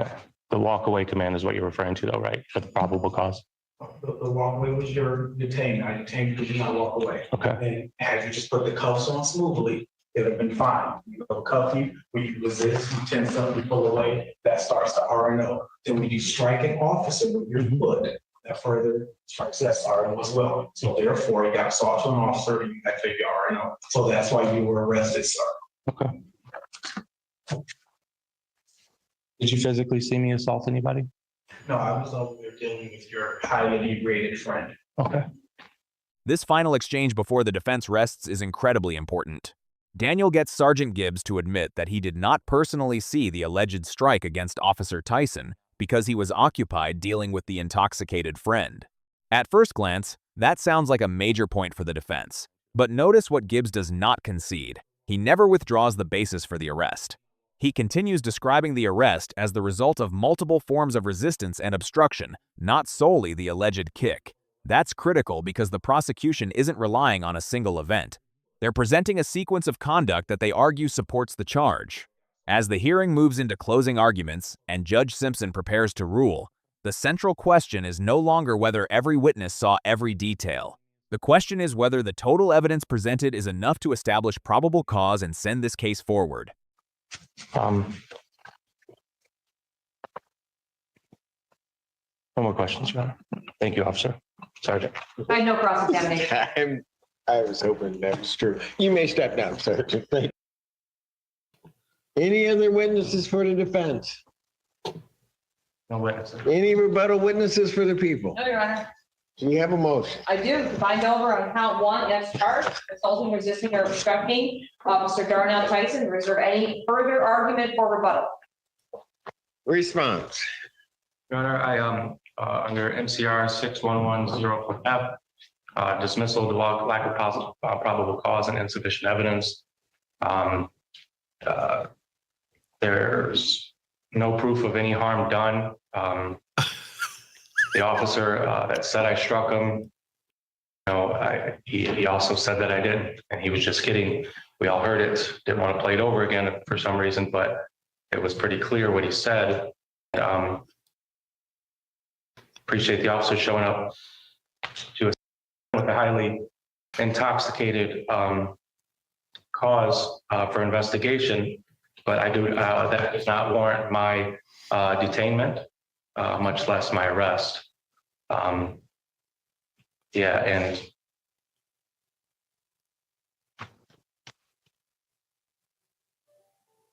Okay. The walk away command is what you're referring to though, right? For the probable cause? The walkway was your detained. I detained you, did not walk away. Okay. And had you just put the cuffs on smoothly, it'd have been fine. You cuff you, when you resist, you tense up, you pull away, that starts the RNO. Then when you strike an officer with your foot, that further strikes that RNO as well. So therefore, you got assault to an officer, you activate your RNO. So that's why you were arrested, sir. Okay. Did you physically see me assault anybody? No, I was over there dealing with your highly inebriated friend. Okay. This final exchange before the defense rests is incredibly important. Daniel gets Sergeant Gibbs to admit that he did not personally see the alleged strike against Officer Tyson because he was occupied dealing with the intoxicated friend. At first glance, that sounds like a major point for the defense. But notice what Gibbs does not concede. He never withdraws the basis for the arrest. He continues describing the arrest as the result of multiple forms of resistance and obstruction, not solely the alleged kick. That's critical because the prosecution isn't relying on a single event. They're presenting a sequence of conduct that they argue supports the charge. As the hearing moves into closing arguments and Judge Simpson prepares to rule, the central question is no longer whether every witness saw every detail. The question is whether the total evidence presented is enough to establish probable cause and send this case forward. No more questions, Your Honor. Thank you, Officer. Sergeant. I had no cross-examination. I was hoping that was true. You may step down, Sergeant. Thank you. Any other witnesses for the defense? No witnesses. Any rebuttal witnesses for the people? No, Your Honor. Do we have a motion? I do. To bind over on count one, yes, charge, assaulting, resisting, or obstructing Officer Darnell Tyson, reserve any further argument for rebuttal. Response. Your Honor, I, under MCR 6110F, dismissal, the lack of probable cause and insufficient evidence. There's no proof of any harm done. The officer that said I struck him, he also said that I did, and he was just kidding. We all heard it, didn't want to play it over again for some reason, but it was pretty clear what he said. Appreciate the officer showing up to with a highly intoxicated cause for investigation, but I do that does not warrant my detainment, much less my arrest. Yeah, and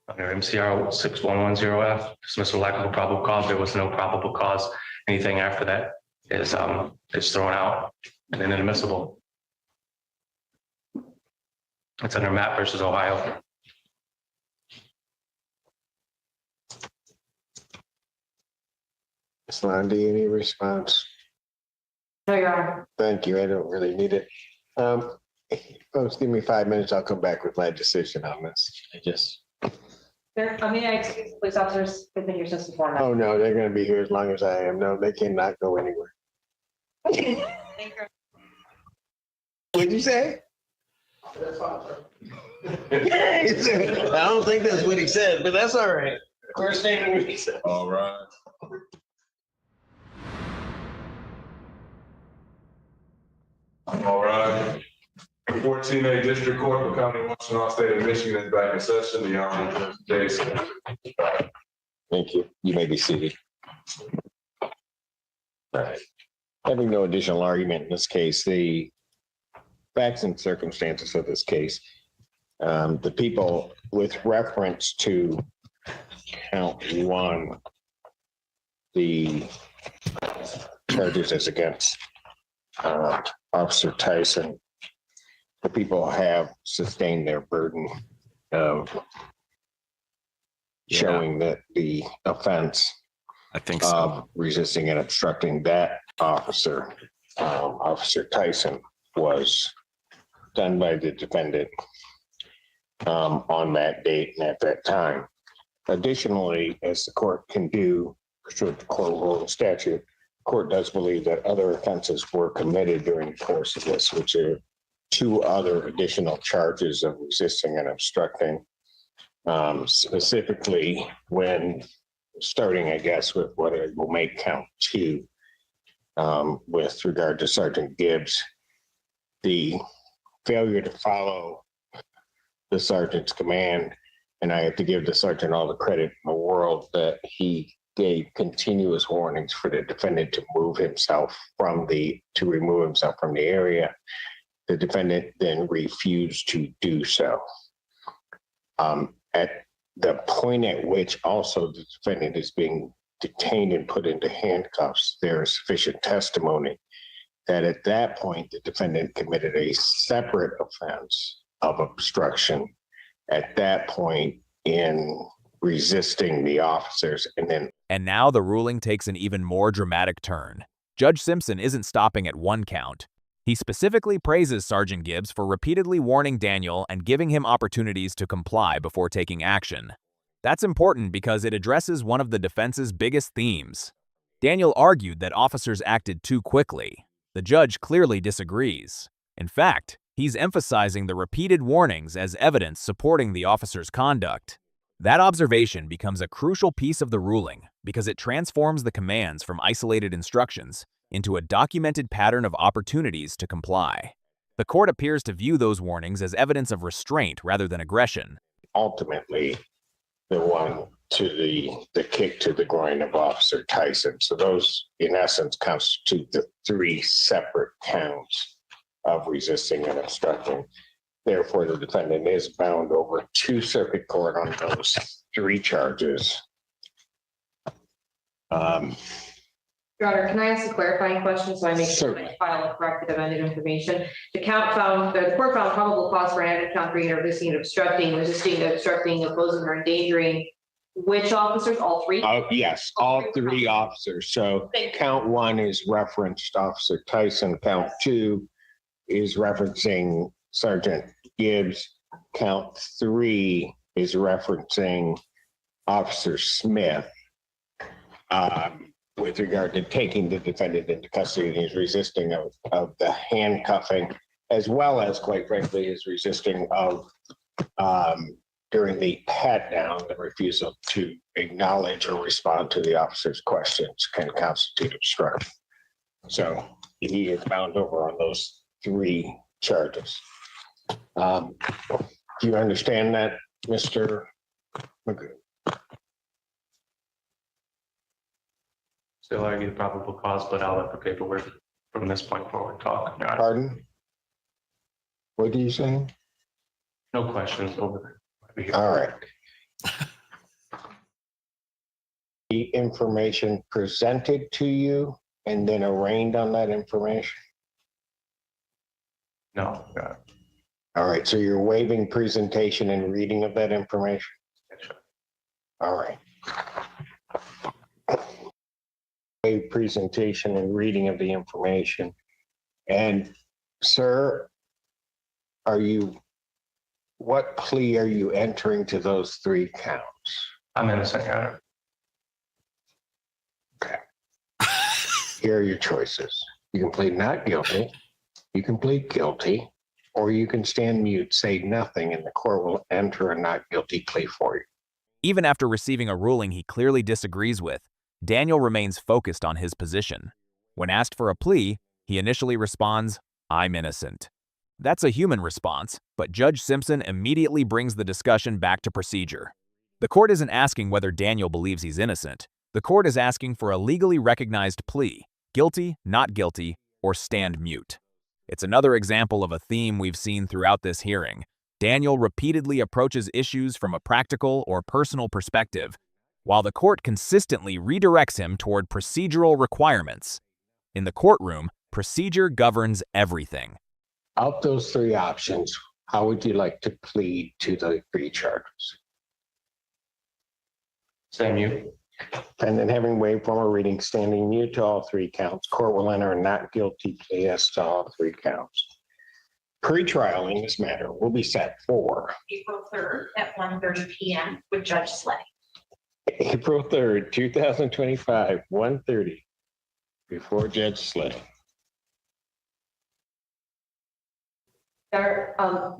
under MCR 6110F, dismissal lack of a probable cause, there was no probable cause. Anything after that is thrown out and inadmissible. It's under Matt versus Ohio. Londy, any response? No, Your Honor. Thank you. I don't really need it. Folks, give me 5 minutes. I'll come back with my decision on this. I excuse the police officers, they've been here since the morning. Oh, no, they're gonna be here as long as I am. No, they cannot go anywhere. What'd you say? I don't think that's what he said, but that's all right. We're staying in recess. All right. All right. 14A District Court for County of Washington, State of Michigan is back in session. The Honorable Judge Simpson. Thank you. You may be seated. All right. Having no additional argument in this case, the facts and circumstances of this case, the people with reference to count one, the charges as against Officer Tyson, the people have sustained their burden of showing that the offense I think so. of resisting and obstructing that officer, Officer Tyson, was done by the defendant on that date and at that time. Additionally, as the court can do pursuant to court rule and statute, the court does believe that other offenses were committed during the course of this, which are 2 other additional charges of resisting and obstructing. Specifically, when starting, I guess, with what I will make count 2, with regard to Sergeant Gibbs, the failure to follow the sergeant's command, and I have to give the sergeant all the credit in the world that he gave continuous warnings for the defendant to remove himself from the area. The defendant then refused to do so. At the point at which also the defendant is being detained and put into handcuffs, there is sufficient testimony that at that point, the defendant committed a separate offense of obstruction at that point in resisting the officers. And now the ruling takes an even more dramatic turn. Judge Simpson isn't stopping at 1 count. He specifically praises Sergeant Gibbs for repeatedly warning Daniel and giving him opportunities to comply before taking action. That's important because it addresses one of the defense's biggest themes. Daniel argued that officers acted too quickly. The judge clearly disagrees. In fact, he's emphasizing the repeated warnings as evidence supporting the officer's conduct. That observation becomes a crucial piece of the ruling because it transforms the commands from isolated instructions into a documented pattern of opportunities to comply. The court appears to view those warnings as evidence of restraint rather than aggression. Ultimately, the one to the kick to the groin of Officer Tyson. So those, in essence, constitute the 3 separate counts of resisting and obstructing. Therefore, the defendant is bound over to circuit court on those 3 charges. Your Honor, can I ask a clarifying question so I make sure Certainly. I file a corrected amended information? The court found probable cause for added count 3 and resisting and obstructing, opposing, or endangering which officers? All 3? Yes, all 3 officers. So count 1 is referenced Officer Tyson. Count 2 is referencing Sergeant Gibbs. Count 3 is referencing Officer Smith. With regard to taking the defendant into custody and his resisting of the handcuffing, as well as, quite frankly, his resisting of during the pat down, the refusal to acknowledge or respond to the officer's questions can constitute obstruction. So he is bound over on those 3 charges. Do you understand that, Mr. McGrew? Still argue the probable cause, but I'll let the paperwork from this point forward talk. Your Honor. Pardon? What do you say? No questions over there. All right. The information presented to you and then arraigned on that information? No. All right, so you're waiving presentation and reading of that information? Sure. All right. presentation and reading of the information. And sir, what plea are you entering to those 3 counts? I'm innocent, Your Honor. Okay. Here are your choices. You can plead not guilty, you can plead guilty, or you can stand mute, say nothing, and the court will enter a not guilty plea for you. Even after receiving a ruling he clearly disagrees with, Daniel remains focused on his position. When asked for a plea, he initially responds, "I'm innocent." That's a human response, but Judge Simpson immediately brings the discussion back to procedure. The court isn't asking whether Daniel believes he's innocent. The court is asking for a legally recognized plea, guilty, not guilty, or stand mute. It's another example of a theme we've seen throughout this hearing. Daniel repeatedly approaches issues from a practical or personal perspective, while the court consistently redirects him toward procedural requirements. In the courtroom, procedure governs everything. Out those 3 options, how would you like to plead to the 3 charges? Stand mute. And then having waived formal reading, standing mute to all 3 counts, court will enter a not guilty plea as to all 3 counts. Pre-trial in this matter will be set for April 3rd at 1:30 PM with Judge Slay. April 3rd, 2025, 1:30, before Judge Slay.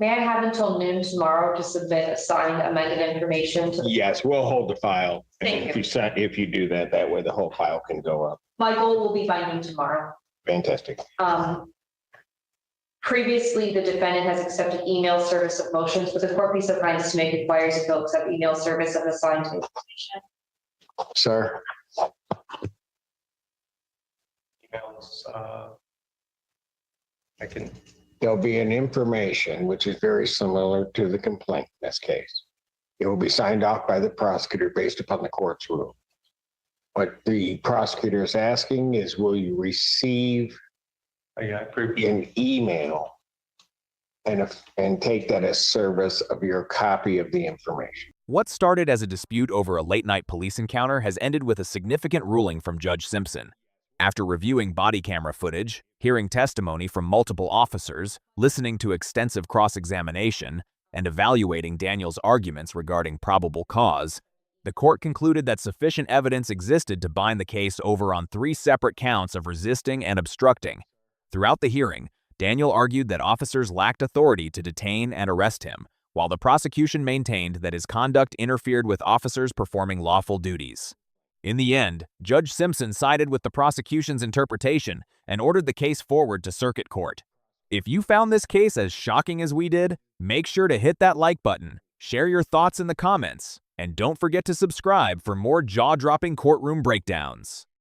May I have until noon tomorrow to submit a signed amended information to? Yes, we'll hold the file. Thank you. If you do that, that way the whole file can go up. My goal will be by noon tomorrow. Fantastic. Previously, the defendant has accepted email service of motions, but the court be so kind as to make inquiries if they'll accept email service of the signed information. Sir, Emails, I can, there'll be an information which is very similar to the complaint in this case. It will be signed off by the prosecutor based upon the court's rule. What the prosecutor is asking is, will you receive an email and take that as service of your copy of the information? What started as a dispute over a late-night police encounter has ended with a significant ruling from Judge Simpson. After reviewing body camera footage, hearing testimony from multiple officers, listening to extensive cross-examination, and evaluating Daniel's arguments regarding probable cause, the court concluded that sufficient evidence existed to bind the case over on 3 separate counts of resisting and obstructing. Throughout the hearing, Daniel argued that officers lacked authority to detain and arrest him, while the prosecution maintained that his conduct interfered with officers performing lawful duties. In the end, Judge Simpson sided with the prosecution's interpretation and ordered the case forward to circuit court. If you found this case as shocking as we did, make sure to hit that like button, share your thoughts in the comments, and don't forget to subscribe for more jaw-dropping courtroom breakdowns.